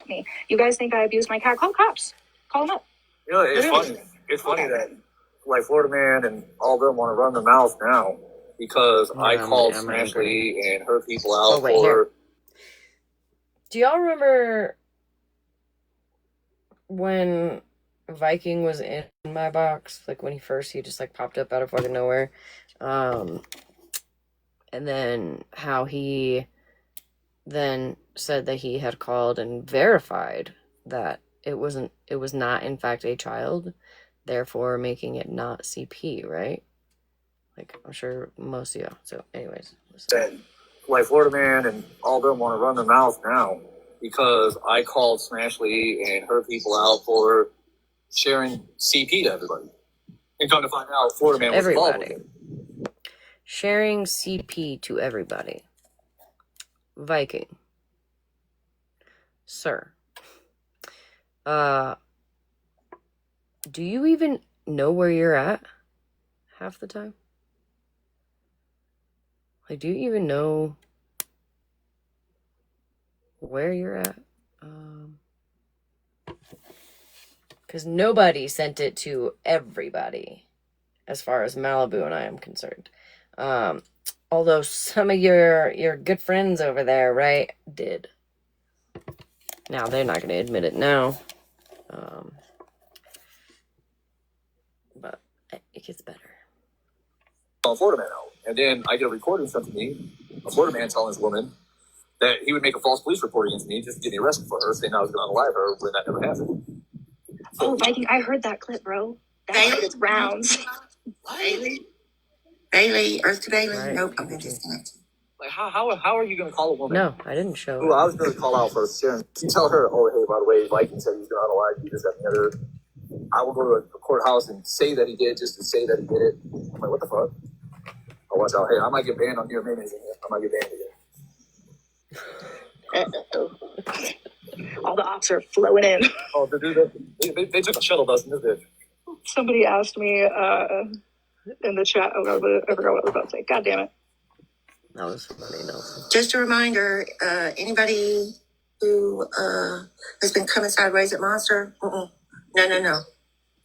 Me. You guys think I abused my cat? Call cops. Call them up. You know, it's funny. It's funny that, like, Florida Man and all of them want to run their mouth now because I called Smashleigh and her people out for. Here. Do y'all remember when Viking was in my box? Like, when he just, like, popped up out of fucking nowhere. And then how he then said that he had called and verified that it was not in fact a child, therefore making it not CP, right? Like, I'm sure most of y'all. So anyways, like, Florida Man and all of them want to run their mouth now because I called Smashleigh and her people out for sharing CP to everybody, and come to find out Florida Man was involved with it. Sharing CP to everybody. Viking. Sir. Do you even know where you're at half the time? Like, do you even know where you're at? Because nobody sent it to everybody, as far as Malibu and I am concerned. Although some of your good friends over there, right, did. Now, they're not going to admit it now. But it gets better. Florida Man out. And then I get a recording sent to me, a Florida Man telling this woman that he would make a false police report against me just to get me arrested for her, saying I was going to unalive her when that never happened. So, Viking, I heard that clip, bro. That's rounds. Bailey, Earth to Bailey. Right. Nope, I'm going to disconnect. Like, how are you going to call a woman? No, I didn't show who I was going to call out for sharing. You tell her, oh, hey, by the way, Viking said he's going to unalive you, this, that, and the other. I will go to a courthouse and say that he did just to say that he did it. I'm like, what the fuck? Oh, watch out. Hey, I might get banned on your memes again. I might get banned again. All the ops are flowing in. Oh, they took a shuttle bus in this bitch. Somebody asked me in the chat, I forgot what I was about to say. God damn it. That was funny, Nelson. Just a reminder, anybody who has been coming sideways at Monster, no.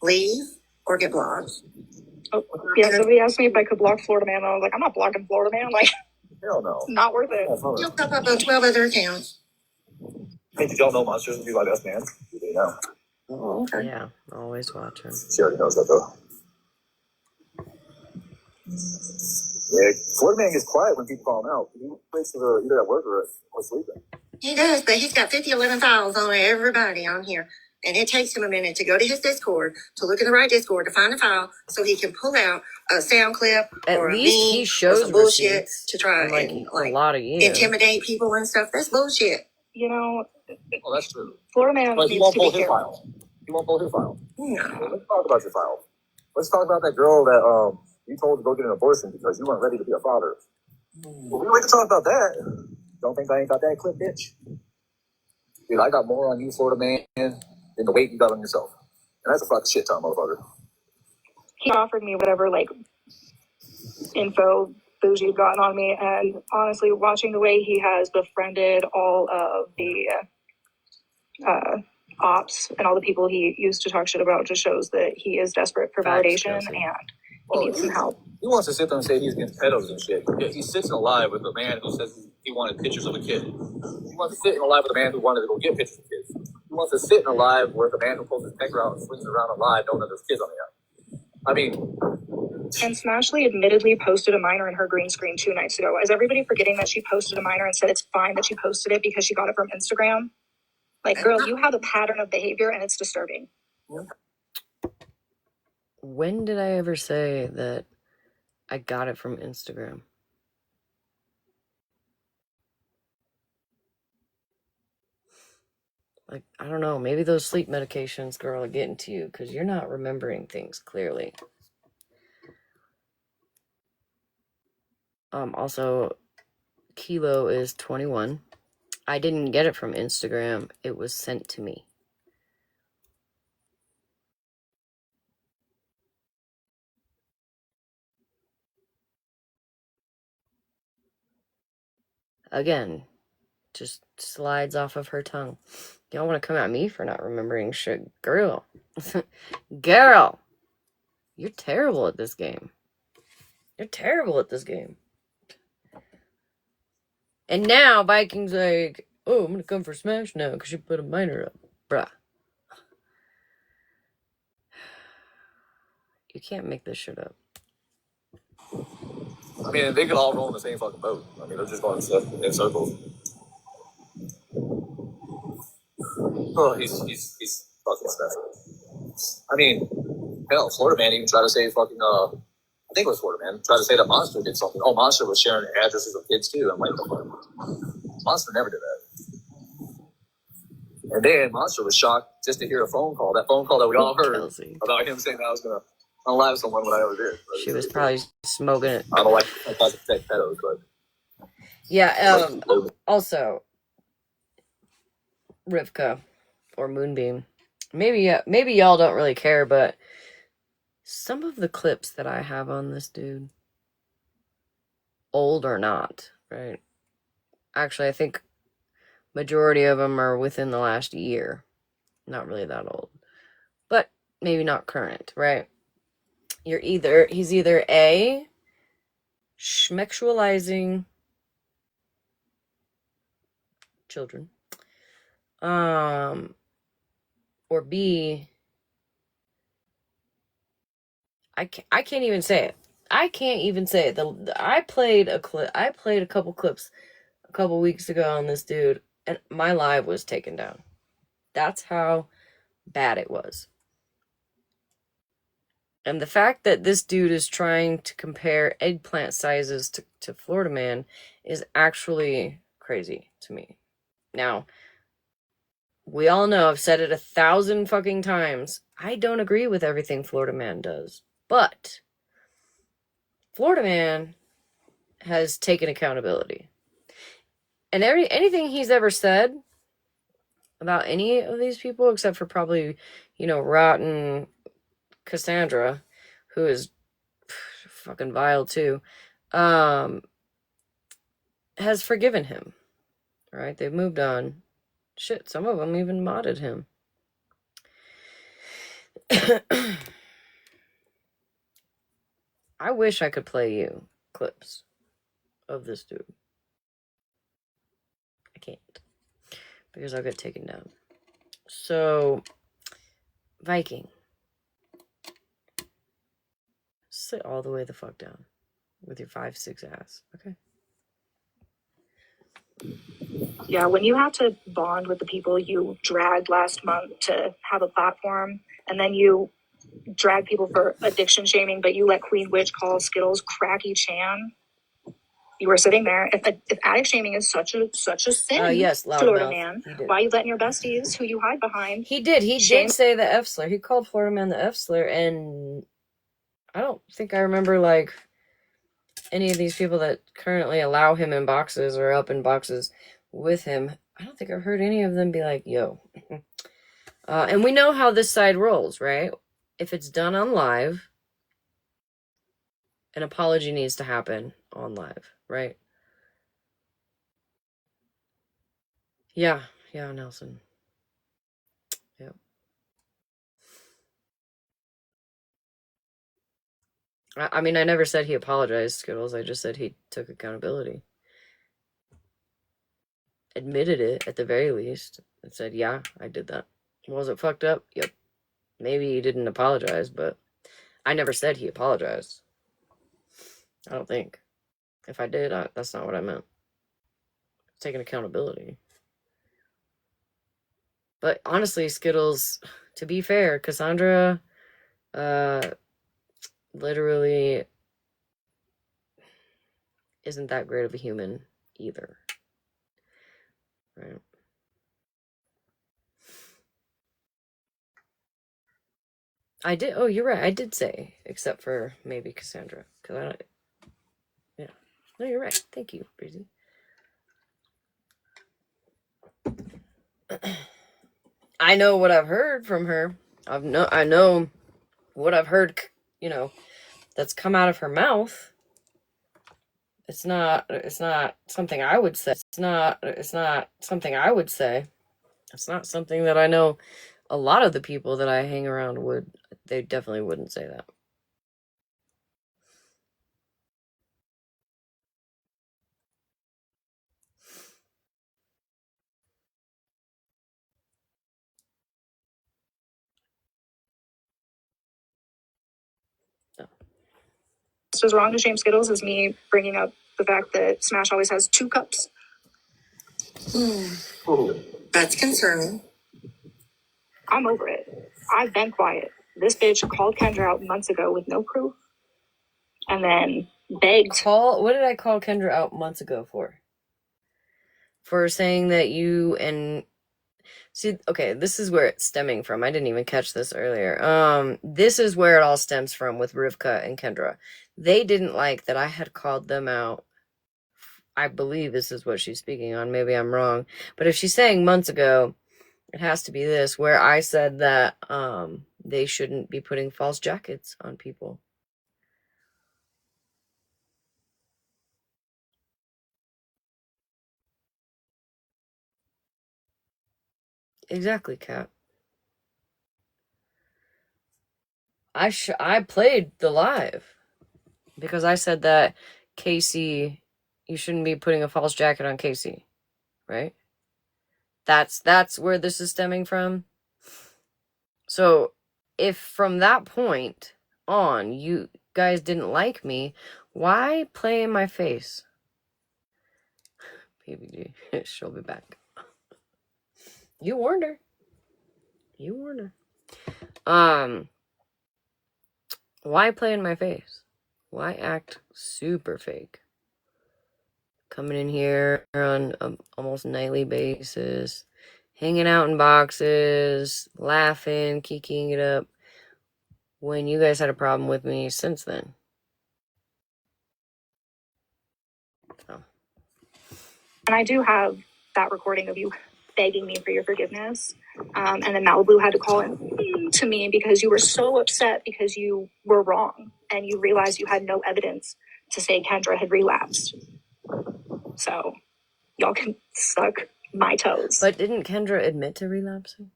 Leave or get blocked. Oh, yeah, somebody asked me if I could block Florida Man. I was like, I'm not blocking Florida Man. Like, hell no. Not worth it. You'll pop up on 12 other accounts. Hey, did y'all know Monsters would be my best man? You do know. Oh, okay. Yeah, always watching. She already knows that, though. Yeah, Florida Man gets quiet when people call him out. He waits for either at work or sleeping. He does, but he's got 11 files on everybody on here. And it takes him a minute to go to his Discord, to look in the right Discord, to find a file, so he can pull out a sound clip or a meme he shows or some bullshit to try like and a lot of years. Intimidate people and stuff. That's bullshit. You know, oh, that's true. Florida Man but needs to be careful. File. He won't pull his file. No. Let's talk about your file. Let's talk about that girl that you told to go get an abortion because you weren't ready to be a father. Well, we wait to talk about that. Don't think I ain't got that clip, bitch. Dude, I got more on you, Florida man, than the weight you got on yourself. And that's a fucking shit ton, motherfucker. He offered me whatever, like, info bougie had gotten on me, and honestly, watching the way he has befriended all of the ops and all the people he used to talk shit about just shows that he is desperate for validation and he needs some help. He wants to sit there and say he's against pedos and shit. Yeah, he's sitting alive with a man who says he wanted pictures of a kid. He wants to sit in alive with a man who wanted to go get pictures of kids. He wants to sit in alive with a man who pulls his pecker out and swings it around alive knowing that there's kids on the out. I mean... And Smashleigh admittedly posted a minor in her green screen 2 nights ago. Is everybody forgetting that she posted a minor and said it's fine that she posted it because she got it from Instagram? Like, girl, you have a pattern of behavior and it's disturbing. When did I ever say that I got it from Instagram? Like, I don't know, maybe those sleep medications, girl, are getting to you because you're not remembering things clearly. Also, Kilo is 21. I didn't get it from Instagram. It was sent to me. Again, just slides off of her tongue. You don't want to come at me for not remembering shit. Girl. Girl. You're terrible at this game. You're terrible at this game. And now Viking's like, oh, I'm going to come for Smash now because you put a minor up. Bruh. You can't make this shit up. I mean, they could all roll in the same fucking boat. I mean, they're just going in circles. Oh, he's fucking special. I mean, hell, Florida man even tried to say fucking, I think it was Florida man, tried to say that Monster did something. Oh, Monster was sharing addresses of kids too. I'm like, Monster never did that. And then Monster was shocked just to hear a phone call. That phone call that we all heard about him saying that I was going to unalive someone when I ever did. She was probably smoking it. I don't like to protect pedos, but... Yeah, also, Rivka, or Moonbeam. Maybe y'all don't really care, but some of the clips that I have on this dude, old or not, right? Actually, I think majority of them are within the last year. Not really that old. But maybe not current, right? He's either A, schmexualizing children, or B, I can't even say it. I can't even say it. I played a couple clips a couple weeks ago on this dude, and my live was taken down. That's how bad it was. And the fact that this dude is trying to compare eggplant sizes to Florida Man is actually crazy to me. Now, we all know, I've said it 1,000 fucking times, I don't agree with everything Florida Man does. But Florida Man has taken accountability. And anything he's ever said about any of these people, except for probably, rotten Cassandra, who is fucking vile too, has forgiven him. Right? They've moved on. Shit, some of them even modded him. I wish I could play you clips of this dude. I can't. Because I'll get taken down. So, Viking. Sit all the way the fuck down. With your 5'6" ass. Okay? Yeah, when you have to bond with the people you dragged last month to have a platform, and then you drag people for addiction shaming, but you let Queen Witch call Skittles Cracky Chan. You were sitting there. If addict shaming is such a sin, yes, Florida loudmouth. Man, why are you letting your besties, who you hide behind? He did say the F slur. He called Florida Man the F slur, and I don't think I remember any of these people that currently allow him in boxes or up in boxes with him I don't think I've heard any of them be like, yo. And we know how this side rolls, right? If it's done on live, an apology needs to happen on live, right? Yeah, Nelson. Yep. I mean, I never said he apologized, Skittles. I just said he took accountability. Admitted it, at the very least. And said, yeah, I did that. Was it fucked up? Yep. Maybe he didn't apologize, but I never said he apologized. I don't think. If I did, that's not what I meant. Taking accountability. But honestly, Skittles, to be fair, Cassandra literally isn't that great of a human either. Right? I did. Oh, you're right. I did say, except for maybe Cassandra. Because I don't. Yeah. No, you're right. Thank you, Breezy. I know what I've heard from her. I know what I've heard, that's come out of her mouth. It's not something I would say. It's not something I would say. It's not something that I know a lot of the people that I hang around they definitely wouldn't say that. Just as wrong to shame Skittles as me bringing up the fact that Smash always has 2 cups. That's concerning. I'm over it. I've been quiet. This bitch called Kendra out months ago with no proof and then begged. What did I call Kendra out months ago for? For saying that you and... See, okay, this is where it's stemming from. I didn't even catch this earlier. This is where it all stems from with Rivka and Kendra. They didn't like that I had called them out. I believe this is what she's speaking on. Maybe I'm wrong. But if she's saying months ago, it has to be this, where I said that they shouldn't be putting false jackets on people. Exactly, Kat. I played the live because I said that Casey, you shouldn't be putting a false jacket on Casey, right? That's where this is stemming from. So if from that point on you guys didn't like me, why play in my face? PBG, she'll be back. You warned her. Why play in my face? Why act super fake? Coming in here on an almost nightly basis, hanging out in boxes, laughing, kikiing it up, when you guys had a problem with me since then. So. And I do have that recording of you begging me for your forgiveness. And then Malibu had to call in to me because you were so upset because you were wrong and you realized you had no evidence to say Kendra had relapsed. So y'all can suck my toes. But didn't Kendra admit to relapsing?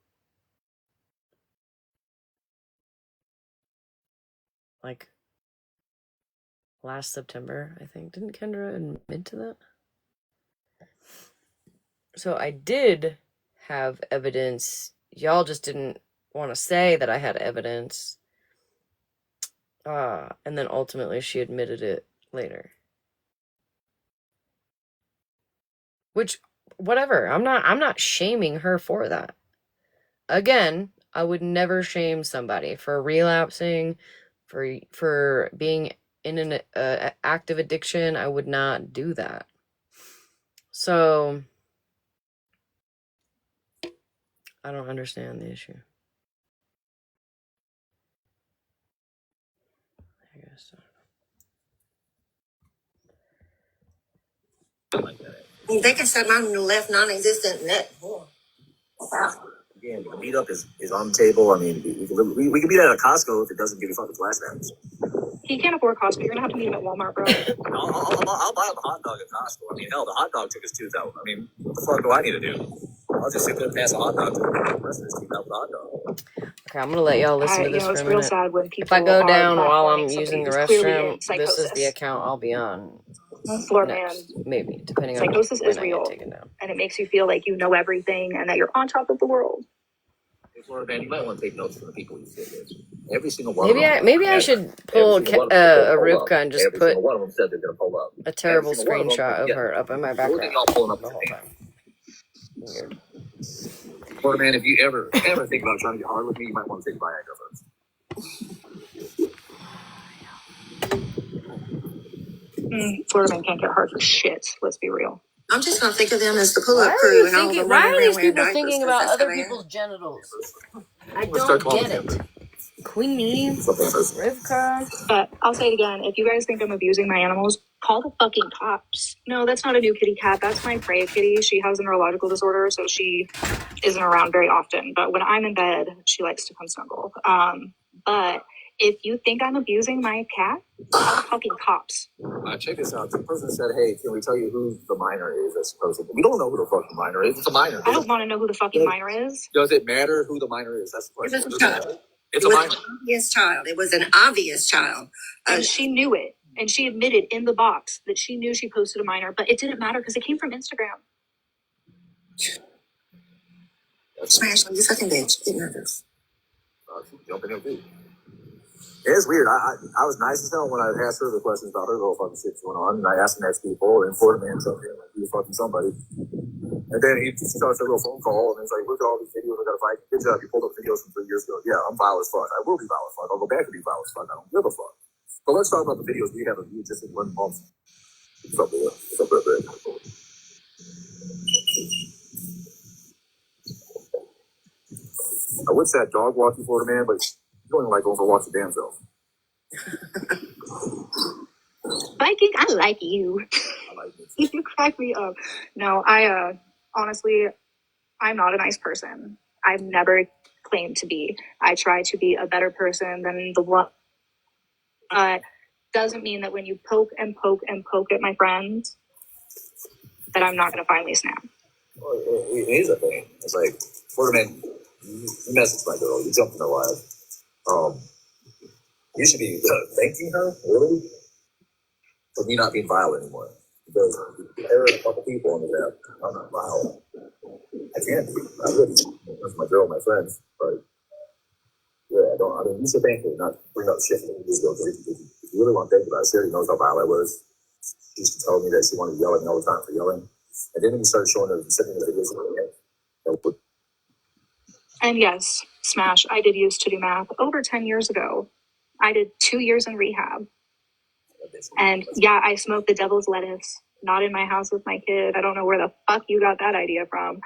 Like last September, I think. Didn't Kendra admit to that? So I did have evidence. Y'all just didn't want to say that I had evidence. And then ultimately she admitted it later. Which, whatever. I'm not shaming her for that. Again, I would never shame somebody for relapsing, for being in an active addiction. I would not do that. So I don't understand the issue. I guess so. They can set mine left non-existent net. Again, the meetup is on the table. I mean, we can meet at a Costco if it doesn't give you fucking flashbacks. He can't afford Costco. You're gonna have to meet him at Walmart, bro. I'll buy him a hot dog at Costco. I mean, hell, the hot dog took his tooth out. I mean, what the fuck do I need to do? I'll just sit there and pass a hot dog to the rest of his teeth out with a hot dog. Okay, I'm gonna let y'all listen to this for it's a real minute. sad when If I people go are down while platforming I'm somebody using the who's clearly in restroom, this is the psychosis. account I'll be on Florida man, next, maybe, depending on psychosis when is I get real, taken down. and it makes you feel like you know everything and that you're on top of the world. Hey, Florida man, you might want to take notes from the people you sit with. Every single one of them. Maybe I should pull a Rivka and just Every put single one of them said they're going to pull up. a terrible screenshot of her up in my background Y'all pulling up the whole time. Weird. Florida man, if you ever think about trying to get hard with me, you might want to take Viagra first. Florida man can't get hard for shit. Let's be real. I'm just gonna think of them as the pull-up crew and all the women Why are these around wearing people diapers, thinking 'cause about that's other how they people's are. genitals? I don't get it. Queenie, Rivka. But I'll say it again. If you guys think I'm abusing my animals, call the fucking cops. No, that's not a new kitty cat. That's my Freya kitty. She has a neurological disorder, so she isn't around very often. But when I'm in bed, she likes to come snuggle. But if you think I'm abusing my cat, call the fucking cops. Check this out. The person said, hey, can we tell you who the minor is that's supposed to be? We don't know who the fucking minor is. It's a minor. I don't want to know who the fucking minor is. Does it matter who the minor is? That's the question. It was a child. It's a minor. An obvious child. It was an obvious child. And she knew it. And she admitted in the box that she knew she posted a minor, but it didn't matter because it came from Instagram. Smashleigh, you fucking bitch. It matters. Jumping in too. It's weird. I was nice as hell when I asked her the questions about her little fucking shit going on, and I asked the next people, and Florida man jumped in like he was fucking somebody. And then he starts a little phone call, and it's like, look at all these videos I gotta fight. Good job, you pulled up videos from 3 years ago. Yeah, I'm vile as fuck. I will be vile as fuck. I'll go back and be vile as fuck. I don't give a fuck. But let's talk about the videos we have of you just in 1 month. What's up, boy? What's up, brother? I would say I'd dog walk you, Florida man, but you don't even like going for walks your damn self. Viking, I like you. You crack me up. No, I honestly, I'm not a nice person. I've never claimed to be. I try to be a better person than the one. Doesn't mean that when you poke and poke and poke at my friends, that I'm not going to finally snap. Well, here's the thing. It's like, Florida man, you messaged my girl. You jumped in her life. You should be thanking her, really, for me not being vile anymore. Because there are a couple people on the app. I'm not vile. I can't be. I wouldn't. That's my girl, my friends. But yeah, I mean, you should thank her, not bring up shit from this girl. If you really want to think about it, she already knows how vile I was. She used to tell me that she wanted to yell at me all the time for yelling. And then when you started showing her, sending me the videos of her, and yes, Smash, I did used to do math over 10 years ago. I did 2 years in rehab. And yeah, I smoked the devil's lettuce, not in my house with my kid. I don't know where the fuck you got that idea from.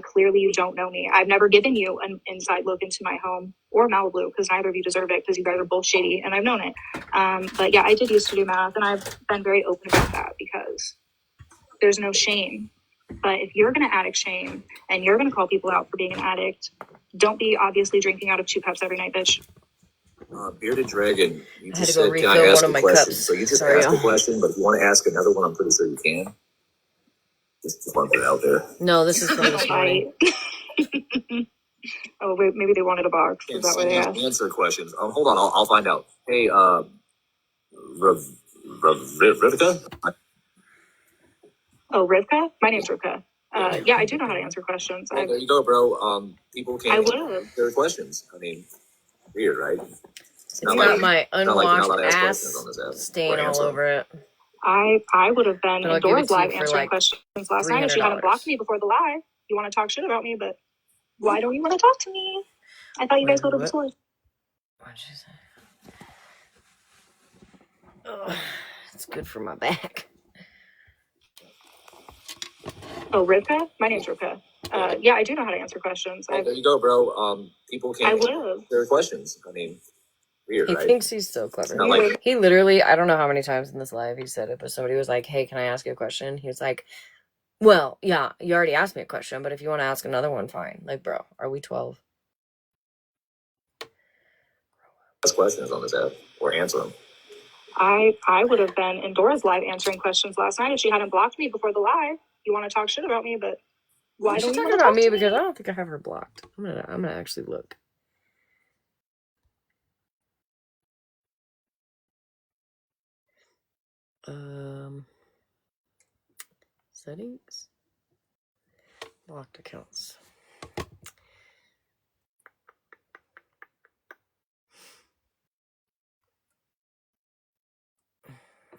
Clearly you don't know me. I've never given you an inside look into my home or Malibu because neither of you deserve it because you guys are both shady and I've known it. But yeah, I did used to do math and I've been very open about that because there's no shame. But if you're going to addict shame and you're going to call people out for being an addict, don't be obviously drinking out of 2 cups every night, bitch. Bearded Dragon, you I had just to go said, can I refill ask one of a my question? cups. So you just Sorry, asked a y'all. question, but if you want to ask another one, I'm pretty sure you can. Just want to put it out there. No, this is from this morning. Oh, wait, maybe they wanted a box. Is that what they asked? Answer questions. Hold on, I'll find out. Hey, Rivka? Oh, Rivka? My name's Rivka. Yeah, I do know how to answer questions. Well, there you go, bro. People can answer their questions. I mean, weird, right? It's got my unwashed ass stain all over it. I would have been But I'll in give Dora's it to you live for, answering like, questions last night if she hadn't $300. blocked me before the live. You want to talk shit about me, but why don't you want to talk to me? I thought you guys go to the source. What'd you say? Oh, it's good for my back. Oh, Rivka? My name's Rivka. Yeah, I do know how to answer questions. Well, there you go, bro. People can answer their questions. I mean, weird, right? He thinks he's so clever. Like, he literally, I don't know how many times in this live he said it, but somebody was like, hey, can I ask you a question? He was like, Well, yeah, you already asked me a question, but if you want to ask another one, fine. Like, bro, are we 12? Ask questions on this app or answer them. I would have been in Dora's live answering questions last night if she hadn't blocked me before the live. You want to talk shit about me, but why She's don't you talking want to about talk me to because me? I don't think I have her blocked. I'm gonna actually look. Settings, blocked accounts.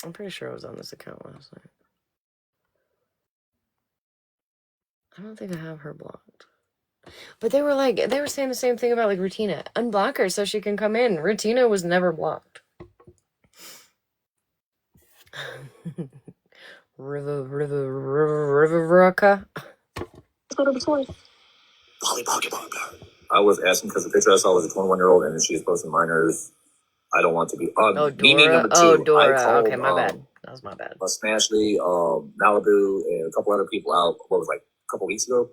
I'm pretty sure I was on this account last night. I don't think I have her blocked. But they were saying the same thing about like Rutina. Unblock her so she can come in. Rutina was never blocked. River. Let's go to the source. I was asking because the picture I saw was a 21-year-old and she's posting minors. I don't want to be. Oh, Mimi Dora. number Oh, 2. I Dora. called Okay, my bad. That was my bad. Smashleigh, Malibu, and a couple other people out. What was like a couple weeks ago,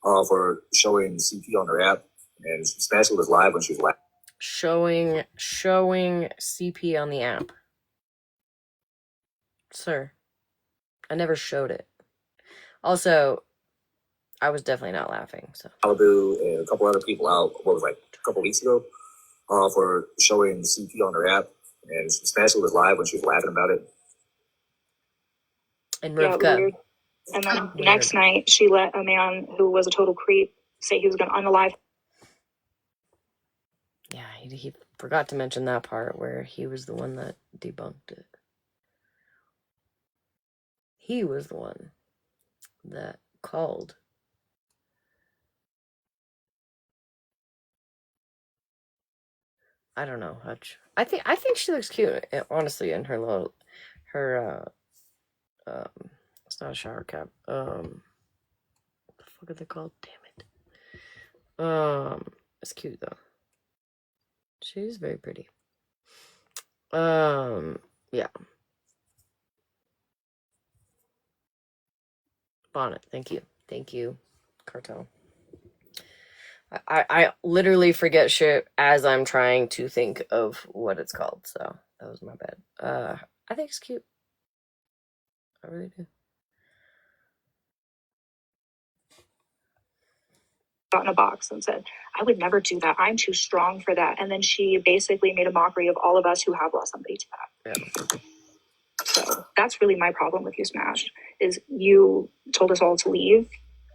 for showing CP on their app, and Smashleigh was live when she was live. Showing CP on the app. Sir, I never showed it. Also, I was definitely not laughing. So Malibu and a couple other people out. What was like a couple weeks ago, for showing CP on their app, and Smashleigh was live when she was laughing about it. And Rivka. Weird. And then the next night, she let a man who was a total creep say he was going to unalive. Yeah, he forgot to mention that part where he was the one that debunked it. He was the one that called. I don't know, Hutch. I think she looks cute, honestly, in her it's not a shower cap. What the fuck are they called? Damn it. It's cute though. She's very pretty. Yeah. Bonnet. Thank you, Cartel. I literally forget shit as I'm trying to think of what it's called, so that was my bad. I think it's cute. I really do. Got in a box and said, I would never do that. I'm too strong for that. And then she basically made a mockery of all of us who have lost somebody to that. Yeah. So that's really my problem with you, Smash, is you told us all to leave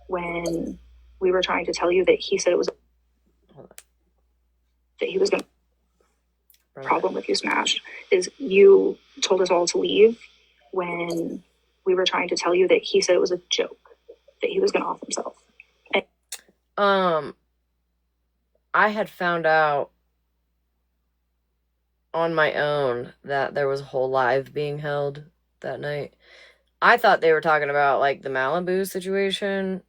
when we were trying to tell you that he said it was that he was going to. Problem with you, Smash, is you told us all to leave when we were trying to tell you that he said it was a joke, that he was going to off himself. I had found out on my own that there was a whole live being held that night. I thought they were talking about like the Malibu situation,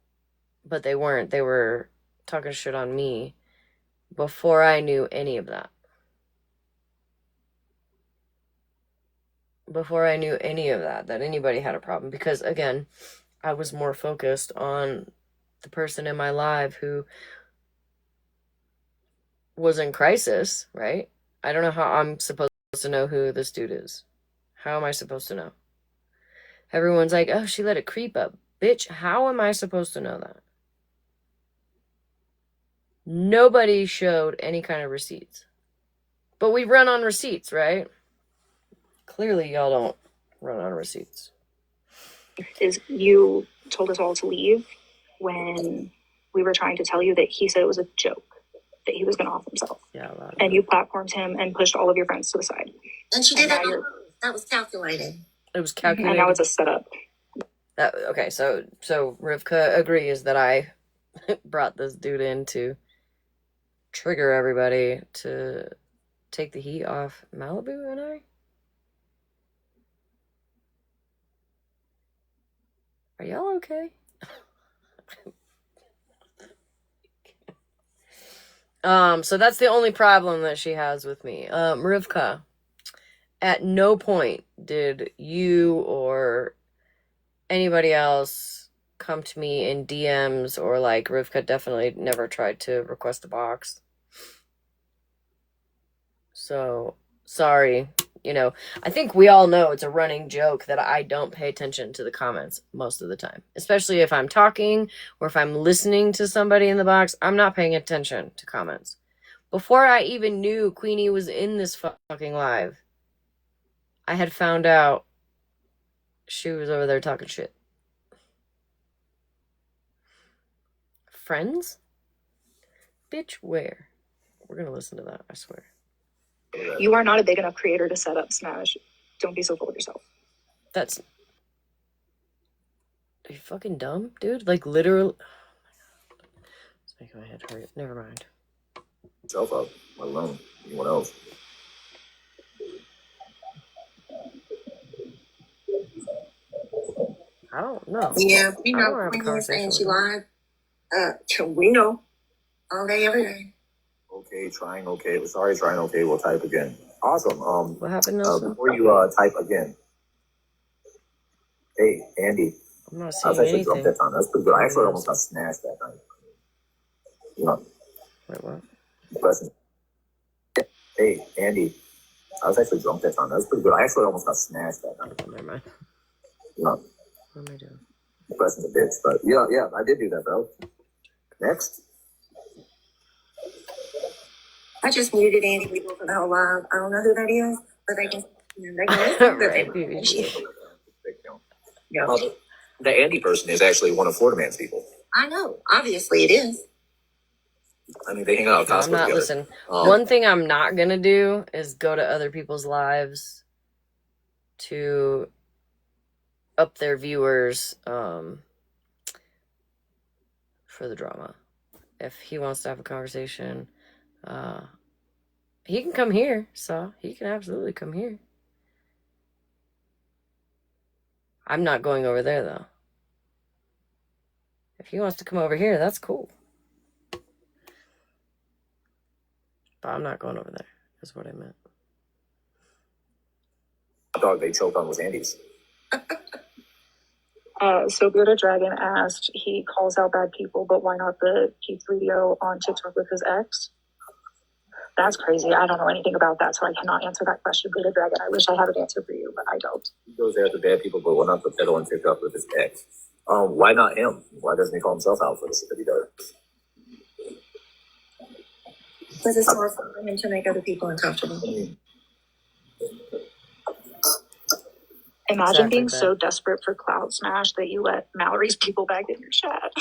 but they weren't. They were talking shit on me before I knew any of that. Before I knew any of that anybody had a problem. Because again, I was more focused on the person in my life who was in crisis, right? I don't know how I'm supposed to know who this dude is. How am I supposed to know? Everyone's like, oh, she let it creep up. Bitch, how am I supposed to know that? Nobody showed any kind of receipts. But we run on receipts, right? Clearly, y'all don't run on receipts. Is you told us all to leave when we were trying to tell you that he said it was a joke, that he was going to off himself. Yeah, a lot. And you platformed him and pushed all of your friends to the side. And she did that. That was calculated. It was calculated. And now it's a setup. Okay, so Rivka agrees that I brought this dude in to trigger everybody to take the heat off Malibu and I? Are y'all okay? So that's the only problem that she has with me. Rivka, at no point did you or anybody else come to me in DMs or like Rivka definitely never tried to request a box. So, sorry. I think we all know it's a running joke that I don't pay attention to the comments most of the time. Especially if I'm talking or if I'm listening to somebody in the box, I'm not paying attention to comments. Before I even knew Queenie was in this fucking live, I had found out she was over there talking shit. Friends? Bitch, where? We're gonna listen to that, I swear. You are not a big enough creator to set up Smash. Don't be so full of yourself. That's... Are you fucking dumb, dude? Like, literally... It's making my head hurt. Never mind. Self up, let alone anyone else. I don't know. Yeah, we I know want to have a Queen is saying conversation she with her. lied. We know all day, every day. Okay, trying okay. Sorry, trying okay. We'll type again. Awesome. What happened, Nelson? Before you type again. Hey, Andy. I'm not I was seeing actually anything. drunk that time. That's pretty good. I actually almost got smashed that night. Wait, what? Question. Hey, Andy. I was actually drunk that time. That was pretty good. I actually almost got smashed that night. Oh, never mind. What am I doing? Pressing the bitch, but yeah, I did do that, bro. Next. I just muted Andy Weaver for the whole live. I don't know who that is, but they can listen. Right, Yeah. The Andy person is actually one of Florida Man's people. I know. Obviously, it is. I mean, they hang out at No, Costco I'm not. together. Listen, one thing I'm not gonna do is go to other people's lives to up their viewers for the drama. If he wants to have a conversation, he can come here. So he can absolutely come here. I'm not going over there though. If he wants to come over here, that's cool. But I'm not going over there. That's what I meant. The dog they choked on was Andy's. So Bearded Dragon asked, he calls out bad people, but why not the Keith video on TikTok with his ex? That's crazy. I don't know anything about that, so I cannot answer that question, Bearded Dragon. I wish I had an answer for you, but I don't. He goes after bad people, but why not the pedal on TikTok with his ex? Why not him? Why doesn't he call himself out for the shit that he does? Because it's hard for women to make other people uncomfortable. Imagine being so desperate for Cloud Smash that you let Mallory's people back in your chat.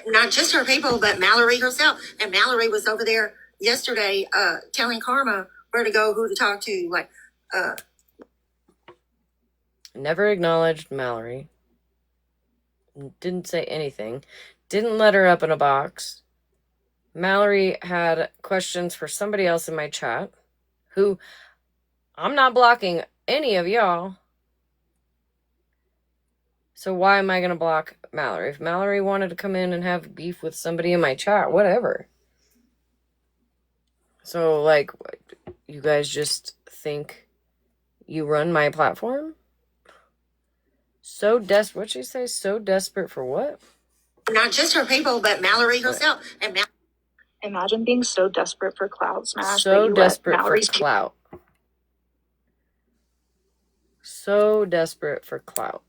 Not just her people, but Mallory herself. And Mallory was over there yesterday telling Karma where to go, who to talk to. Like, Never acknowledged Mallory. Didn't say anything. Didn't let her up in a box. Mallory had questions for somebody else in my chat, who I'm not blocking any of y'all. So why am I going to block Mallory? If Mallory wanted to come in and have beef with somebody in my chat, whatever. So, like, you guys just think you run my platform? So desperate. What'd she say? So desperate for what? not just her people, but Mallory herself. And Imagine being so desperate for Cloud Smash that So you desperate let for Mallory's clout. So desperate for clout.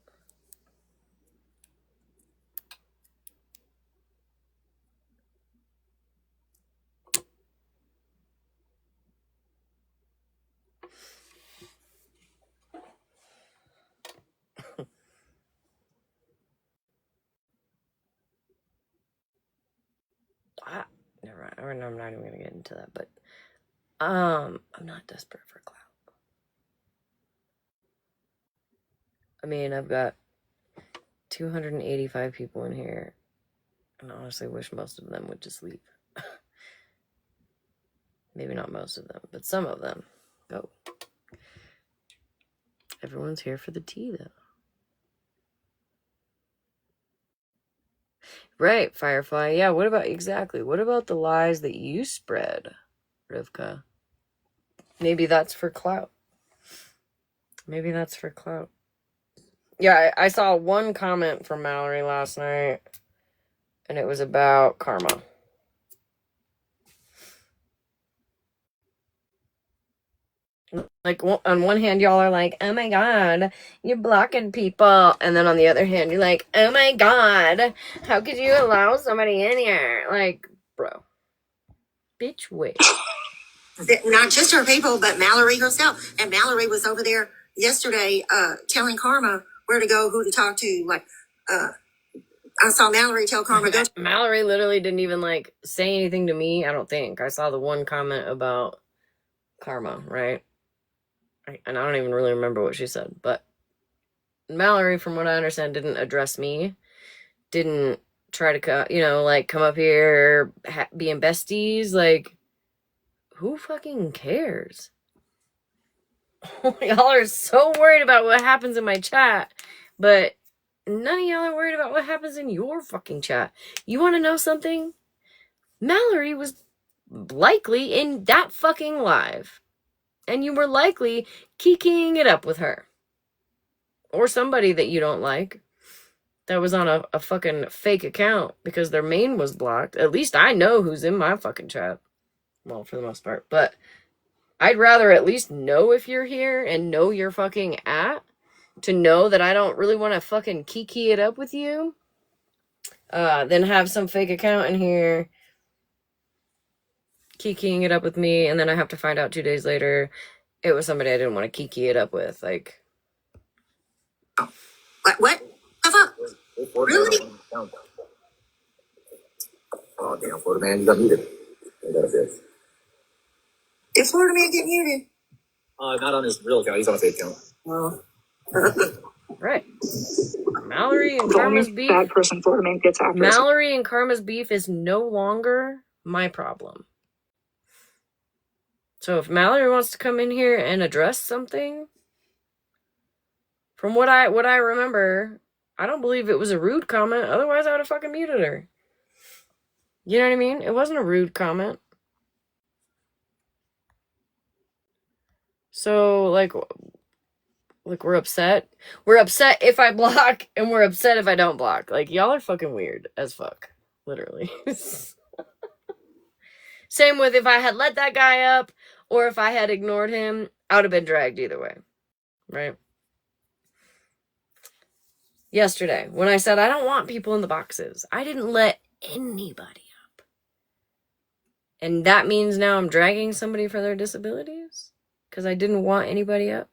Never mind. I'm not even gonna get into that, but I'm not desperate for clout. I mean, I've got 285 people in here, and I honestly wish most of them would just leave. Maybe not most of them, but some of them. Go. Everyone's here for the tea, though. Right, Firefly. Yeah, what about the lies that you spread, Rivka? Maybe that's for clout. Yeah, I saw one comment from Mallory last night, and it was about karma. Like, on one hand, y'all are like, oh my god, you're blocking people. And then on the other hand, you're like, oh my god, how could you allow somebody in here? Like, bro. Bitch, wait. Not just her people, but Mallory herself. And Mallory was over there yesterday telling Karma where to go, who to talk to. Like, I saw Mallory tell Karma, go. Mallory literally didn't even, like, say anything to me, I don't think. I saw the one comment about karma, right? And I don't even really remember what she said. But Mallory, from what I understand, didn't address me. Didn't try to, like, come up here being besties. Like, who fucking cares? Y'all are so worried about what happens in my chat, but none of y'all are worried about what happens in your fucking chat. You want to know something? Mallory was likely in that fucking live, and you were likely kikiing it up with her. Or somebody that you don't like that was on a fucking fake account because their main was blocked. At least I know who's in my fucking chat. Well, for the most part. But I'd rather at least know if you're here and know you're fucking at, to know that I don't really want to fucking kiki it up with you, than have some fake account in here kikiing it up with me, and then I have to find out 2 days later it was somebody I didn't want to kiki it up with. Like, What? The fuck? Really? Oh, damn, Florida man, you got muted. Did Florida man get muted? Not on his real account. He's on a fake account. Well, right. Mallory and Karma's beef. Bad person Florida man gets after. Mallory and Karma's beef is no longer my problem. So if Mallory wants to come in here and address something, from what I remember, I don't believe it was a rude comment. Otherwise, I would have fucking muted her. You know what I mean? It wasn't a rude comment. So, like we're upset. We're upset if I block, and we're upset if I don't block. Like, y'all are fucking weird as fuck. Literally. Same with if I had let that guy up, or if I had ignored him, I would have been dragged either way. Right? Yesterday, when I said I don't want people in the boxes, I didn't let anybody up. And that means now I'm dragging somebody for their disabilities? Because I didn't want anybody up?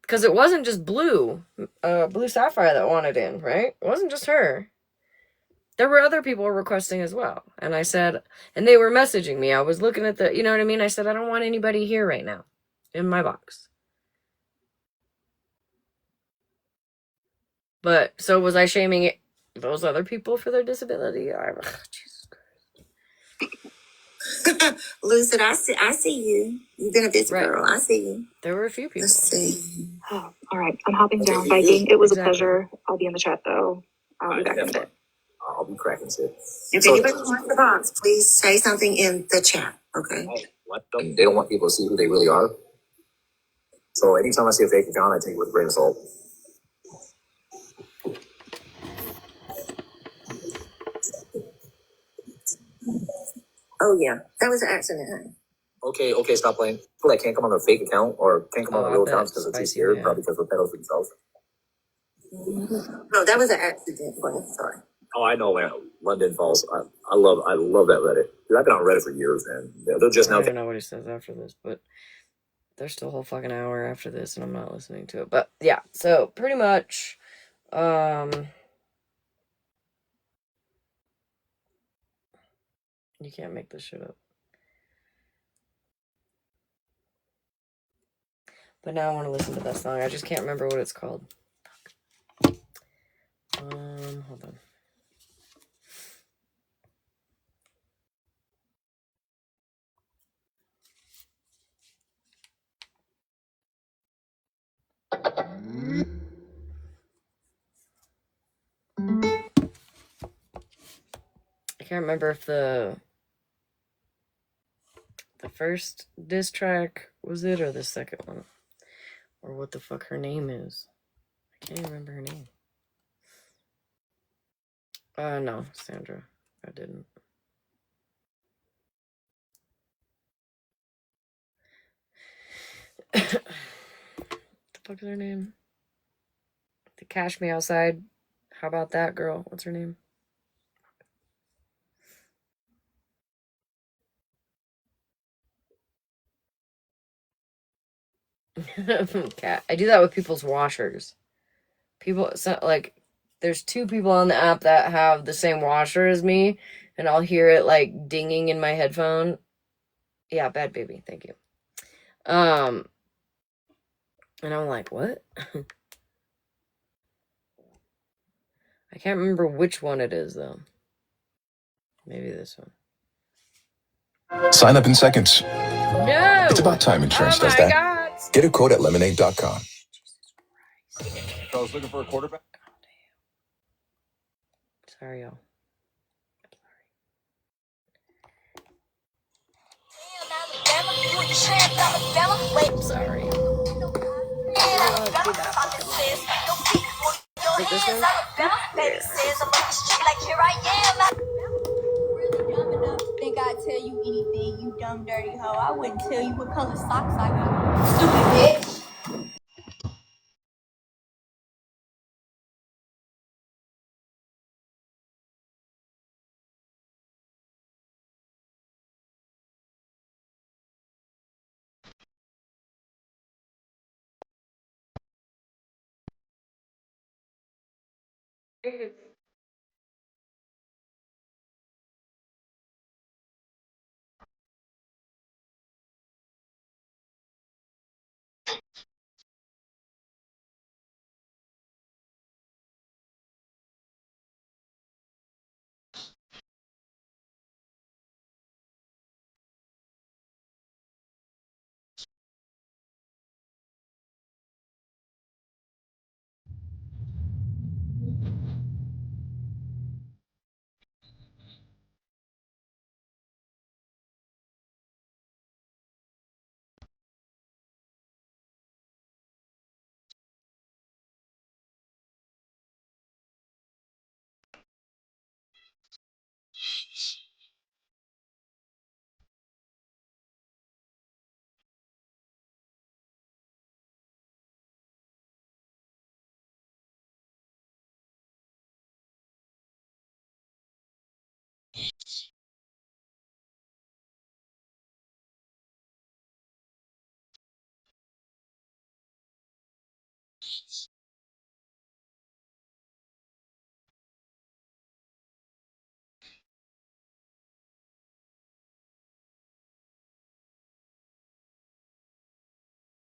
Because it wasn't just Blue Sapphire that wanted in, right? It wasn't just her. There were other people requesting as well. And I said, and they were messaging me. I was looking at you know what I mean? I said, I don't want anybody here right now in my box. But, so was I shaming those other people for their disability? Jesus Christ. Lucid, I see you. You've been a busy girl. I see you. There were a few people. Let's see. Oh, all right, I'm hopping down, Viking. It was a pleasure. I'll be in the chat, though. I'll be back in a bit. I'll be cracking shit. If anybody wants the box, please say something in the chat, okay? They don't want people to see who they really are. So anytime I see a fake account, I take it with a grain of salt. Oh, yeah. That was an accident. Okay, stop playing. People that can't come on a fake account or can't come on a real account because they're too scared, probably because they're pedos themselves. No, that was an accident. Sorry. Oh, I know, man. London Falls. I love that Reddit. Dude, I've been on Reddit for years, man. They're just now. I don't know what he says after this, but there's still a whole fucking hour after this, and I'm not listening to it. But yeah, so pretty much, you can't make this shit up. But now I want to listen to that song. I just can't remember what it's called. Hold on. I can't remember if the first diss track was it or the second one, or what the fuck her name is. I can't even remember her name. No, Sandra. I didn't. What the fuck is her name? The Cash Me Outside. How about that girl? What's her name? I do that with people's washers. People, so, like, there's two people on the app that have the same washer as me, and I'll hear it like dinging in my headphone. Yeah, Bad Baby. Thank you. And I'm like, what? I can't remember which one it is though. Maybe this one. Sign up in seconds. No! It's about time insurance does that. God. Get a quote at lemonade.com. I was looking for a quarterback. Sorry, y'all. Sorry. Like this one? Think I'd tell you anything, you dumb dirty hoe. I wouldn't tell you what color socks I got. Stupid bitch.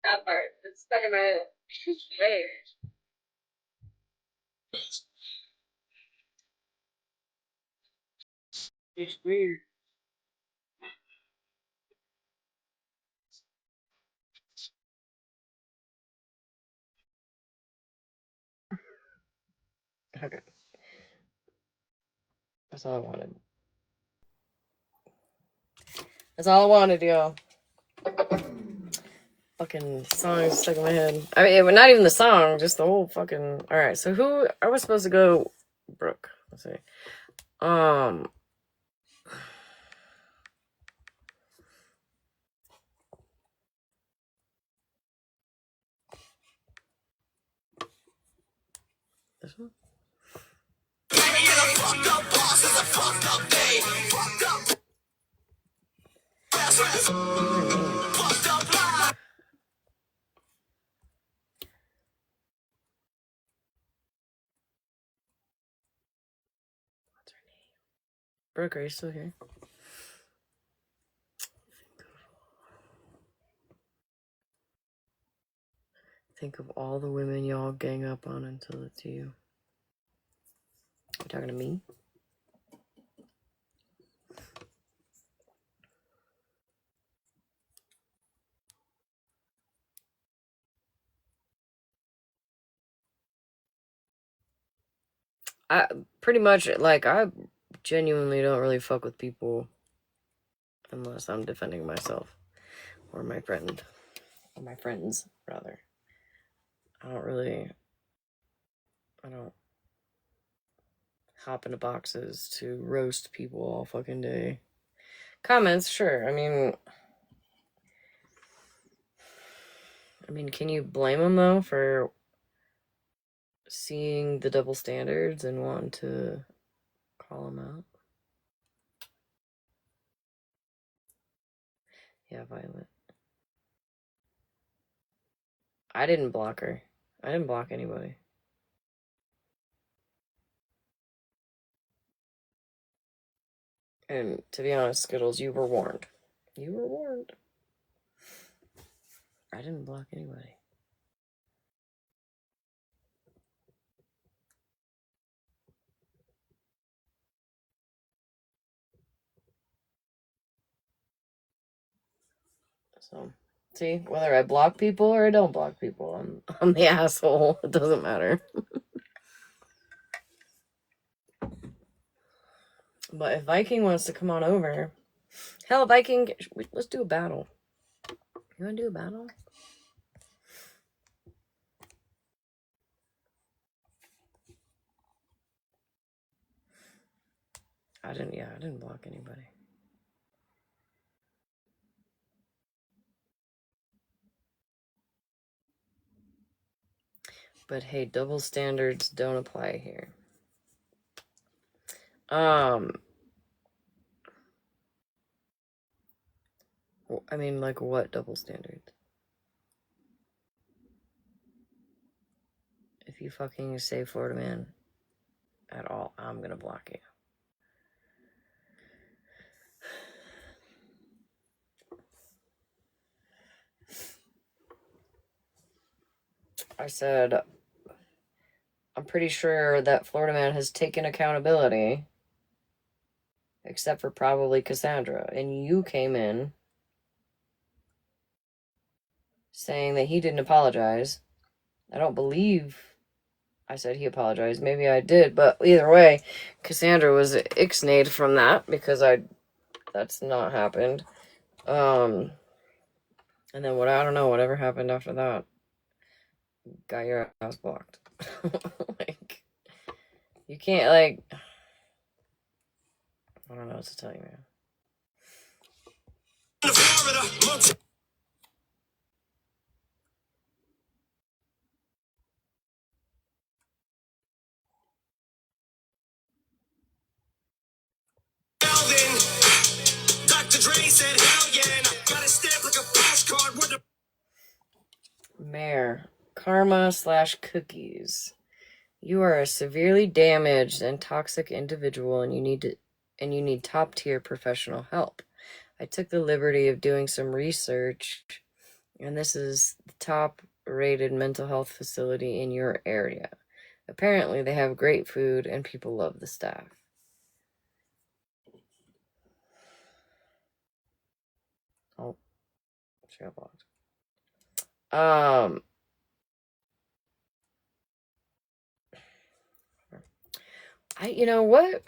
That part. It's stuck in my head. Wait. It's weird. Okay. That's all I wanted. That's all I wanted, y'all. Fucking song is stuck in my head. I mean, not even the song, just the whole fucking. All right, so who are we supposed to go? Brooke. Let's see. This one. Brooke, are you still here? Think of all the women y'all gang up on until it's you. You talking to me? I pretty much like I genuinely don't really fuck with people unless I'm defending myself or my friend or my friends rather. I don't really I don't hop into boxes to roast people all fucking day. Comments, sure. I mean, can you blame them though for seeing the double standards and wanting to call them out? Yeah, Violet. I didn't block her. I didn't block anybody. And to be honest, Skittles, you were warned. You were warned. I didn't block anybody. So, see, whether I block people or I don't block people, I'm the asshole. It doesn't matter. But if Viking wants to come on over, hell, Viking, let's do a battle. You want to do a battle? I didn't block anybody. But hey, double standards don't apply here. I mean, like what double standards? If you fucking say Florida man at all, I'm gonna block you. I said, I'm pretty sure that Florida man has taken accountability, except for probably Cassandra. And you came in saying that he didn't apologize. I don't believe I said he apologized. Maybe I did, but either way, Cassandra was ixnayed from that because that's not happened. And then I don't know, whatever happened after that, got your ass blocked. Like, you can't, like, I don't know what to tell you, man. Dr. Dre said, hell yeah, and I got a stamp like a flashcard with a Mayor, karma/cookies. You are a severely damaged and toxic individual, and you need top-tier professional help. I took the liberty of doing some research, and this is the top-rated mental health facility in your area. Apparently, they have great food, and people love the staff. Oh, she got blocked. You know what?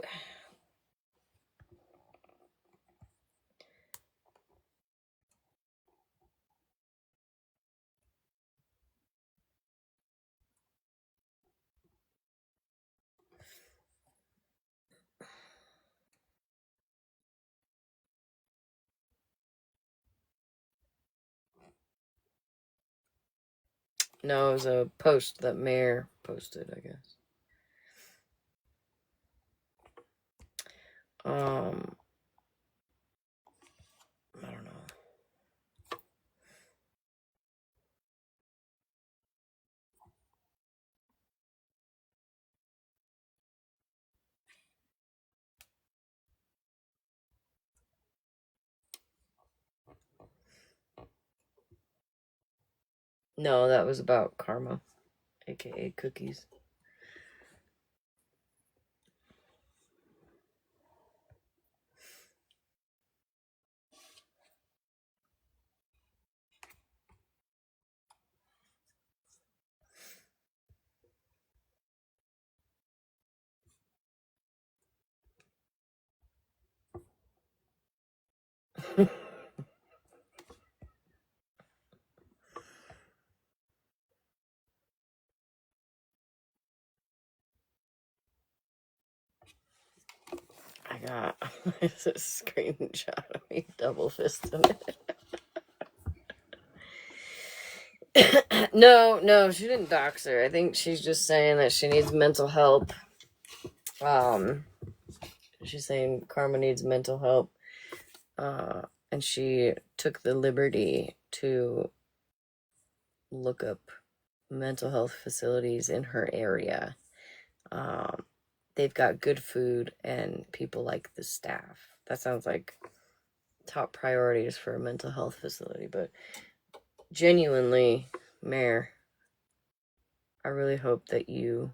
No, it was a post that Mayor posted, I guess. I don't know. No, that was about karma, aka cookies. It's a screenshot of me double fisting it. No, she didn't dox her. I think she's just saying that she needs mental help. She's saying Karma needs mental help. And she took the liberty to look up mental health facilities in her area. They've got good food and people like the staff. That sounds like top priorities for a mental health facility. But genuinely, Mayor, I really hope that you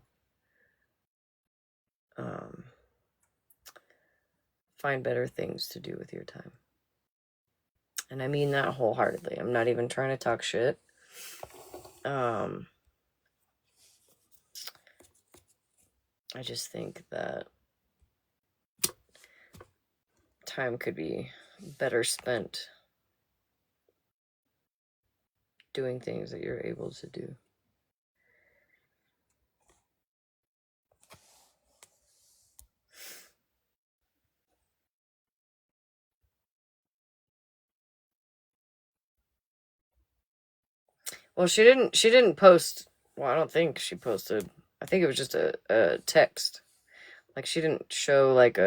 find better things to do with your time. And I mean that wholeheartedly. I'm not even trying to talk shit. I just think that time could be better spent doing things that you're able to do. Well, she didn't post. Well, I don't think she posted. I think it was just a text. Like, she didn't show like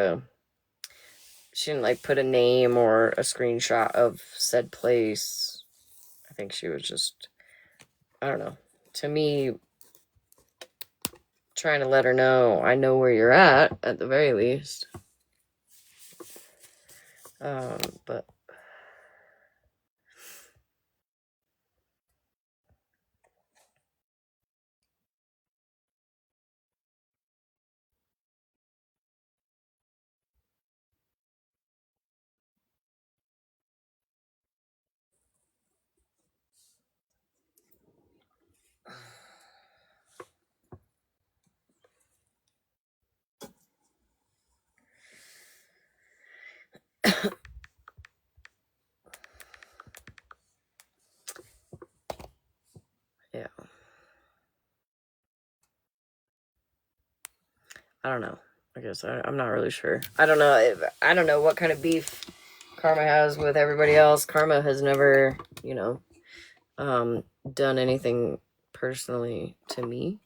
she didn't like put a name or a screenshot of said place. I think she was just, I don't know. To me, trying to let her know I know where you're at the very least. But yeah, I don't know. I guess I'm not really sure. I don't know. I don't know what kind of beef Karma has with everybody else. Karma has never, done anything personally to me.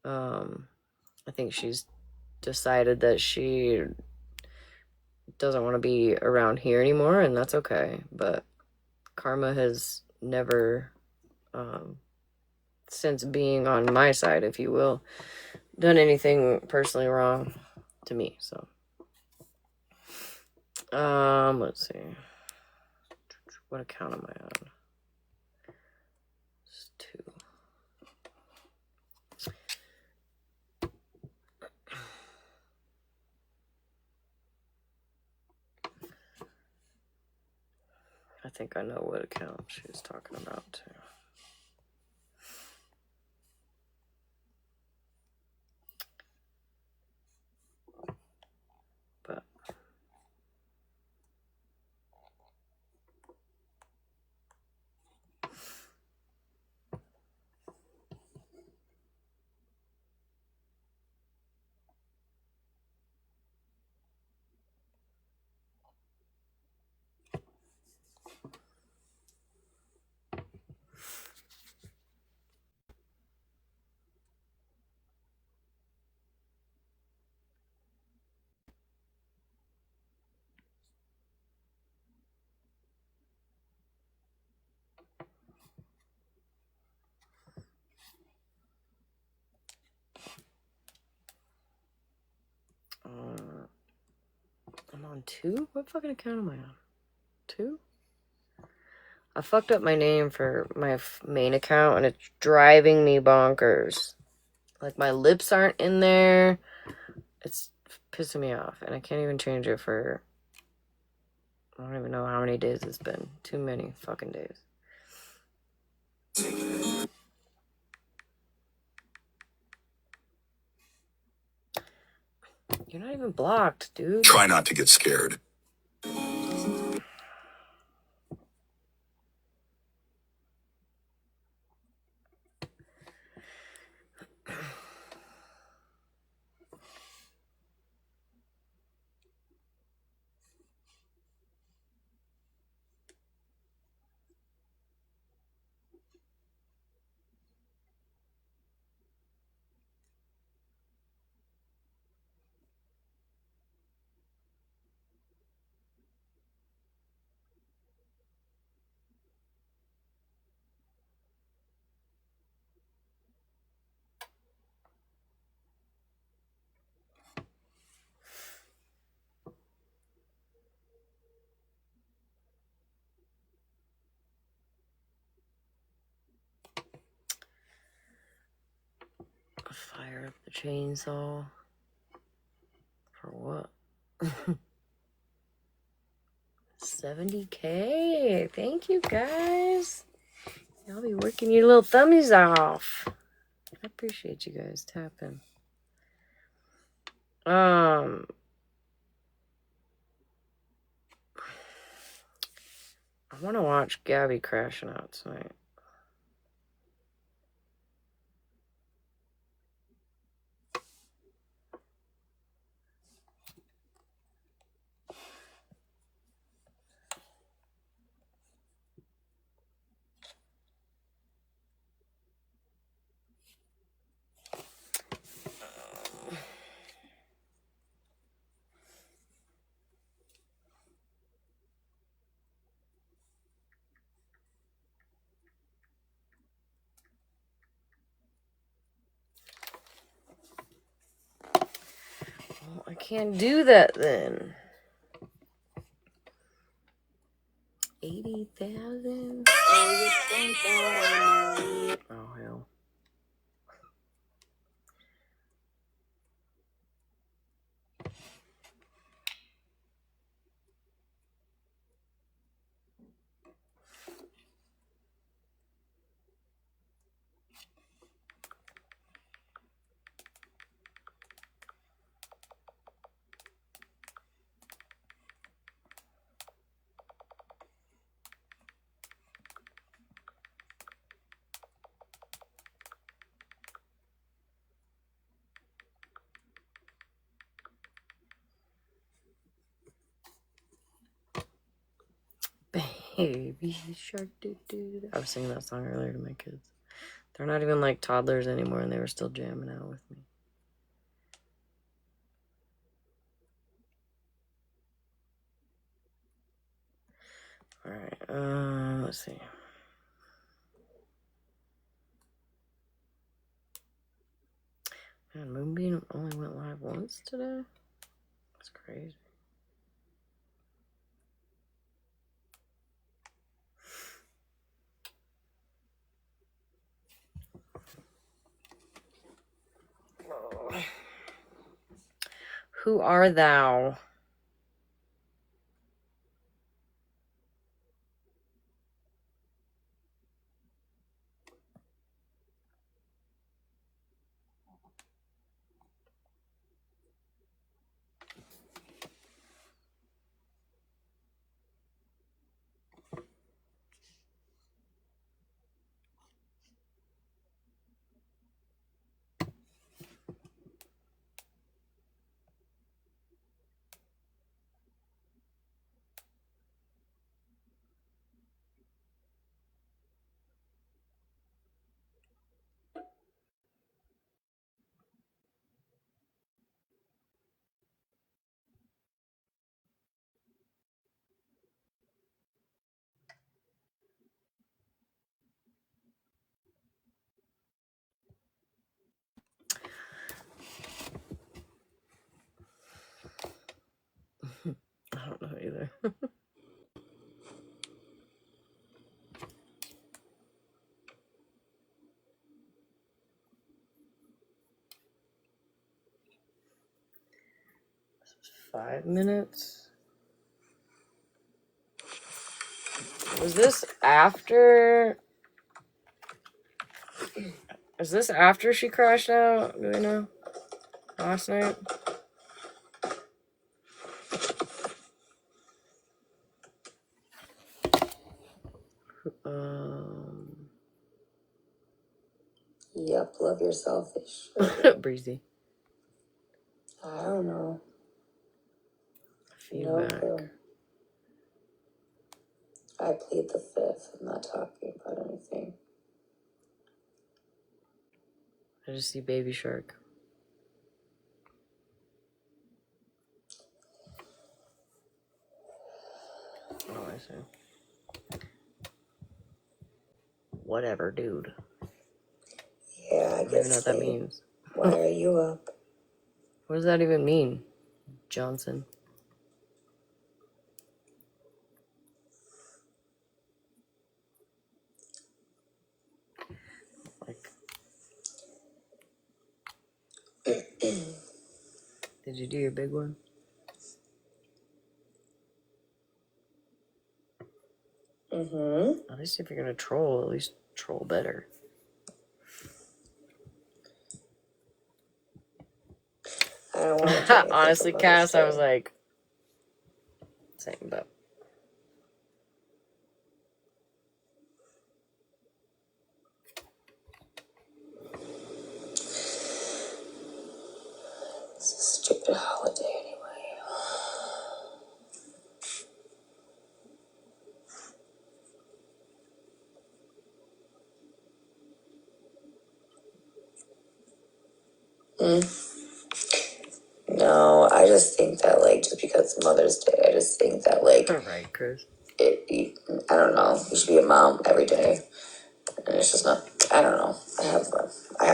I think she's decided that she doesn't want to be around here anymore, and that's okay. But Karma has never, since being on my side, if you will, done anything personally wrong to me. So, let's see. What account am I on? It's 2. I think I know what account she's talking about too. But I'm on 2? What fucking account am I on? 2? I fucked up my name for my main account, and it's driving me bonkers. Like, my lips aren't in there. It's pissing me off, and I can't even change it for, I don't even know how many days it's been. Too many fucking days. You're not even blocked, dude. Try not to get scared. Fire up the chainsaw. For what? 70K. Thank you, guys. Y'all be working your little thummies off. I appreciate you guys tapping. I want to watch Gabby crashing out tonight. Well, I can't do that then. 80,000. Oh hell. Baby shark doo doo. I was singing that song earlier to my kids. They're not even like toddlers anymore, and they were still jamming out with me. All right. Let's see. Man, Moonbeam only went live once today. That's crazy. Oh. Who are thou? I don't know either. 5 minutes. Was this after? Is this after she crashed out? Do we know? Last night? Yep, love your selfish. Breezy. I don't know. Feedback. No clue. I plead the fifth. I'm not talking about anything. I just see Baby Shark. Oh, I see. Whatever, dude. Yeah, I don't even know what that so. means. Why are you up? What does that even mean, Johnson? Like, Did you do your big one? Mm-hmm. At least if you're gonna troll, at least troll better. I don't want to do anything Honestly, for Mother's Cass, I Day. was like, same, but. It's a stupid holiday anyway. No, I just think that, like, just because it's Mother's Day, I just think that, like, Right, Chris. I don't know, you should be a mom every day. And it's just not, I don't know. I don't know. I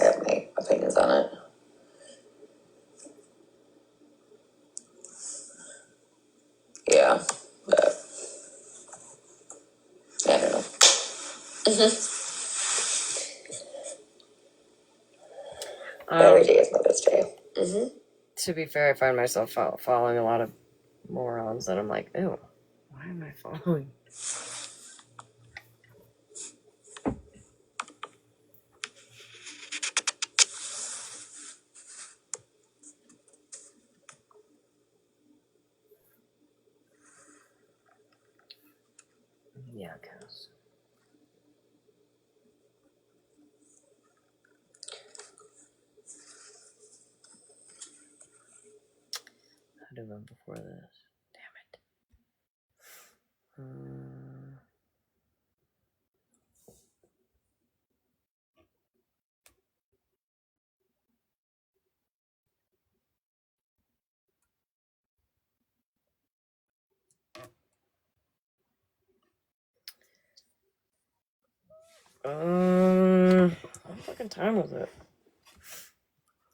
have my opinions on it. Yeah, but I don't know. Every day is Mother's Day. To be fair, I find myself following a lot of morons that I'm like, ew, why am I following? Yeah, Cass. I did one before this. Damn it. What fucking time was it?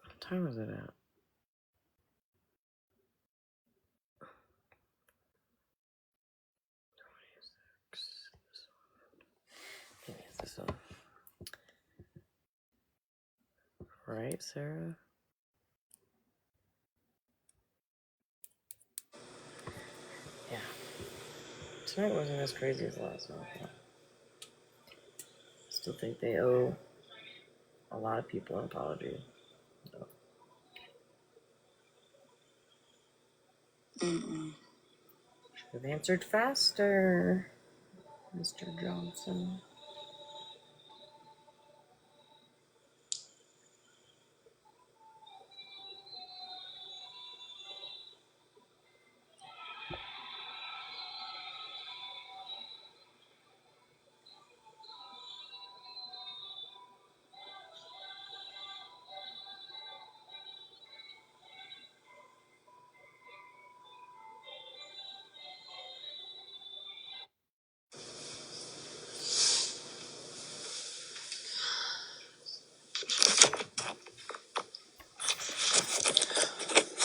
What time was it at? Maybe it's this one. Right, Sarah? Yeah. Tonight wasn't as crazy as last night. I still think they owe a lot of people an apology. So. Should have answered faster, Mr. Johnson.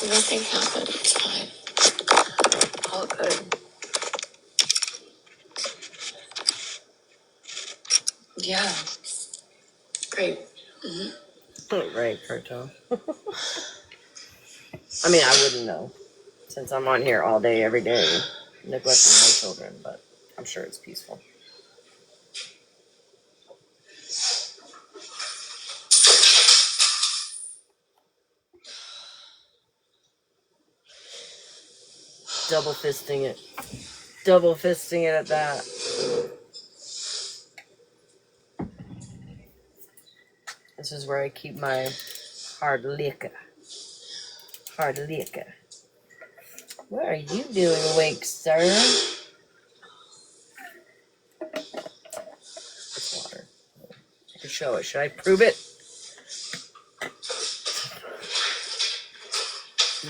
Nothing happened. It's fine. All good. Yeah. Great. Right, Cartel. I mean, I wouldn't know, since I'm on here all day, every day, neglecting my children, but I'm sure it's peaceful. Double fisting it. Double fisting it at that. This is where I keep my hard liquor. Hard liquor. What are you doing awake, sir? It's water. I can show it. Should I prove it?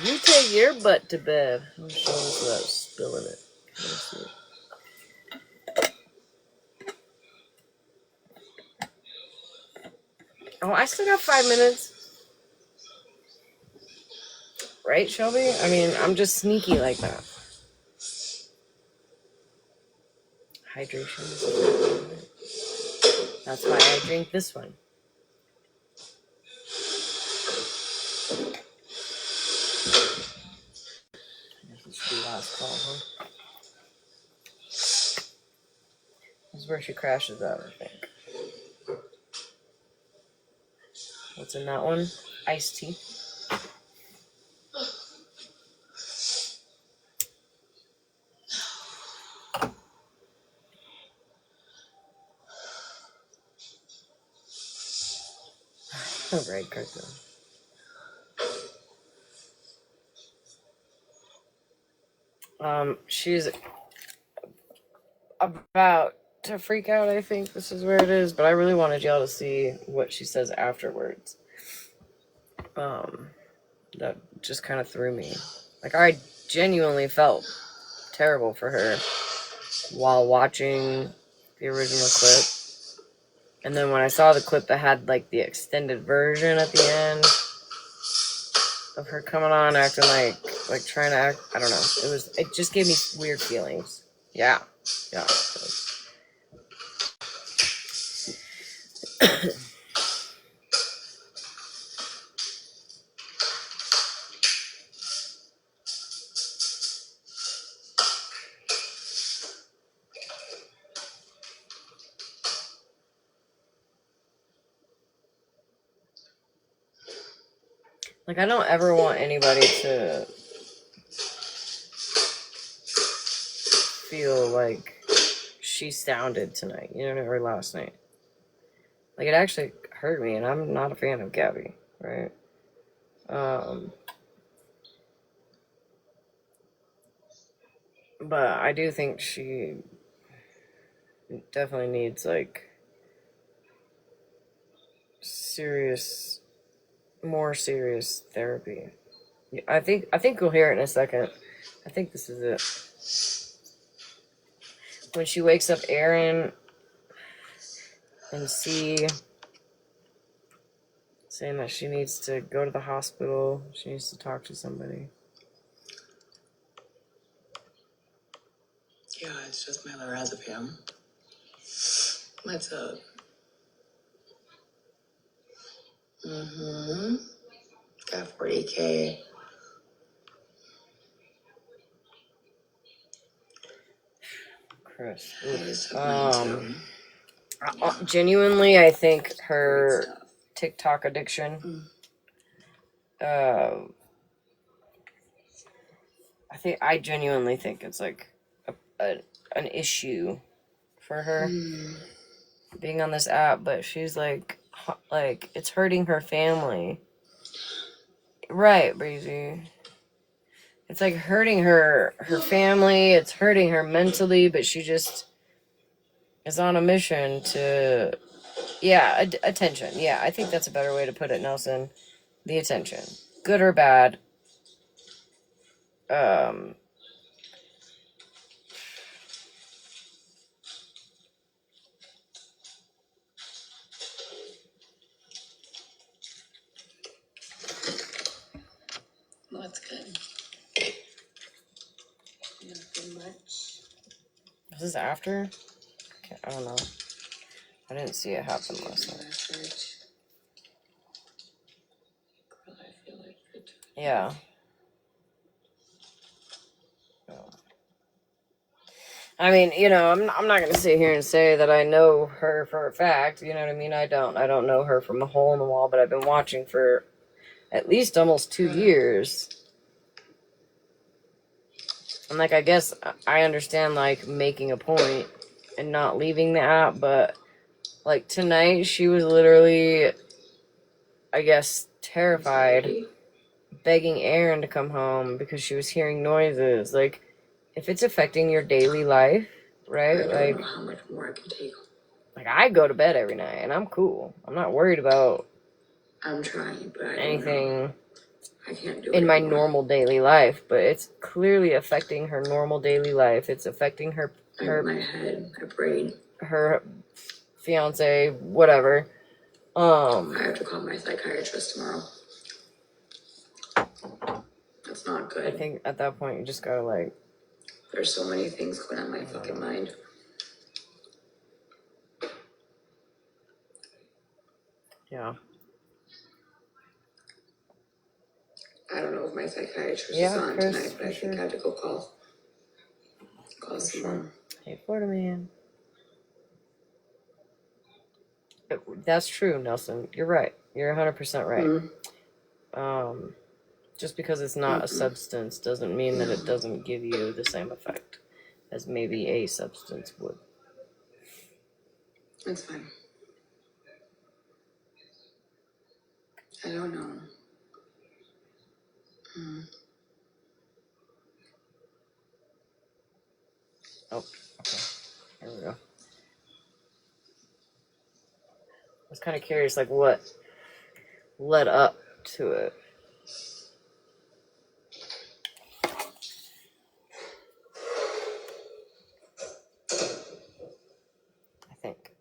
You take your butt to bed. I'm showing this without spilling it. Can you see it? Oh, I still got 5 minutes. Right, Shelby? I mean, I'm just sneaky like that. Hydration is important. That's why I drink this one. is where she crashes out, I think. What's in that one? Iced tea. Oh, right, cartoon. She's about to freak out, I think this is where it is, but I really wanted y'all to see what she says afterwards. That just kind of threw me. Like, I genuinely felt terrible for her while watching the original clip. And then when I saw the clip that had, like, the extended version at the end of her coming on acting like trying to act, I don't know. It just gave me weird feelings. Yeah. Like, I don't ever want anybody to feel like she sounded tonight, you know, or last night. Like, it actually hurt me, and I'm not a fan of Gabby, right? But I do think she definitely needs, like, more serious therapy. I think we'll hear it in a second. I think this is it. When she wakes up Aaron and C saying that she needs to go to the hospital, she needs to talk to somebody. Yeah, it's just my lorazepam. What's up? Got 40K. Chris. Genuinely, I think her TikTok addiction. I genuinely think it's like an issue for her being on this app, but she's like it's hurting her family. Right, Breezy. It's like hurting her family. It's hurting her mentally, but she just is on a mission to, attention. Yeah, I think that's a better way to put it, Nelson. The attention, good or bad. What's good? Nothing much. Is this after? I don't know. I didn't see it happen last night. Yeah. I mean, I'm not going to sit here and say that I know her for a fact. You know what I mean? I don't know her from a hole in the wall, but I've been watching for at least almost 2 years. And, like, I guess I understand, like, making a point and not leaving the app, but, like, tonight she was literally, I guess, terrified, begging Aaron to come home because she was hearing noises. Like, if it's affecting your daily life, right? I don't know how much more I can take. Like, I go to bed every night, and I'm cool. I'm not worried about I'm trying, but I don't anything know. I can't do it in my anymore. normal daily life, but it's clearly affecting her normal daily life. It's affecting her my head, my brain, her fiance, whatever. I have to call my psychiatrist tomorrow. That's not good. I think at that point you just gotta, like, there's so many things going on in my fucking mind. Yeah. I don't know if my psychiatrist is on Chris, tonight, but I think I have to go call someone. Hey, Florida man. That's true, Nelson. You're right. You're 100% right. Just because it's not a substance doesn't mean that it doesn't give you the same effect as maybe a substance would. That's fine. I don't know. Oh, okay. There we go. I was kind of curious, like, what led up to it. I think.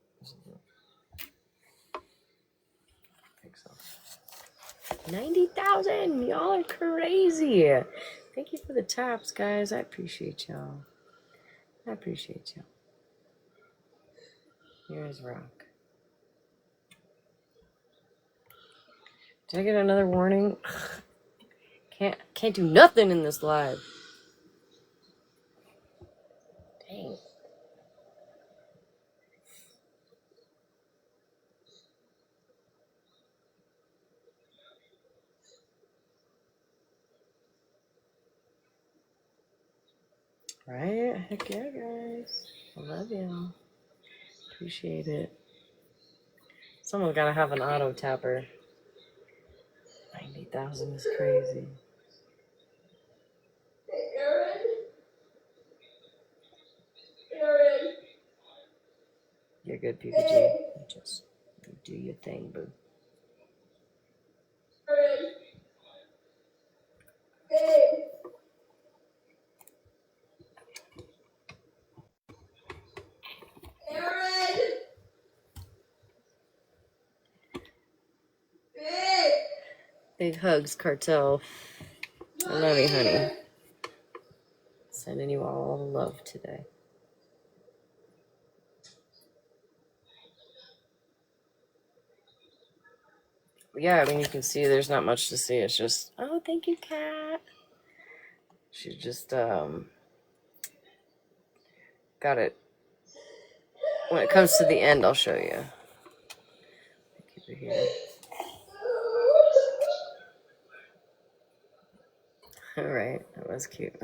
I think so. 90,000! Y'all are crazy! Thank you for the taps, guys. I appreciate y'all. I appreciate y'all. You guys rock. Did I get another warning? Can't do nothing in this live. Dang. Right? Heck yeah, guys. I love y'all. Appreciate it. Someone's gotta have an auto tapper. 90,000 is crazy. Aaron. You're good, PPG. Just do your thing, boo. Aaron. Hey. Aaron. Hey. Big hugs, Cartel. I love you, honey. Sending you all the love today. Yeah, I mean, you can see there's not much to see. It's just, oh, thank you, Kat. She just, got it. When it comes to the end, I'll show you. Keep it here. All right, that was cute.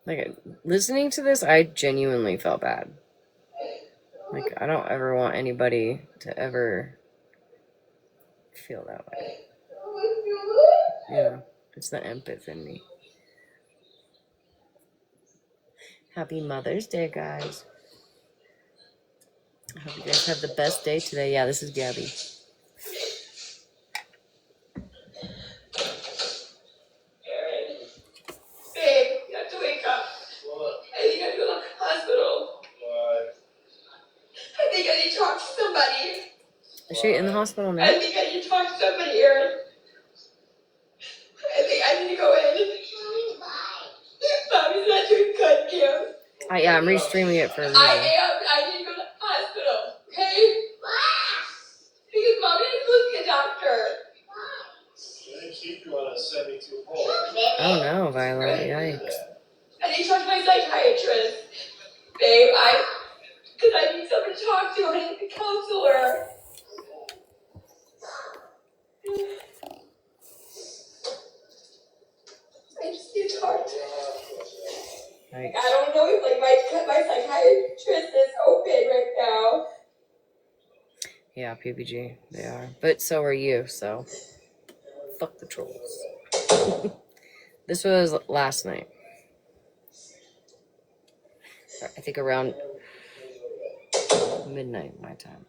Like, listening to this, I genuinely felt bad. Like, I don't ever want anybody to ever feel that way. Yeah, it's the empath in me. Happy Mother's Day, guys. I hope you guys have the best day today. Yeah, this is Gabby. Babe, you have to wake up. What? I think I have to go to the hospital. Why? I think I need to talk to somebody. Is she in the hospital now? I think I need to talk to somebody, Aaron. I think I need to go in. Mommy's not doing good, Kim. Yeah, I'm restreaming it for a reason. I need to go to the hospital, okay? Because Mommy needs to see a doctor. They keep you on a 72 pole. Oh no, Violet, yikes. I need to talk to my psychiatrist. Babe, because I need someone to talk to. I need a counselor. I just need to talk to Yikes. I don't know if my psychiatrist is open right now. Yeah, PPG, they are. But so are you, so fuck the trolls. This was last night. I think around midnight my time.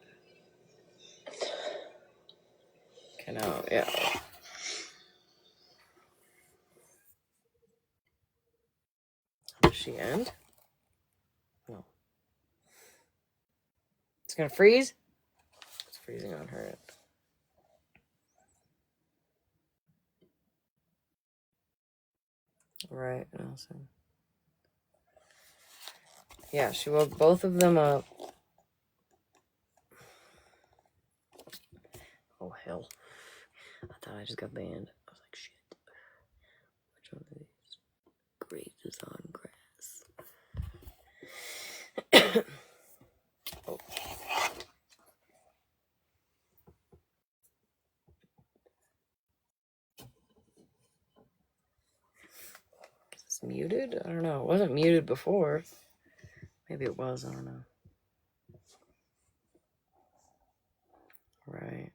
Okay, now, yeah. Does she end? No. It's gonna freeze? It's freezing on her end. Right, awesome. Yeah, she woke both of them up. Oh, hell. I thought I just got banned. I was like, shit. Which one of these? Graves is on grass. It's muted? I don't know. It wasn't muted before. Maybe it was. I don't know. Right.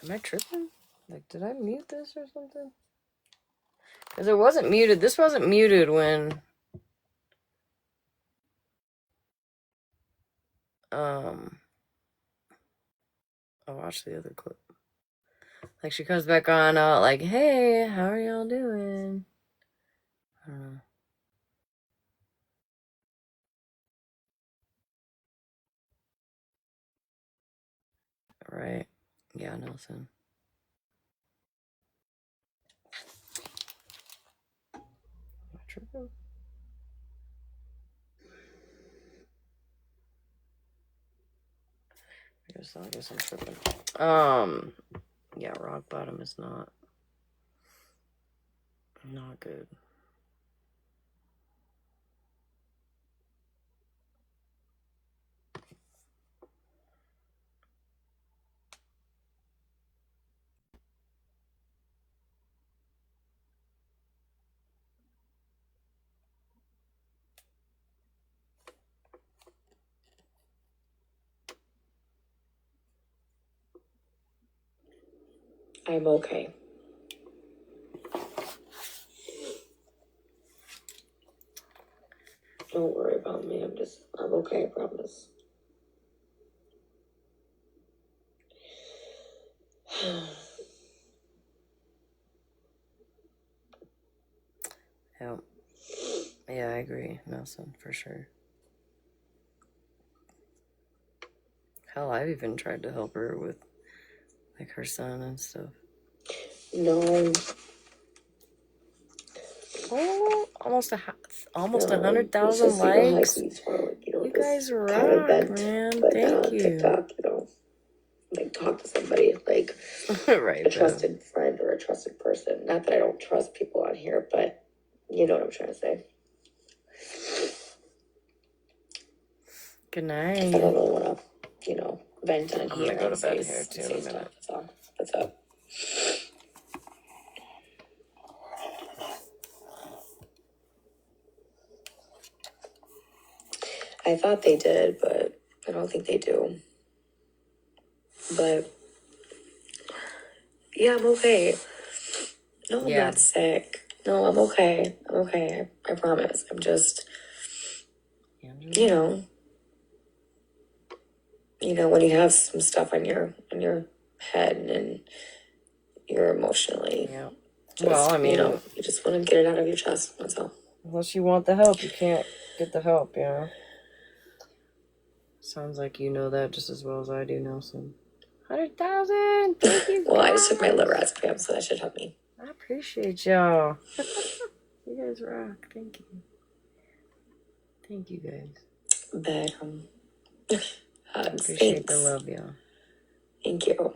Am I tripping? Like, did I mute this or something? Because it wasn't muted. This wasn't muted when... I'll watch the other clip. Like, she comes back on, like, hey, how are y'all doing? I don't know. Right. Yeah, Nelson. Am I tripping? I guess I'm tripping. Yeah, rock bottom is not good. I'm okay. Don't worry about me. I'm okay, I promise. Yeah. Yeah, I agree, Nelson, for sure. Hell, I've even tried to help her with, like, her son and stuff. No. Oh, almost 100,000 likes. You guys rock, man. Thank you. TikTok, like talk to somebody, like right, a trusted friend or a trusted person. Not that I don't trust people on here, but you know what I'm trying to say. Good night. I don't really want to, vent on I'm here. gonna go to bed and here too say in a stuff. minute. That's all. What's up? I thought they did, but I don't think they do. But yeah, I'm okay. No, I'm not sick. No, I'm okay. I'm okay. I promise. I'm just, when you have some stuff on your head and you're emotionally, Well, I mean, you just want to get it out of your chest. That's all. Unless you want the help, you can't get the help, Sounds like you know that just as well as I do, Nelson. 100,000! Thank you, well, I just took my lorazepam, so that should help me. I appreciate y'all. You guys rock. Thank you. Thank you, guys. But, I appreciate the love, y'all. Thank you.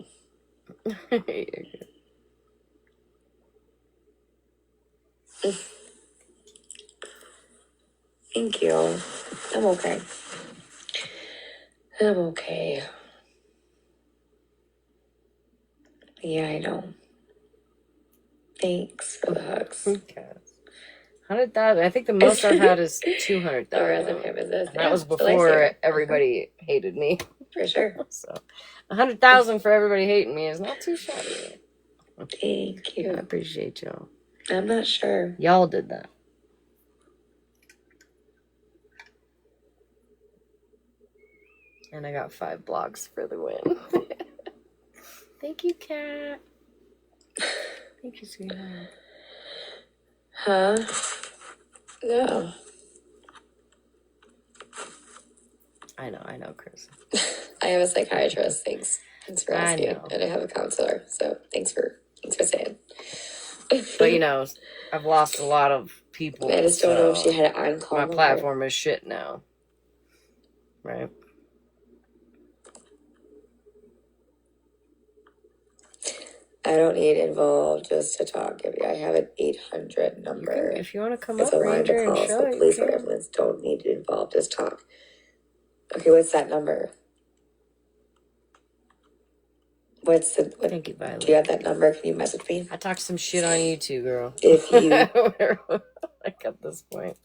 You're good. Thank you. I'm okay. I'm okay. Yeah, I know. Thanks for the hugs. 100,000. I think the most I've had is 200,000. That was before everybody hated me. For sure. So 100,000 for everybody hating me is not too shabby. Thank you. I appreciate y'all. I'm not sure. Y'all did that. And I got 5 blocks for the win. Thank you, Kat. Thank you, sweetheart. Huh? No. I know, Chris. I have a psychiatrist. Thanks for asking. And I have a counselor. So thanks for saying. But you know, I've lost a lot of people. I just don't know if she had it on call. My platform is shit now. Right? I don't need involved just to talk. I have an 800 number. If you want to come up, a line to call, so police or ambulance don't need to involve. Just talk. Okay, what's that number? Thank you, Violet. Do you have that number? Can you message me? I talked some shit on you too, girl. If you like at this point.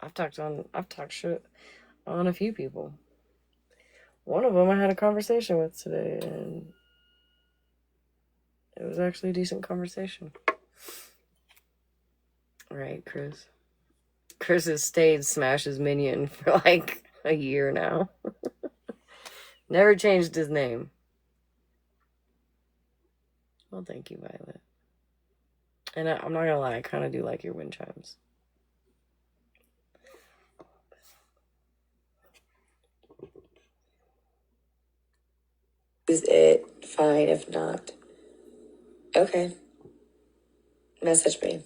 I've talked shit on a few people. One of them I had a conversation with today, and it was actually a decent conversation. Right, Chris? Chris has stayed Smash's minion for like a year now. Never changed his name. Well, thank you, Violet. And I'm not gonna lie, I kind of do like your wind chimes. Is it fine if not? Okay. Message me.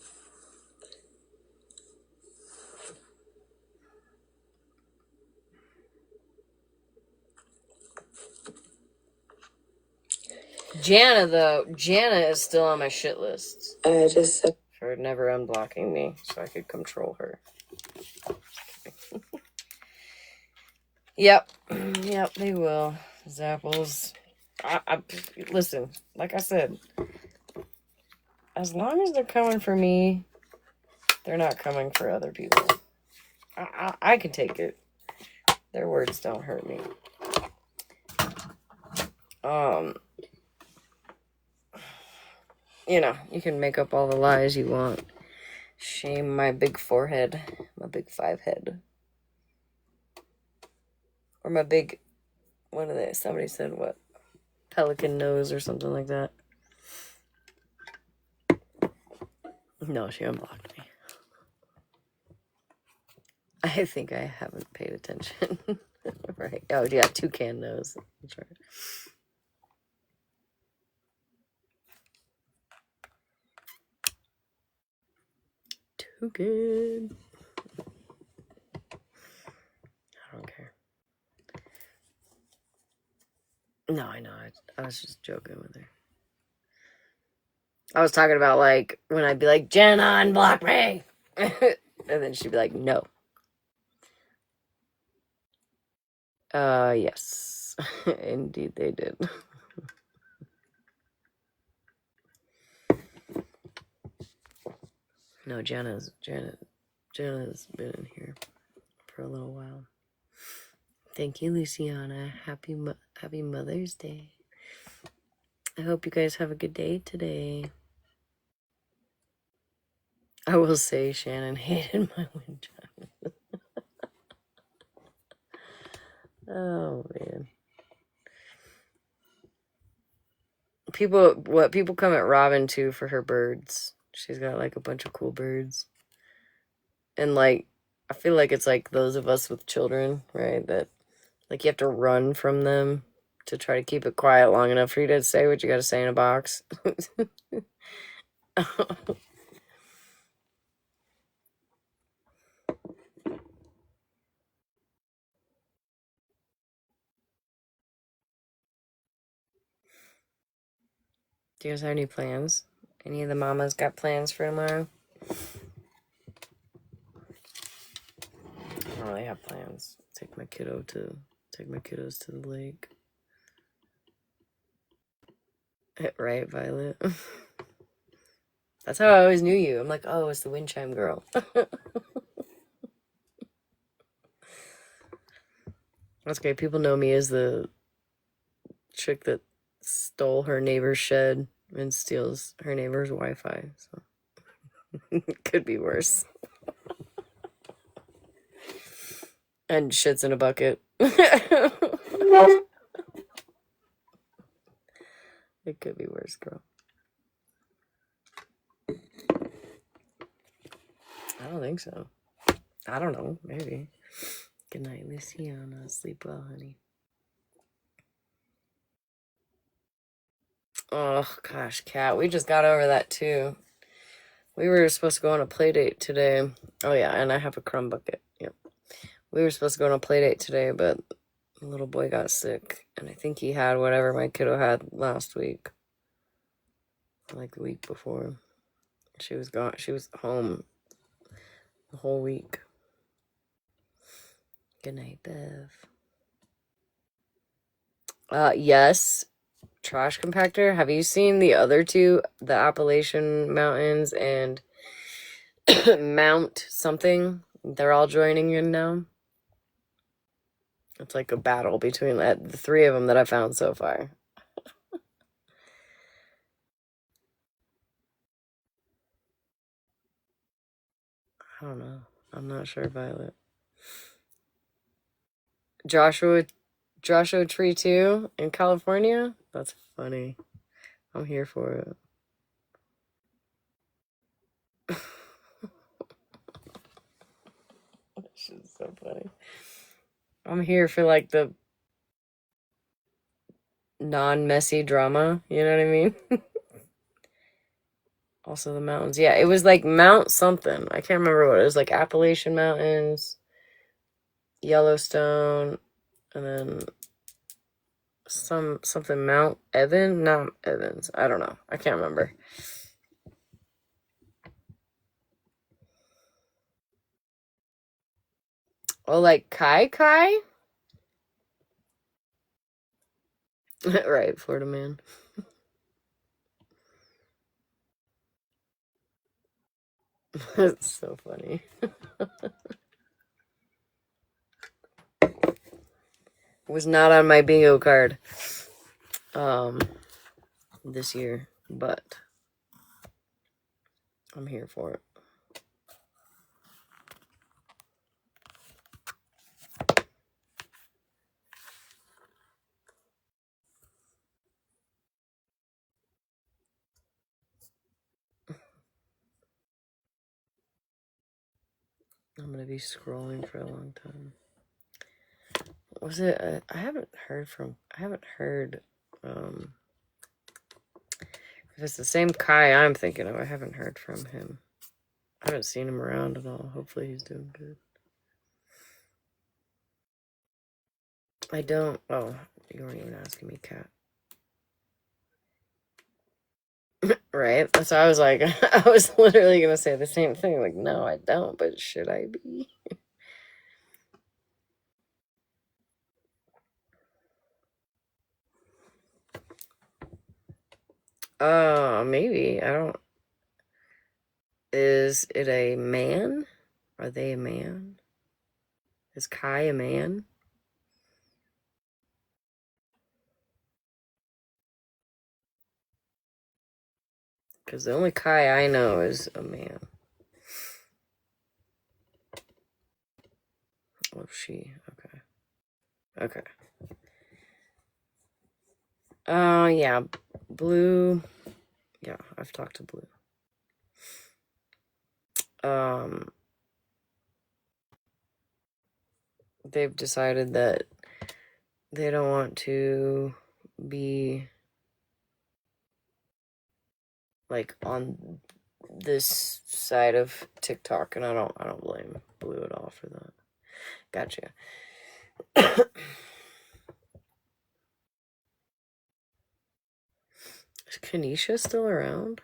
Jana is still on my shit list. Just for never unblocking me so I could control her. Yep, they will. Zapples. Listen, like I said, as long as they're coming for me, they're not coming for other people. I can take it. Their words don't hurt me. You know, you can make up all the lies you want. Shame my big forehead, my big 5 head. Or my big, what are they? Somebody said what? Pelican nose or something like that. No, she unblocked me. I think I haven't paid attention. Right. Oh, yeah, toucan nose. That's right. Toucan. I don't care. No, I know. I was just joking with her. I was talking about, like, when I'd be like, Jenna, unblock me! And then she'd be like, no. Yes. Indeed they did. No, Jenna's been in here for a little while. Thank you, Luciana. Happy Mother's Day. I hope you guys have a good day today. I will say Shannon hated my wind chime. Oh, man. People come at Robin, too, for her birds. She's got, like, a bunch of cool birds. And, like, I feel like it's, like, those of us with children, right, that, like, you have to run from them to try to keep it quiet long enough for you to say what you gotta say in a box. Do you guys have any plans? Any of the mamas got plans for tomorrow? I don't really have plans. Take my kiddos to the lake. Right, Violet? That's how I always knew you. I'm like, oh, it's the wind chime girl. That's great. People know me as the chick that stole her neighbor's shed and steals her neighbor's Wi-Fi. So Could be worse. And shits in a bucket. It could be worse, girl. I don't think so. I don't know. Maybe. Good night, Luciana. Sleep well, honey. Oh, gosh, Kat. We just got over that, too. We were supposed to go on a play date today. Oh, yeah, and I have a crumb bucket. Yep. We were supposed to go on a play date today, but the little boy got sick. And I think he had whatever my kiddo had last week. Like the week before. She was gone. She was home the whole week. Good night, Bev. Yes. Trash compactor. Have you seen the other two? The Appalachian Mountains and Mount something? They're all joining in now. It's like a battle between the three of them that I found so far. I don't know. I'm not sure, Violet. Joshua Tree 2 in California? That's funny. I'm here for it. This is so funny. I'm here for like the non-messy drama, you know what I mean? Also the mountains. Yeah, it was like Mount something. I can't remember what it was. Like Appalachian Mountains, Yellowstone, and then something Mount Evan? Not Evans. I don't know. I can't remember. Oh, like Kai? Right, Florida man. That's so funny. Was not on my bingo card this year, but I'm here for it. I'm gonna be scrolling for a long time. Was it? I haven't heard. If it's the same Kai I'm thinking of, I haven't heard from him. I haven't seen him around at all. Hopefully he's doing good. I don't. Oh, you weren't even asking me, Kat. Right? That's why I was like, I was literally gonna say the same thing. Like, no, I don't. But should I be? Maybe. I don't. Is it a man? Are they a man? Is Kai a man? Because the only Kai I know is a man. Oh, she. Okay. Okay. Yeah. Blue. Yeah, I've talked to Blue. They've decided that they don't want to be like on this side of TikTok, and I don't blame Blue at all for that. Gotcha. Is Kanisha still around?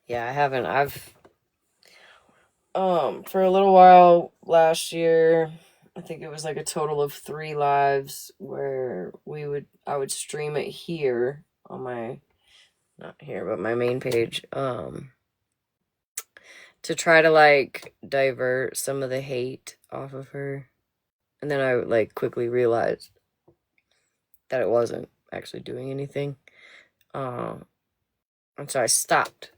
Yeah, I haven't. I've for a little while last year, I think it was like a total of 3 lives where I would stream it here on my, not here, but my main page, to try to like divert some of the hate off of her. And then I like quickly realized that it wasn't actually doing anything. And so I stopped.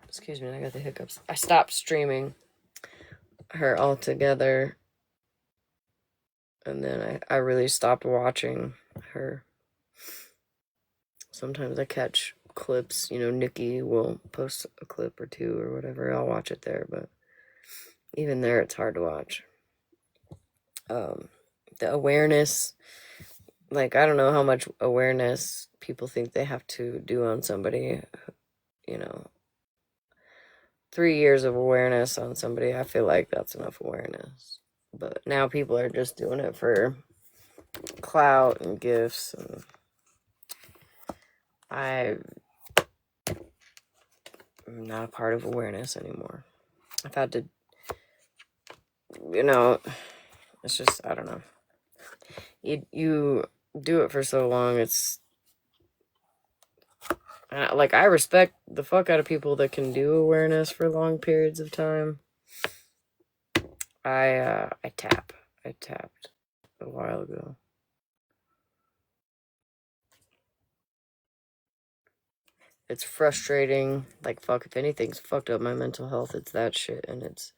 Excuse me, I got the hiccups. I stopped streaming her altogether. And then I really stopped watching her. Sometimes I catch clips, you know, Nikki will post a clip or two or whatever. I'll watch it there, but even there it's hard to watch. The awareness, like, I don't know how much awareness people think they have to do on somebody, you know. 3 years of awareness on somebody, I feel like that's enough awareness. But now people are just doing it for clout and gifts, and I'm not a part of awareness anymore. I've had to, you know, it's just, I don't know. You do it for so long, it's like, I respect the fuck out of people that can do awareness for long periods of time. I tapped a while ago. It's frustrating. Like, fuck, if anything's fucked up my mental health, it's that shit. And it's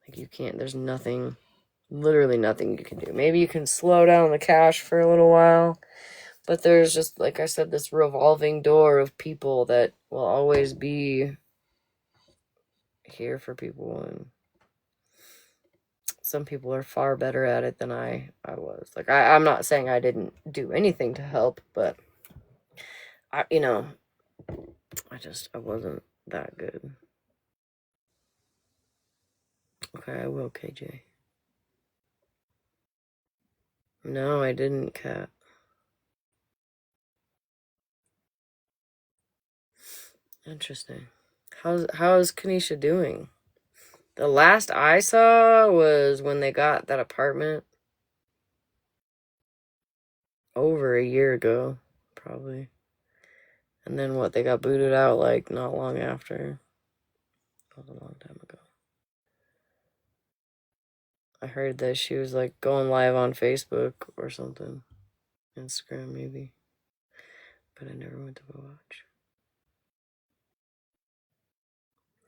like, you can't, there's nothing, literally nothing you can do. Maybe you can slow down the cash for a little while, but there's just, like I said, this revolving door of people that will always be here for people. And some people are far better at it than I was. Like, I'm not saying I didn't do anything to help, but I wasn't that good. Okay, I will, KJ. No, I didn't, Kat. Interesting. How's Kanisha doing? The last I saw was when they got that apartment over a year ago, probably. And then what, they got booted out like not long after. That was a long time ago. I heard that she was like going live on Facebook or something. Instagram maybe. But I never went to go watch.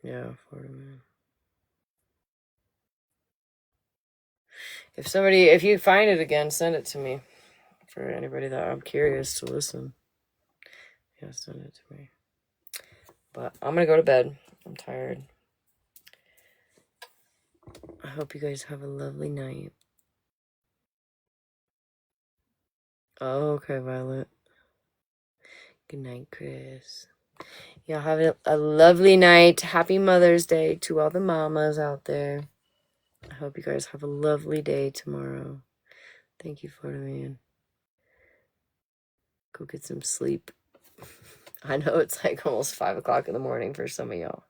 Yeah, Florida man. If you find it again, send it to me. For anybody that I'm curious to listen. Yeah, send it to me. But I'm gonna go to bed. I'm tired. I hope you guys have a lovely night. Oh, okay, Violet. Good night, Chris. Y'all have a lovely night. Happy Mother's Day to all the mamas out there. I hope you guys have a lovely day tomorrow. Thank you, Florida man. Go get some sleep. I know it's like almost 5 o'clock in the morning for some of y'all.